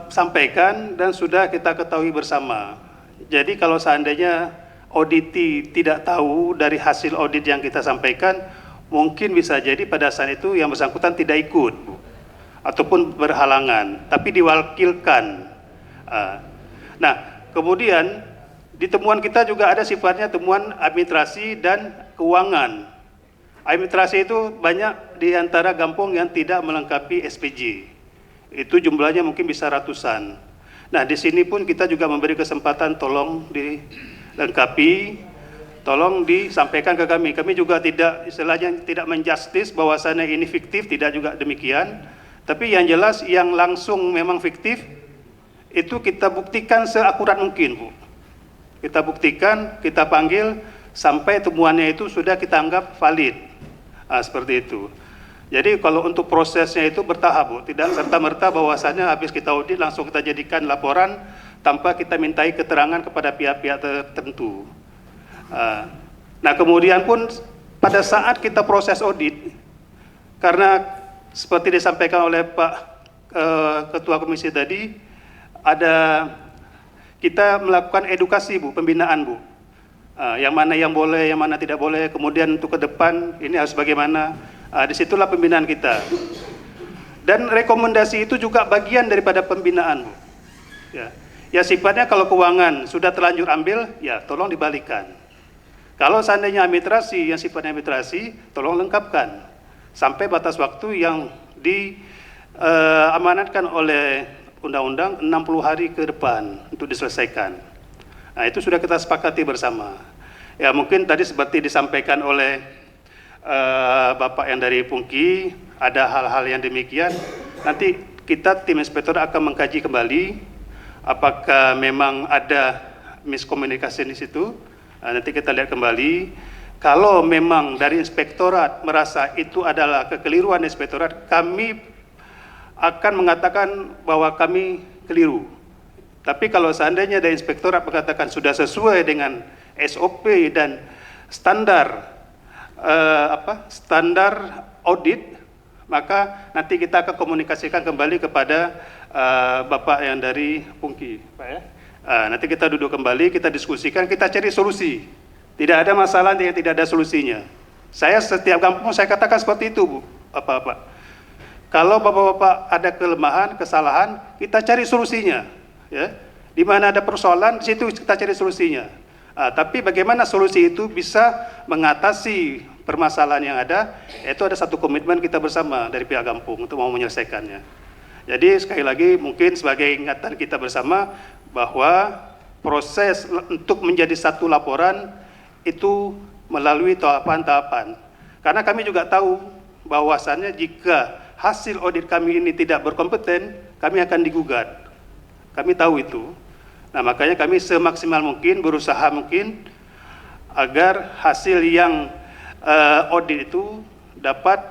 sampaikan dan sudah kita ketahui bersama. Jadi kalau seandainya auditi tidak tahu dari hasil audit yang kita sampaikan, mungkin bisa jadi pada saat itu yang bersangkutan tidak ikut ataupun berhalangan, tapi diwakilkan. Nah, kemudian di temuan kita juga ada sifatnya temuan administrasi dan keuangan. Administrasi itu banyak di antara Gampung yang tidak melengkapi SPJ. Itu jumlahnya mungkin bisa ratusan. Nah, di sini pun kita juga memberi kesempatan tolong dilengkapi, tolong disampaikan ke kami. Kami juga tidak, istilahnya tidak menjustis bahwasannya ini fiktif, tidak juga demikian. Tapi yang jelas yang langsung memang fiktif, itu kita buktikan seakurat mungkin, Bu. Kita buktikan, kita panggil, sampai temuannya itu sudah kita anggap valid. Seperti itu. Jadi kalau untuk prosesnya itu bertahap, Bu, tidak serta-merta bahwasannya habis kita audit langsung kita jadikan laporan tanpa kita mintai keterangan kepada pihak-pihak tertentu. Nah kemudian pun pada saat kita proses audit, karena seperti disampaikan oleh Pak Ketua Komisi tadi, ada kita melakukan edukasi, Bu, pembinaan, Bu. Yang mana yang boleh, yang mana tidak boleh, kemudian untuk ke depan ini harus bagaimana. Disitulah pembinaan kita. Dan rekomendasi itu juga bagian daripada pembinaan, Bu. Ya sifatnya kalau keuangan sudah terlanjur ambil, ya tolong dibalikan. Kalau seandainya administrasi, yang sifatnya administrasi, tolong lengkapkan. Sampai batas waktu yang diamanatkan oleh undang-undang 60 hari ke depan untuk diselesaikan. Nah itu sudah kita sepakati bersama. Ya mungkin tadi seperti disampaikan oleh Bapak yang dari Pungki, ada hal-hal yang demikian. Nanti kita tim inspektor akan mengkaji kembali apakah memang ada miskomunikasi di situ. Nanti kita lihat kembali. Kalau memang dari inspektorat merasa itu adalah kekeliruan inspektorat, kami akan mengatakan bahwa kami keliru. Tapi kalau seandainya dari inspektorat mengatakan sudah sesuai dengan SOP dan standar standar audit, maka nanti kita akan komunikasikan kembali kepada Bapak yang dari Pungki, Pak ya. Nanti kita duduk kembali, kita diskusikan, kita cari solusi. Tidak ada masalah yang tidak ada solusinya. Saya setiap kampung saya katakan seperti itu, Bu, Bapak. Kalau Bapak-bapak ada kelemahan, kesalahan, kita cari solusinya, ya. Di mana ada persoalan, di situ kita cari solusinya. Tapi bagaimana solusi itu bisa mengatasi permasalahan yang ada, itu ada satu komitmen kita bersama dari pihak kampung untuk mau menyelesaikannya. Jadi sekali lagi mungkin sebagai ingatan kita bersama bahwa proses untuk menjadi satu laporan itu melalui tahapan-tahapan. Karena kami juga tahu bahwasannya jika hasil audit kami ini tidak berkompeten, kami akan digugat. Kami tahu itu. Nah, makanya kami semaksimal mungkin berusaha mungkin agar hasil yang audit itu dapat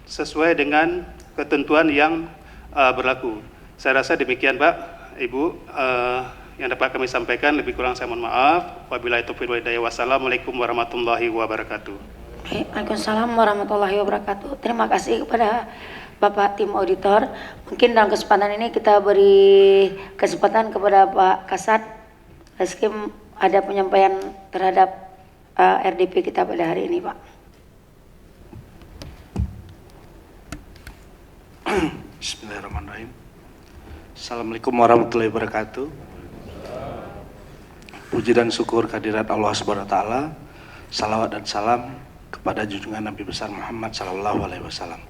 sesuai dengan ketentuan yang berlaku. Saya rasa demikian, Pak, Ibu, yang dapat kami sampaikan. Lebih kurang saya mohon maaf. Wabillahi taufiq wal hidayah. Wassalamualaikum warahmatullahi wabarakatuh. Waalaikumsalam warahmatullahi wabarakatuh. Terima kasih kepada Bapak tim auditor. Mungkin dalam kesempatan ini kita beri kesempatan kepada Pak Kasat Reskim ada penyampaian terhadap RDP kita pada hari ini, Pak. Bismillahirrahmanirrahim. Assalamualaikum warahmatullahi wabarakatuh. Puji dan syukur kehadirat Allah Subhanahu wa taala. Salawat dan salam kepada junjungan Nabi besar Muhammad sallallahu alaihi wasallam.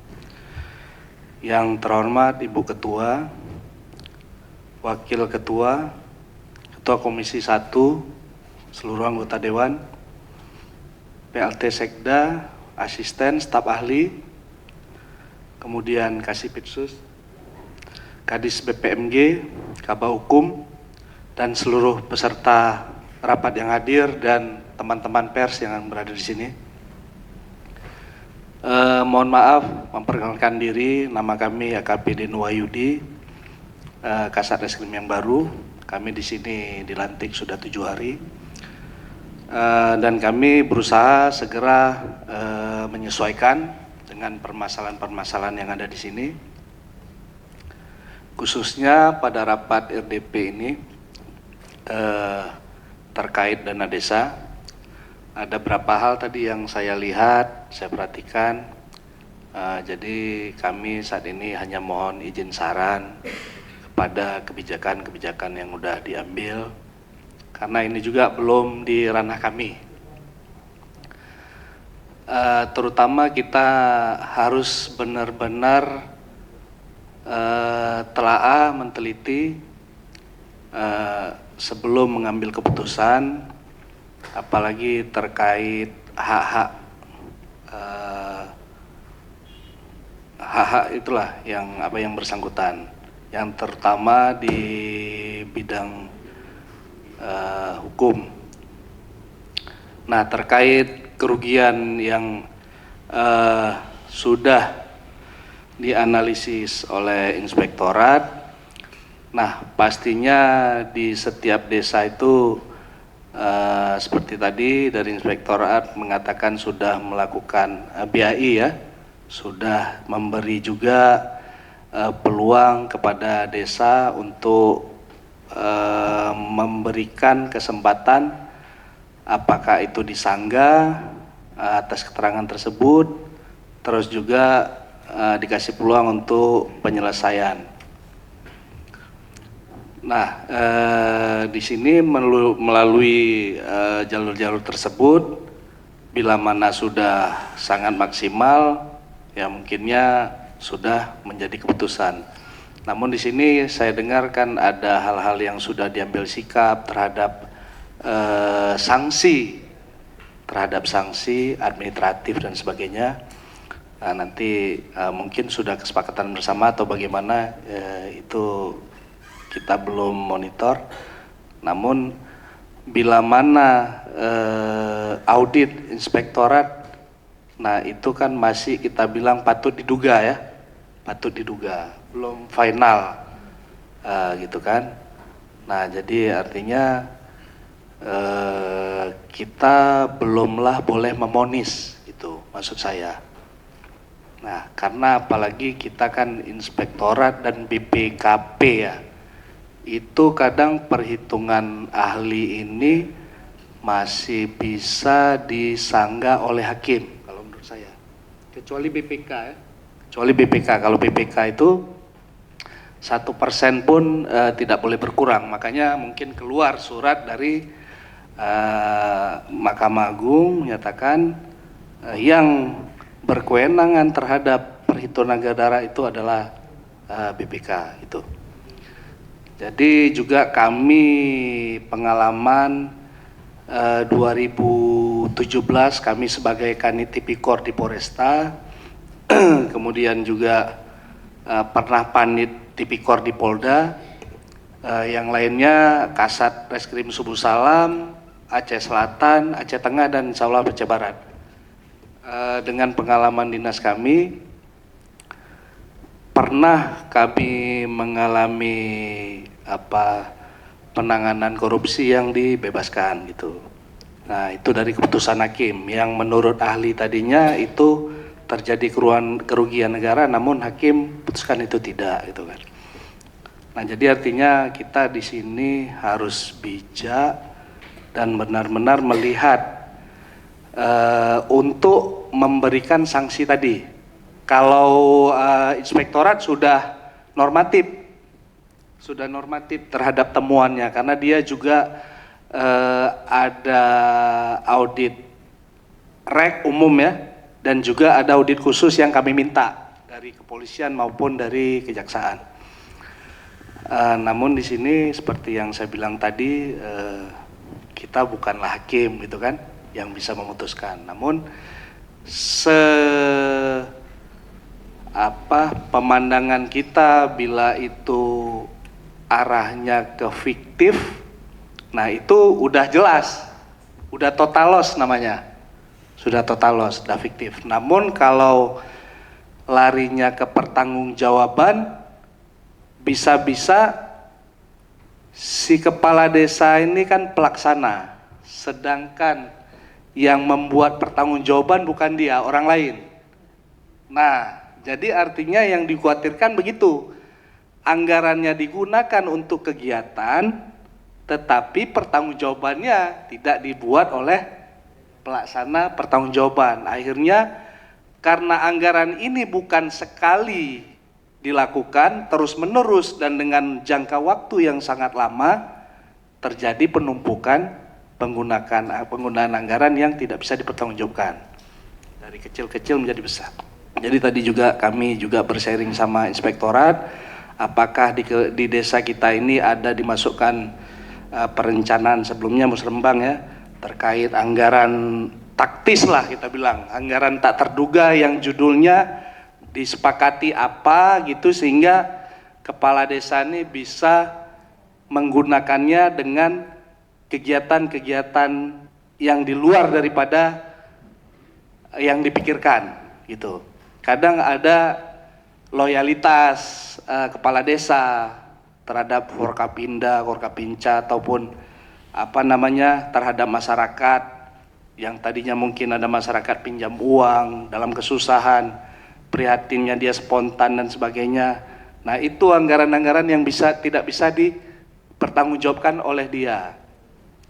Yang terhormat Ibu Ketua, Wakil Ketua, Ketua Komisi 1, seluruh anggota Dewan, PLT Sekda, asisten, staf ahli, kemudian Kasipitsus, Kadis BPMG, Kabah Hukum, dan seluruh peserta rapat yang hadir dan teman-teman pers yang berada di sini. Mohon maaf memperkenalkan diri, nama kami AKP Denu Wahyudi, Kasat Reskrim yang baru. Kami di sini dilantik sudah 7 hari, dan kami berusaha segera menyesuaikan dengan permasalahan-permasalahan yang ada di sini. Khususnya pada rapat RDP ini terkait dana desa. Ada beberapa hal tadi yang saya lihat, saya perhatikan. Jadi kami saat ini hanya mohon izin saran kepada kebijakan-kebijakan yang sudah diambil, karena ini juga belum di ranah kami. Terutama kita harus benar-benar telaah, menteliti sebelum mengambil keputusan, apalagi terkait hak-hak itulah yang bersangkutan, yang terutama di bidang hukum. Nah, terkait kerugian yang sudah dianalisis oleh inspektorat, nah pastinya di setiap desa itu seperti tadi dari inspektorat mengatakan sudah melakukan BAI ya, sudah memberi juga peluang kepada desa untuk memberikan kesempatan, apakah itu disanggah atas keterangan tersebut, terus juga dikasih peluang untuk penyelesaian. Nah, di sini melalui jalur-jalur tersebut, bila mana sudah sangat maksimal, ya mungkinnya sudah menjadi keputusan. Namun di sini saya dengarkan ada hal-hal yang sudah diambil sikap terhadap sanksi administratif dan sebagainya. Nah, nanti mungkin sudah kesepakatan bersama atau bagaimana, itu kita belum monitor. Namun bila mana audit inspektorat, nah itu kan masih kita bilang patut diduga ya, patut diduga, belum final gitu kan. Nah jadi artinya kita belumlah boleh memonis, itu maksud saya. Nah karena apalagi kita kan inspektorat dan BPKP ya, itu kadang perhitungan ahli ini masih bisa disanggah oleh hakim kalau menurut saya, kecuali BPK ya. Kecuali BPK, kalau BPK itu 1% pun tidak boleh berkurang. Makanya mungkin keluar surat dari Mahkamah Agung menyatakan yang berkewenangan terhadap perhitungan darah itu adalah BPK itu. Jadi juga kami pengalaman 2017 kami sebagai Kanit Tipikor di Poresta, kemudian juga pernah Panit Tipikor di Polda, yang lainnya Kasat Reskrim Subuh Salam, Aceh Selatan, Aceh Tengah, dan insya Allah Aceh Barat. Dengan pengalaman dinas kami, pernah kami mengalami penanganan korupsi yang dibebaskan gitu. Nah itu dari keputusan hakim yang menurut ahli tadinya itu terjadi kerugian negara, namun hakim putuskan itu tidak gitu kan. Nah jadi artinya kita di sini harus bijak dan benar-benar melihat untuk memberikan sanksi tadi. Kalau inspektorat sudah normatif terhadap temuannya, karena dia juga ada audit rek umum ya, dan juga ada audit khusus yang kami minta dari kepolisian maupun dari kejaksaan. Namun di sini seperti yang saya bilang tadi, kita bukanlah hakim gitu kan yang bisa memutuskan. Namun pemandangan kita bila itu arahnya ke fiktif, nah itu udah jelas, udah total loss namanya, sudah total loss, sudah fiktif. Namun kalau larinya ke pertanggungjawaban, bisa-bisa si kepala desa ini kan pelaksana, sedangkan yang membuat pertanggungjawaban bukan dia, orang lain. Nah jadi artinya yang dikhawatirkan begitu, anggarannya digunakan untuk kegiatan, tetapi pertanggungjawabannya tidak dibuat oleh pelaksana pertanggungjawaban. Akhirnya karena anggaran ini bukan sekali dilakukan terus-menerus dan dengan jangka waktu yang sangat lama, terjadi penumpukan penggunaan anggaran yang tidak bisa dipertanggungjawabkan. Dari kecil-kecil menjadi besar. Jadi tadi juga kami juga bersharing sama inspektorat, apakah di desa kita ini ada dimasukkan perencanaan sebelumnya Musrembang ya, terkait anggaran taktis lah kita bilang, anggaran tak terduga yang judulnya disepakati apa gitu, sehingga kepala desa ini bisa menggunakannya dengan kegiatan-kegiatan yang di luar daripada yang dipikirkan gitu. Kadang ada loyalitas kepala desa terhadap Forkapinda, Forkapinca ataupun terhadap masyarakat yang tadinya mungkin ada masyarakat pinjam uang dalam kesusahan, prihatinnya dia spontan dan sebagainya. Nah itu anggaran-anggaran yang tidak bisa dipertanggungjawabkan oleh dia,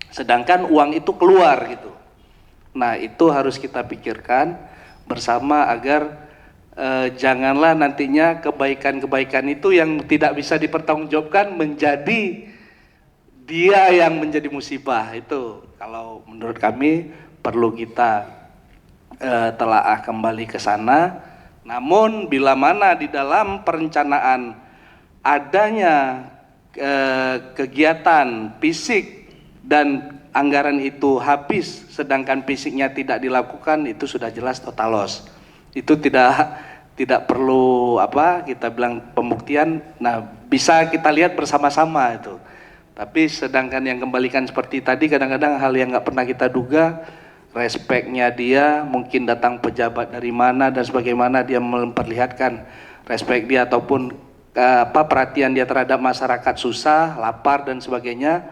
sedangkan uang itu keluar gitu. Nah itu harus kita pikirkan bersama agar janganlah nantinya kebaikan-kebaikan itu yang tidak bisa dipertanggungjawabkan menjadi dia yang menjadi musibah. Itu kalau menurut kami perlu kita telaah kembali ke sana. Namun bila mana di dalam perencanaan adanya kegiatan fisik dan anggaran itu habis sedangkan fisiknya tidak dilakukan, itu sudah jelas total loss. Itu tidak perlu kita bilang pembuktian. Nah bisa kita lihat bersama-sama itu Tapi sedangkan yang kembalikan seperti tadi, kadang-kadang hal yang nggak pernah kita duga, respeknya dia, mungkin datang pejabat dari mana dan sebagaimana dia memperlihatkan respek dia ataupun perhatian dia terhadap masyarakat susah, lapar dan sebagainya.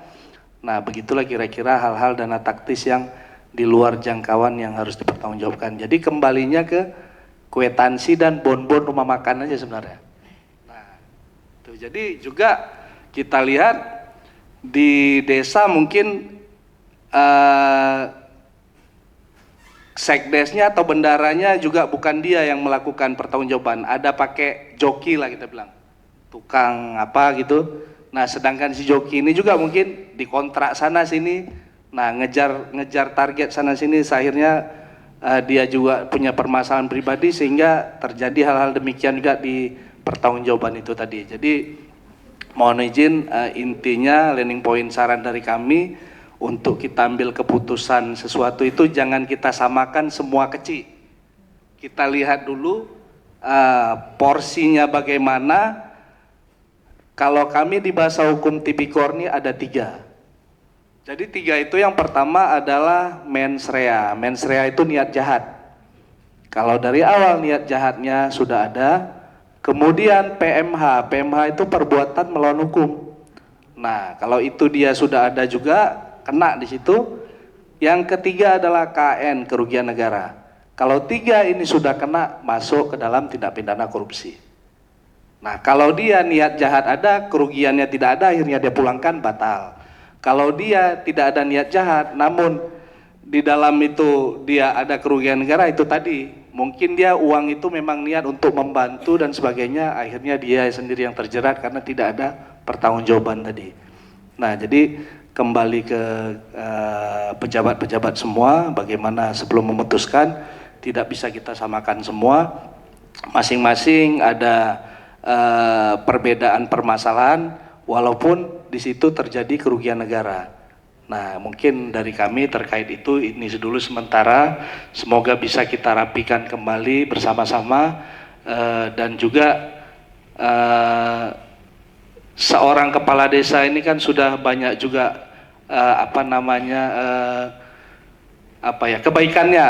Nah, begitulah kira-kira hal-hal dana taktis yang di luar jangkauan yang harus dipertanggungjawabkan. Jadi kembalinya ke kwitansi dan bon-bon rumah makan aja sebenarnya. Nah, tuh, jadi juga kita lihat di desa mungkin sekdesnya atau bendaranya juga bukan dia yang melakukan pertanggungjawaban, ada pakai joki lah kita bilang, tukang apa gitu. Nah, sedangkan si joki ini juga mungkin dikontrak sana sini, nah ngejar target sana sini, akhirnya dia juga punya permasalahan pribadi sehingga terjadi hal-hal demikian juga di pertanggungjawaban itu tadi. Jadi mohon izin, intinya landing point saran dari kami untuk kita ambil keputusan sesuatu itu jangan kita samakan semua kecil. Kita lihat dulu porsinya bagaimana. Kalau kami di bahasa hukum tipikor ini ada 3. Jadi 3 itu yang pertama adalah mens rea. Mens rea itu niat jahat. Kalau dari awal niat jahatnya sudah ada. Kemudian PMH, PMH itu perbuatan melawan hukum. Nah, kalau itu dia sudah ada juga, kena di situ. Yang ketiga adalah KN, kerugian negara. Kalau 3 ini sudah kena, masuk ke dalam tindak pidana korupsi. Nah, kalau dia niat jahat ada, kerugiannya tidak ada, akhirnya dia pulangkan, batal. Kalau dia tidak ada niat jahat, namun di dalam itu dia ada kerugian negara, itu tadi. Mungkin dia uang itu memang niat untuk membantu dan sebagainya, akhirnya dia sendiri yang terjerat karena tidak ada pertanggungjawaban tadi. Nah, jadi kembali ke pejabat-pejabat semua, bagaimana sebelum memutuskan, tidak bisa kita samakan semua. Masing-masing ada perbedaan permasalahan, walaupun di situ terjadi kerugian negara. Nah, mungkin dari kami terkait itu ini dulu sementara, semoga bisa kita rapikan kembali bersama-sama, dan juga seorang kepala desa ini kan sudah banyak juga kebaikannya.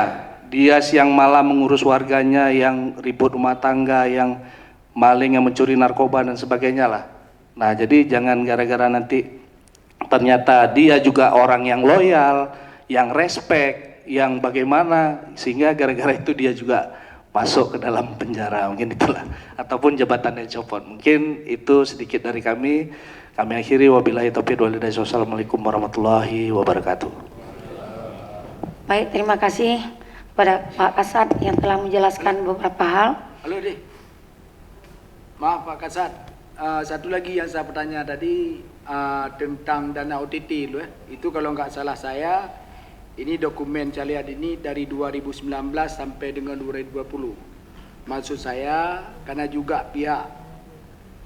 Dia siang malam mengurus warganya yang ribut rumah tangga, yang maling, yang mencuri narkoba dan sebagainya lah. Nah, jadi jangan gara-gara nanti ternyata dia juga orang yang loyal, yang respect, yang bagaimana, sehingga gara-gara itu dia juga masuk ke dalam penjara, mungkin itulah, ataupun jabatannya copot. Mungkin itu sedikit dari kami. Kami akhiri, wabillahi taufiq wal hidayah. Wassalamualaikum warahmatullahi wabarakatuh. Baik, terima kasih kepada Pak Kasat yang telah menjelaskan beberapa hal. Halo deh, maaf Pak Kasat, satu lagi yang saya bertanya tadi tentang dana OTT itu kalau nggak salah saya, ini dokumen saya lihat ini dari 2019 sampai dengan 2020. Maksud saya, karena juga pihak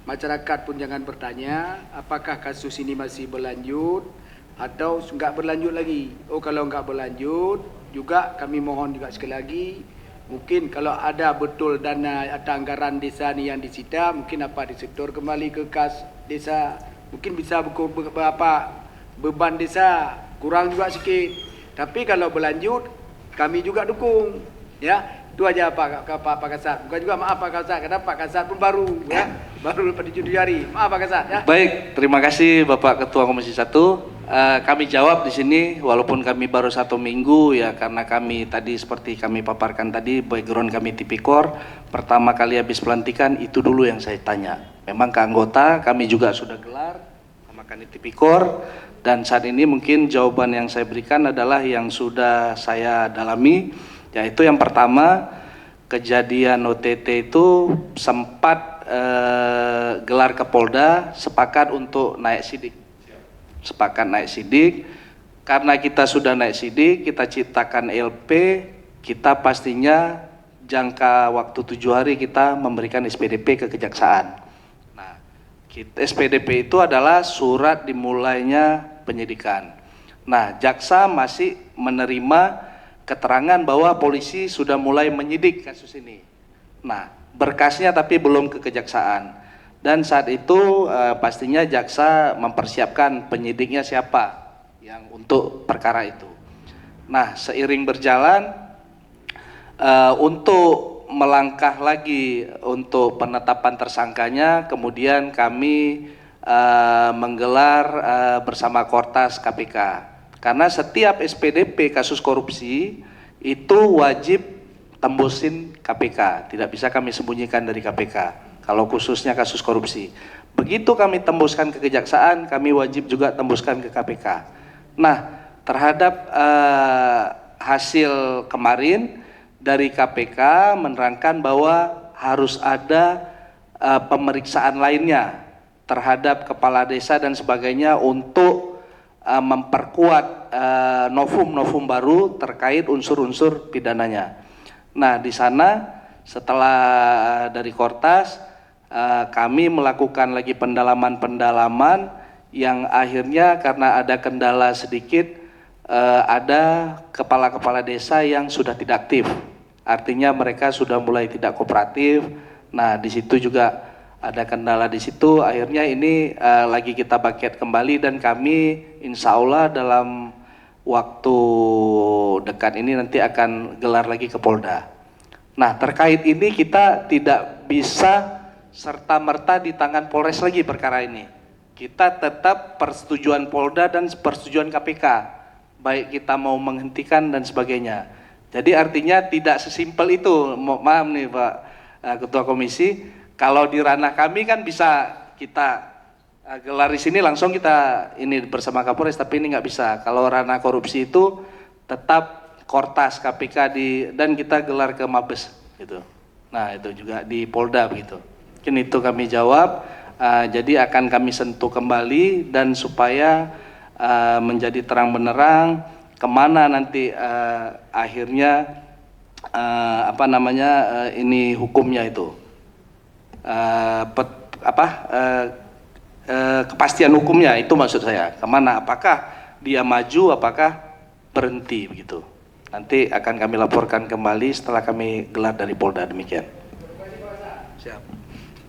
masyarakat pun jangan bertanya apakah kasus ini masih berlanjut atau nggak berlanjut lagi. Oh, kalau nggak berlanjut juga kami mohon juga sekali lagi, mungkin kalau ada betul dana atau anggaran desa ni yang disita, mungkin apa disetor kembali ke kas desa, mungkin bisa beban desa kurang juga sedikit. Tapi kalau berlanjut, kami juga dukung, ya. Itu aja Pak Kasat. Bukan juga maaf Pak Kasat, karena Pak Kasat pun baru, ya, baru pada 7 hari. Maaf Pak Kasat, ya. Baik, terima kasih Bapak Ketua Komisi 1. Kami jawab di sini, walaupun kami baru 1 minggu, ya, karena kami tadi seperti kami paparkan tadi, background kami tipikor. Pertama kali habis pelantikan itu dulu yang saya tanya. Memang ke anggota kami juga sudah gelar sama kami tipikor. Dan saat ini mungkin jawaban yang saya berikan adalah yang sudah saya dalami, yaitu yang pertama, kejadian OTT itu sempat gelar ke Polda, sepakat untuk naik sidik. Sepakat naik sidik, karena kita sudah naik sidik, kita ciptakan LP, kita pastinya jangka waktu 7 hari kita memberikan SPDP ke Kejaksaan. SPDP itu adalah surat dimulainya penyidikan. Nah, jaksa masih menerima keterangan bahwa polisi sudah mulai menyidik kasus ini. Nah, berkasnya tapi belum ke Kejaksaan. Dan saat itu pastinya jaksa mempersiapkan penyidiknya siapa yang untuk perkara itu. Nah, seiring berjalan untuk melangkah lagi untuk penetapan tersangkanya, kemudian kami menggelar bersama Kortas KPK. Karena setiap SPDP kasus korupsi itu wajib tembusin KPK, tidak bisa kami sembunyikan dari KPK. Kalau khususnya kasus korupsi, begitu kami tembuskan ke kejaksaan, kami wajib juga tembuskan ke KPK. Nah, terhadap hasil kemarin dari KPK menerangkan bahwa harus ada pemeriksaan lainnya terhadap kepala desa dan sebagainya untuk memperkuat novum-novum baru terkait unsur-unsur pidananya. Nah, di sana setelah dari Kortas kami melakukan lagi pendalaman-pendalaman yang akhirnya karena ada kendala sedikit, ada kepala-kepala desa yang sudah tidak aktif. Artinya mereka sudah mulai tidak kooperatif. Nah, di situ juga ada kendala di situ. Akhirnya ini lagi kita bangkit kembali dan kami insya Allah dalam waktu dekat ini nanti akan gelar lagi ke Polda. Nah, terkait ini kita tidak bisa serta-merta di tangan Polres lagi perkara ini. Kita tetap persetujuan Polda dan persetujuan KPK, baik kita mau menghentikan dan sebagainya. Jadi artinya tidak sesimpel itu. Maaf nih Pak Ketua Komisi, kalau di ranah kami kan bisa kita gelar di sini langsung kita ini bersama Kapolres, tapi ini nggak bisa. Kalau ranah korupsi itu tetap Kortas KPK dan kita gelar ke Mabes gitu. Nah, itu juga di Polda begitu. Mungkin itu kami jawab. Jadi akan kami sentuh kembali dan supaya menjadi terang benerang kemana nanti akhirnya ini hukumnya itu kepastian hukumnya itu maksud saya, kemana, apakah dia maju, apakah berhenti begitu. Nanti akan kami laporkan kembali setelah kami gelar dari Polda. Demikian. Siap.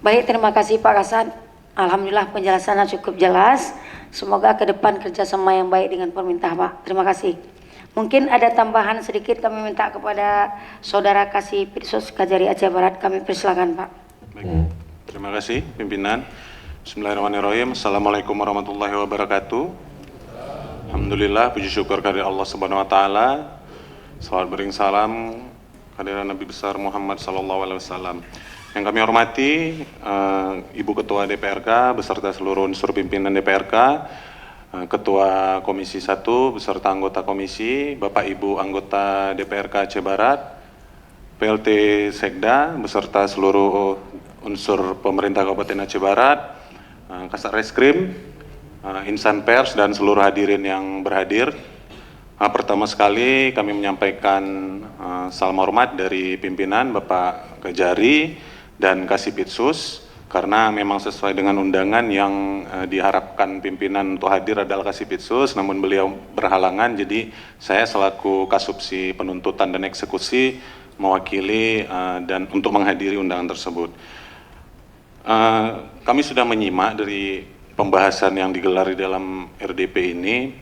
Baik, terima kasih Pak Kasat. Alhamdulillah penjelasannya cukup jelas. Semoga ke depan kerjasama yang baik dengan pemerintah Pak. Terima kasih. Mungkin ada tambahan sedikit kami minta kepada Saudara Kasih Pitsos Kajari Aceh Barat. Kami persilakan Pak. Baik. Terima kasih pimpinan. Bismillahirrahmanirrahim. Assalamualaikum warahmatullahi wabarakatuh. Alhamdulillah, puji syukur kehadirat Allah Subhanahu wa taala. Salawat bering salam kehadirat Nabi besar Muhammad sallallahu alaihi wasallam. Yang kami hormati Ibu Ketua DPRK beserta seluruh unsur pimpinan DPRK, Ketua Komisi 1 beserta anggota komisi, Bapak Ibu anggota DPRK Aceh Barat, PLT Sekda beserta seluruh unsur pemerintah Kabupaten Aceh Barat, Kasat Reskrim, insan pers dan seluruh hadirin yang berhadir. Pertama sekali kami menyampaikan salam hormat dari pimpinan Bapak Kajari dan Kasipitsus, karena memang sesuai dengan undangan yang diharapkan pimpinan untuk hadir adalah Kasipitsus, namun beliau berhalangan, jadi saya selaku Kasubsi Penuntutan dan Eksekusi mewakili dan untuk menghadiri undangan tersebut. Kami sudah menyimak dari pembahasan yang digelar di dalam RDP ini,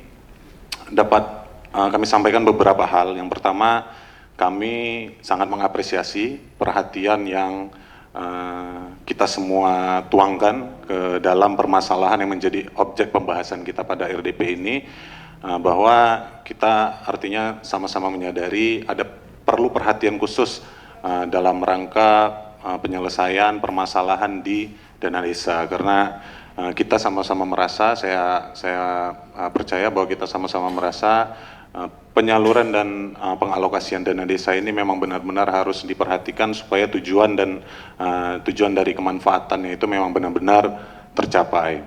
dapat kami sampaikan beberapa hal. Yang pertama, kami sangat mengapresiasi perhatian yang kita semua tuangkan ke dalam permasalahan yang menjadi objek pembahasan kita pada RDP ini, bahwa kita artinya sama-sama menyadari ada perlu perhatian khusus dalam rangka penyelesaian permasalahan di dana desa, karena kita sama-sama merasa, saya percaya bahwa kita sama-sama merasa penyaluran dan pengalokasian dana desa ini memang benar-benar harus diperhatikan supaya tujuan dari kemanfaatannya itu memang benar-benar tercapai.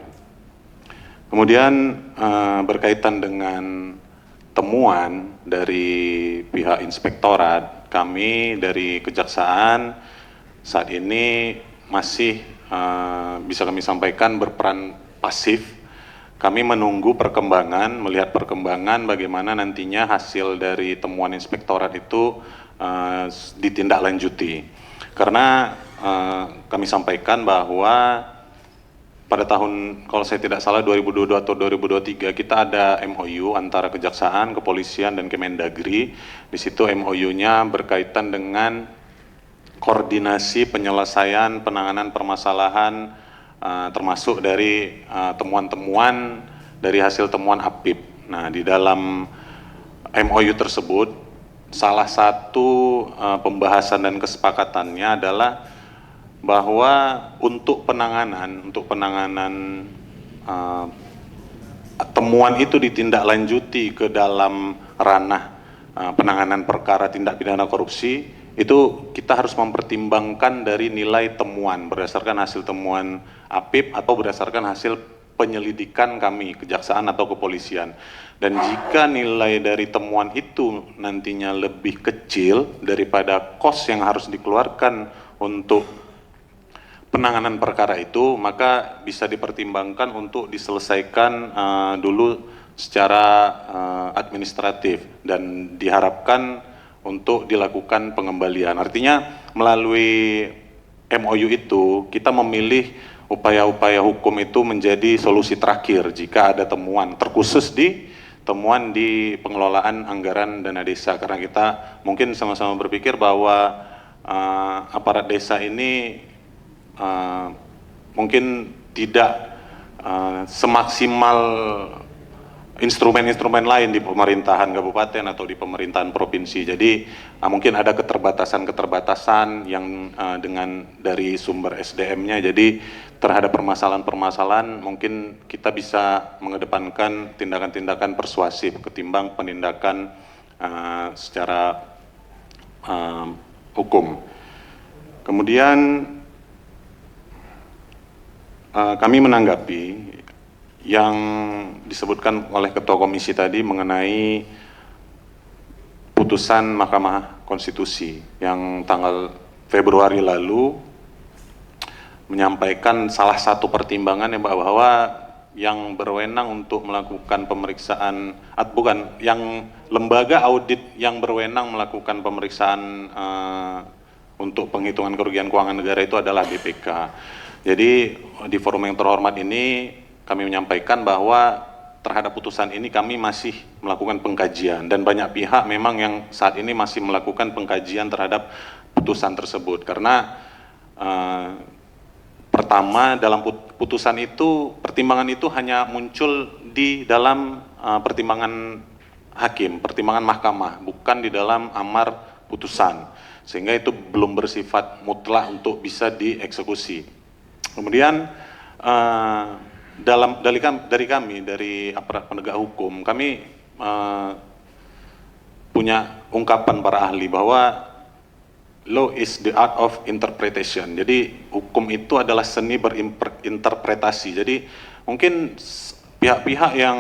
Kemudian berkaitan dengan temuan dari pihak inspektorat, kami dari kejaksaan saat ini masih bisa kami sampaikan berperan pasif. Kami menunggu perkembangan, melihat perkembangan bagaimana nantinya hasil dari temuan inspektorat itu ditindaklanjuti. Karena kami sampaikan bahwa pada tahun, kalau saya tidak salah 2022 atau 2023, kita ada MOU antara Kejaksaan, Kepolisian, dan Kemendagri. Di situ MOU-nya berkaitan dengan koordinasi penyelesaian penanganan permasalahan termasuk dari temuan-temuan dari hasil temuan APIP. Nah, di dalam MOU tersebut, salah satu pembahasan dan kesepakatannya adalah bahwa untuk penanganan temuan itu ditindaklanjuti ke dalam ranah penanganan perkara tindak pidana korupsi, itu kita harus mempertimbangkan dari nilai temuan berdasarkan hasil temuan APIP atau berdasarkan hasil penyelidikan kami, Kejaksaan atau Kepolisian. Dan jika nilai dari temuan itu nantinya lebih kecil daripada kos yang harus dikeluarkan untuk penanganan perkara itu, maka bisa dipertimbangkan untuk diselesaikan dulu secara administratif dan diharapkan untuk dilakukan pengembalian. Artinya melalui MOU itu kita memilih upaya-upaya hukum itu menjadi solusi terakhir jika ada temuan, terkhusus di temuan di pengelolaan anggaran dana desa, karena kita mungkin sama-sama berpikir bahwa aparat desa ini mungkin tidak semaksimal instrumen-instrumen lain di pemerintahan kabupaten atau di pemerintahan provinsi. Jadi mungkin ada keterbatasan yang dengan dari sumber SDM-nya. Jadi terhadap permasalahan-permasalahan mungkin kita bisa mengedepankan tindakan-tindakan persuasif ketimbang penindakan secara hukum. Kemudian kami menanggapi yang disebutkan oleh Ketua Komisi tadi mengenai putusan Mahkamah Konstitusi yang tanggal Februari lalu menyampaikan salah satu pertimbangan bahwa yang berwenang untuk melakukan pemeriksaan, yang lembaga audit yang berwenang melakukan pemeriksaan untuk penghitungan kerugian keuangan negara itu adalah BPK. Jadi di forum yang terhormat ini kami menyampaikan bahwa terhadap putusan ini kami masih melakukan pengkajian dan banyak pihak memang yang saat ini masih melakukan pengkajian terhadap putusan tersebut karena pertama dalam putusan itu pertimbangan itu hanya muncul di dalam pertimbangan hakim, pertimbangan mahkamah, bukan di dalam amar putusan, sehingga itu belum bersifat mutlak untuk bisa dieksekusi. Kemudian dari kami, dari aparat penegak hukum, kami punya ungkapan para ahli bahwa law is the art of interpretation. Jadi hukum itu adalah seni berinterpretasi. Jadi mungkin pihak-pihak yang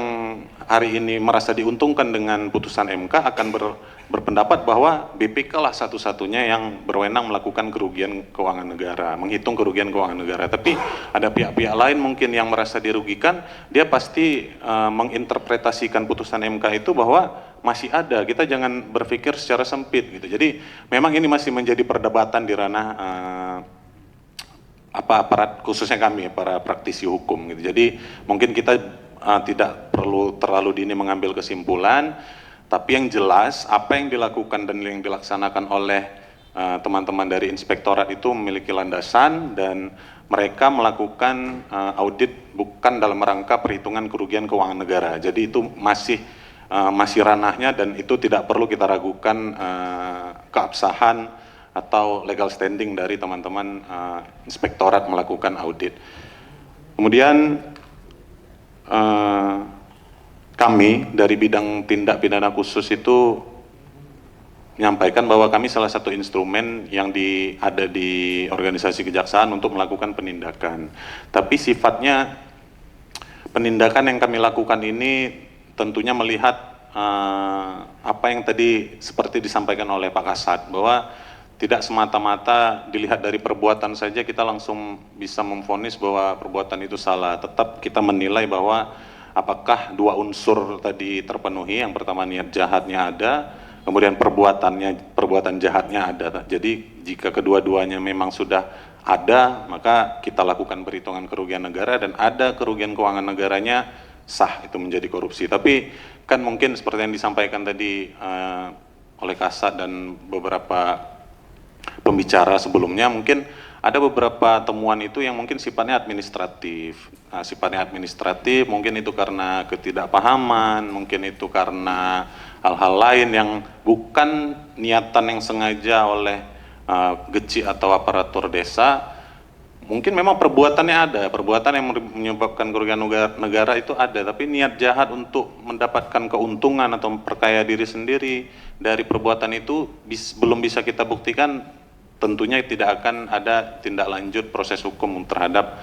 hari ini merasa diuntungkan dengan putusan MK akan berpendapat bahwa BPK lah satu-satunya yang berwenang melakukan kerugian keuangan negara, menghitung kerugian keuangan negara. Tapi ada pihak-pihak lain mungkin yang merasa dirugikan, dia pasti menginterpretasikan putusan MK itu bahwa masih ada. Kita jangan berpikir secara sempit gitu. Jadi memang ini masih menjadi perdebatan di ranah aparat, khususnya kami para praktisi hukum gitu. Jadi mungkin kita tidak perlu terlalu dini mengambil kesimpulan, tapi yang jelas apa yang dilakukan dan yang dilaksanakan oleh teman-teman dari inspektorat itu memiliki landasan dan mereka melakukan audit bukan dalam rangka perhitungan kerugian keuangan negara. Jadi itu masih ranahnya dan itu tidak perlu kita ragukan keabsahan atau legal standing dari teman-teman inspektorat melakukan audit. Kemudian kami dari bidang tindak pidana khusus itu menyampaikan bahwa kami salah satu instrumen yang ada di organisasi kejaksaan untuk melakukan penindakan. Tapi sifatnya penindakan yang kami lakukan ini tentunya melihat apa yang tadi seperti disampaikan oleh Pak Kasat, bahwa tidak semata-mata dilihat dari perbuatan saja kita langsung bisa memvonis bahwa perbuatan itu salah. Tetap kita menilai bahwa apakah dua unsur tadi terpenuhi. Yang pertama niat jahatnya ada, kemudian perbuatan jahatnya ada. Jadi jika kedua-duanya memang sudah ada, maka kita lakukan perhitungan kerugian negara, dan ada kerugian keuangan negaranya, sah itu menjadi korupsi. Tapi kan mungkin seperti yang disampaikan tadi oleh Kasat dan beberapa pembicara sebelumnya, mungkin ada beberapa temuan itu yang mungkin sifatnya administratif. Nah, sifatnya administratif mungkin itu karena ketidakpahaman, mungkin itu karena hal-hal lain yang bukan niatan yang sengaja oleh GECI atau aparatur desa. Mungkin memang perbuatannya ada, perbuatan yang menyebabkan kerugian negara itu ada, tapi niat jahat untuk mendapatkan keuntungan atau memperkaya diri sendiri dari perbuatan itu belum bisa kita buktikan. Tentunya tidak akan ada tindak lanjut proses hukum terhadap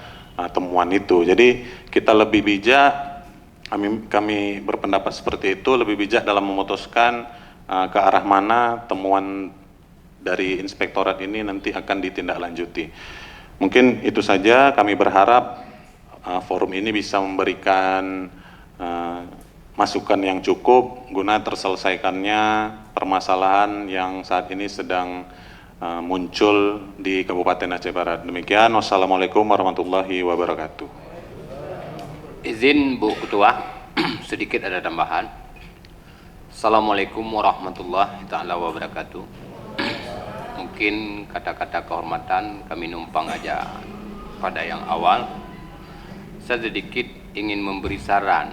temuan itu. Jadi kita lebih bijak, kami berpendapat seperti itu, lebih bijak dalam memutuskan ke arah mana temuan dari inspektorat ini nanti akan ditindaklanjuti. Mungkin itu saja, kami berharap forum ini bisa memberikan masukan yang cukup guna terselesaikannya permasalahan yang saat ini sedang muncul di Kabupaten Aceh Barat. Demikian, wassalamualaikum warahmatullahi wabarakatuh. Izin Bu Ketua, sedikit ada tambahan. Assalamualaikum warahmatullahi taala wabarakatuh. Mungkin kata-kata kehormatan kami numpang aja pada yang awal. Saya sedikit ingin memberi saran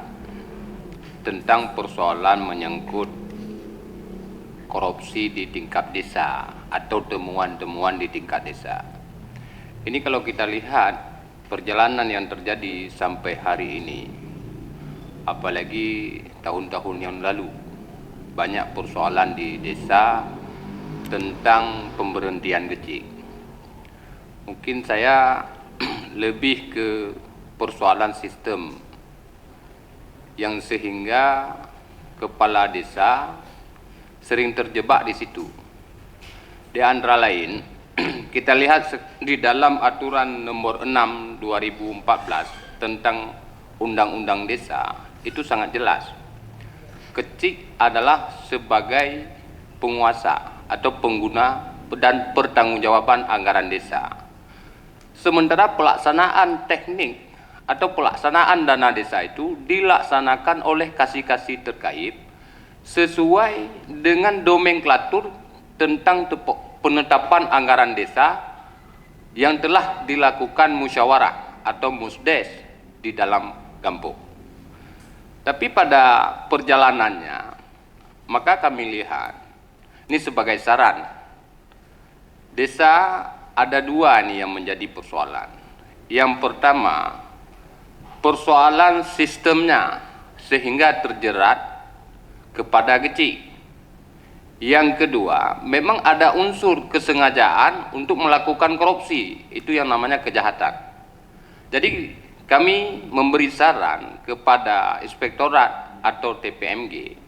tentang persoalan menyangkut korupsi di tingkat desa atau temuan-temuan di tingkat desa. Ini kalau kita lihat perjalanan yang terjadi sampai hari ini, apalagi tahun-tahun yang lalu, banyak persoalan di desa tentang pemberhentian GECI. Mungkin saya lebih ke persoalan sistem yang sehingga kepala desa sering terjebak di situ. Di antara lain, kita lihat di dalam aturan nomor 6 2014 tentang undang-undang desa, itu sangat jelas. GECI adalah sebagai penguasa atau pengguna dan pertanggungjawaban anggaran desa. Sementara pelaksanaan teknik atau pelaksanaan dana desa itu dilaksanakan oleh kasih-kasih terkait sesuai dengan nomenklatur tentang penetapan anggaran desa yang telah dilakukan musyawarah atau musdes di dalam kampung. Tapi pada perjalanannya, maka kami lihat, ini sebagai saran, desa ada dua nih yang menjadi persoalan. Yang pertama, persoalan sistemnya sehingga terjerat kepada GECI. Yang kedua, memang ada unsur kesengajaan untuk melakukan korupsi, itu yang namanya kejahatan. Jadi kami memberi saran kepada inspektorat atau TPMG.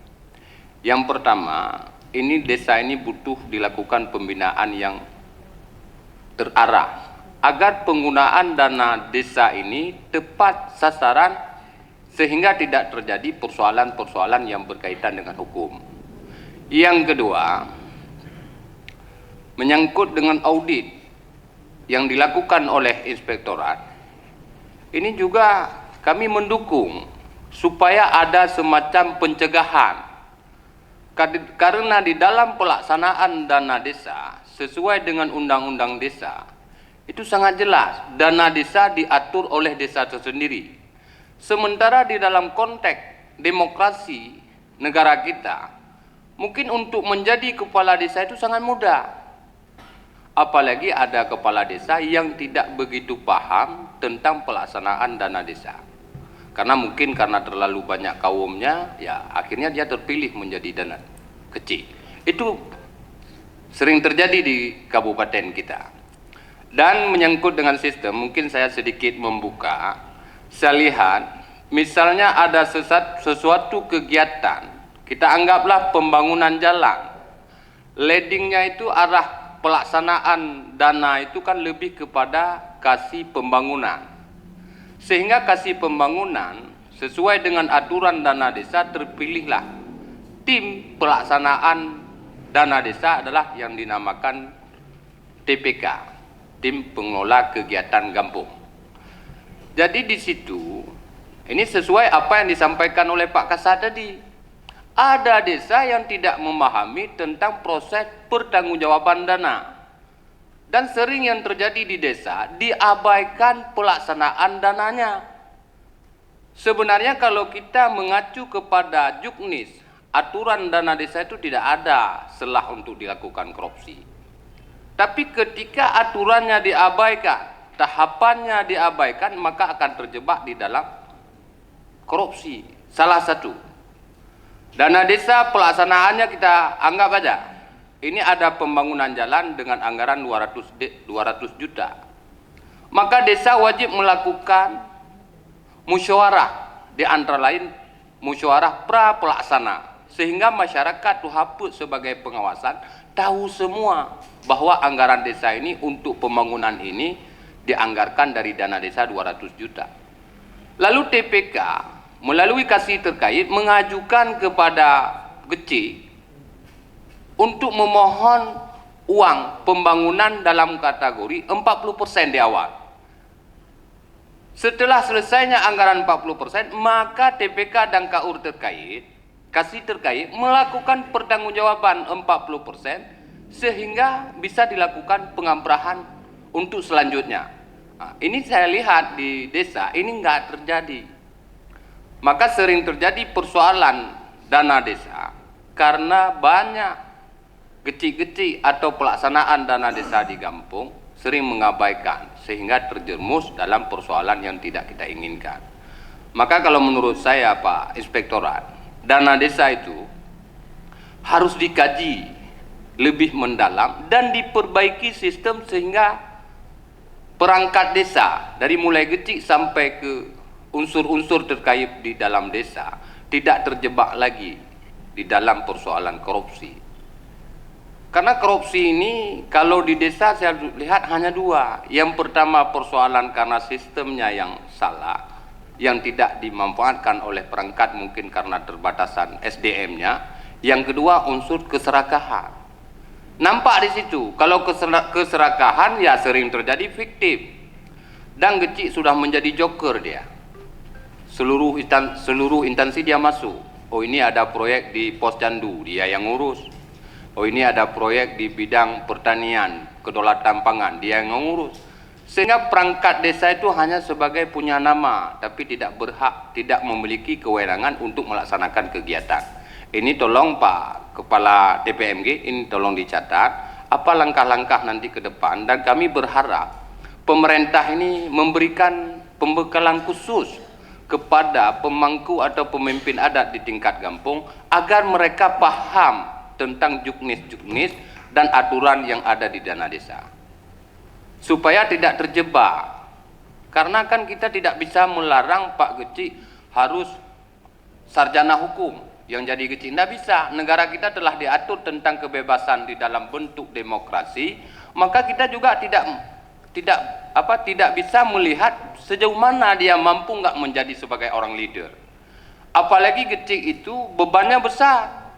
Yang pertama, ini desa ini butuh dilakukan pembinaan yang terarah agar penggunaan dana desa ini tepat sasaran sehingga tidak terjadi persoalan-persoalan yang berkaitan dengan hukum. Yang kedua, menyangkut dengan audit yang dilakukan oleh inspektorat, ini juga kami mendukung supaya ada semacam pencegahan, karena di dalam pelaksanaan dana desa sesuai dengan undang-undang desa itu sangat jelas, dana desa diatur oleh desa tersendiri. Sementara di dalam konteks demokrasi negara kita, mungkin untuk menjadi kepala desa itu sangat mudah. Apalagi ada kepala desa yang tidak begitu paham tentang pelaksanaan dana desa. Karena mungkin karena terlalu banyak kaumnya, ya akhirnya dia terpilih menjadi dana kecil. Itu sering terjadi di kabupaten kita. Dan menyangkut dengan sistem, mungkin saya sedikit membuka. Saya lihat, misalnya ada sesuatu kegiatan, kita anggaplah pembangunan jalan. Leadingnya itu arah pelaksanaan dana itu kan lebih kepada kasih pembangunan. Sehingga kasih pembangunan sesuai dengan aturan dana desa terpilihlah tim pelaksanaan dana desa adalah yang dinamakan TPK, Tim Pengelola Kegiatan Kampung. Jadi di situ, ini sesuai apa yang disampaikan oleh Pak Kasat tadi. Ada desa yang tidak memahami tentang proses pertanggungjawaban dana. Dan sering yang terjadi di desa, diabaikan pelaksanaan dananya. Sebenarnya kalau kita mengacu kepada Juknis, aturan dana desa itu tidak ada celah untuk dilakukan korupsi. Tapi ketika aturannya diabaikan, tahapannya diabaikan, maka akan terjebak di dalam korupsi. Salah satu, dana desa pelaksanaannya kita anggap aja. Ini ada pembangunan jalan dengan anggaran 200 juta. Maka desa wajib melakukan musyawarah, di antara lain musyawarah pra pelaksana, sehingga masyarakat Tuhaput sebagai pengawasan tahu semua bahwa anggaran desa ini untuk pembangunan ini dianggarkan dari dana desa 200 juta. Lalu TPK melalui kasih terkait mengajukan kepada GECI untuk memohon uang pembangunan dalam kategori 40% di awal. Setelah selesainya anggaran 40%, maka TPK dan KUR terkait, kasih terkait melakukan pertanggungjawaban 40% sehingga bisa dilakukan pengamprahan untuk selanjutnya. Nah, ini saya lihat di desa ini nggak terjadi. Maka sering terjadi persoalan dana desa karena banyak geci-geci atau pelaksanaan dana desa di kampung sering mengabaikan sehingga terjerumus dalam persoalan yang tidak kita inginkan. Maka kalau menurut saya Pak Inspektorat, dana desa itu harus dikaji lebih mendalam dan diperbaiki sistem sehingga perangkat desa dari mulai kecil sampai ke unsur-unsur terkait di dalam desa tidak terjebak lagi di dalam persoalan korupsi. Karena korupsi ini kalau di desa saya lihat hanya dua. Yang pertama persoalan karena sistemnya yang salah, yang tidak dimanfaatkan oleh perangkat mungkin karena terbatasan SDM-nya. Yang kedua unsur keserakahan. Nampak di situ, kalau keserakahan ya sering terjadi fiktif. Dan GECI sudah menjadi joker dia. Seluruh instansi dia masuk. Oh ini ada proyek di Pos Candu, dia yang ngurus. Oh ini ada proyek di bidang pertanian, kedaulatan pangan, dia yang ngurus. Sehingga perangkat desa itu hanya sebagai punya nama, tapi tidak berhak, tidak memiliki kewenangan untuk melaksanakan kegiatan. Ini tolong Pak Kepala TPMG, ini tolong dicatat apa langkah-langkah nanti ke depan, dan kami berharap pemerintah ini memberikan pembekalan khusus kepada pemangku atau pemimpin adat di tingkat kampung agar mereka paham tentang juknis dan aturan yang ada di dana desa supaya tidak terjebak. Karena kan kita tidak bisa melarang Pak GECI harus sarjana hukum yang jadi GECI, tidak bisa. Negara kita telah diatur tentang kebebasan di dalam bentuk demokrasi, maka kita juga tidak bisa melihat sejauh mana dia mampu nggak menjadi sebagai orang leader. Apalagi GECI itu bebannya besar.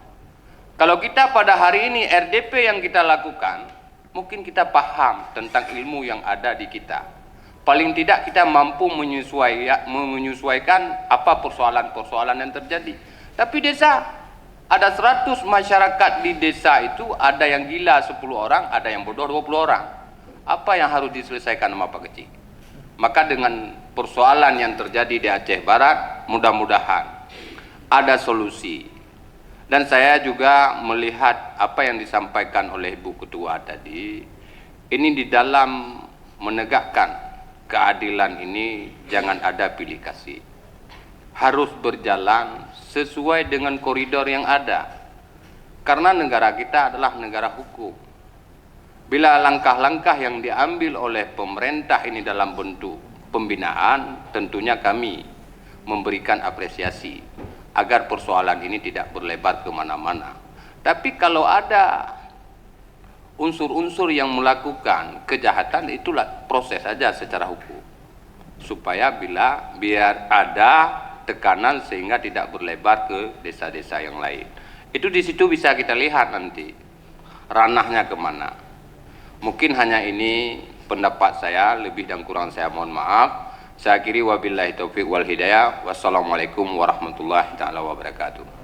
Kalau kita pada hari ini RDP yang kita lakukan, mungkin kita paham tentang ilmu yang ada di kita. Paling tidak kita mampu menyesuaikan apa persoalan-persoalan yang terjadi. Tapi desa, ada 100 masyarakat di desa itu, ada yang gila 10 orang, ada yang bodoh 20 orang. Apa yang harus diselesaikan sama Pak GECI? Maka dengan persoalan yang terjadi di Aceh Barat, mudah-mudahan ada solusi. Dan saya juga melihat apa yang disampaikan oleh Ibu Ketua tadi, ini di dalam menegakkan keadilan ini jangan ada pilih kasih. Harus berjalan sesuai dengan koridor yang ada. Karena negara kita adalah negara hukum. Bila langkah-langkah yang diambil oleh pemerintah ini dalam bentuk pembinaan, tentunya kami memberikan apresiasi agar persoalan ini tidak berlebar kemana-mana. Tapi kalau ada unsur-unsur yang melakukan kejahatan, itulah proses saja secara hukum. Supaya biar ada tekanan sehingga tidak berlebar ke desa-desa yang lain. Itu di situ bisa kita lihat nanti. ranahnya kemana. Mungkin hanya ini pendapat saya, lebih dan kurang saya mohon maaf. Saya akhiri wabillahi taufiq wal hidayah. Wassalamualaikum warahmatullahi taala wabarakatuh.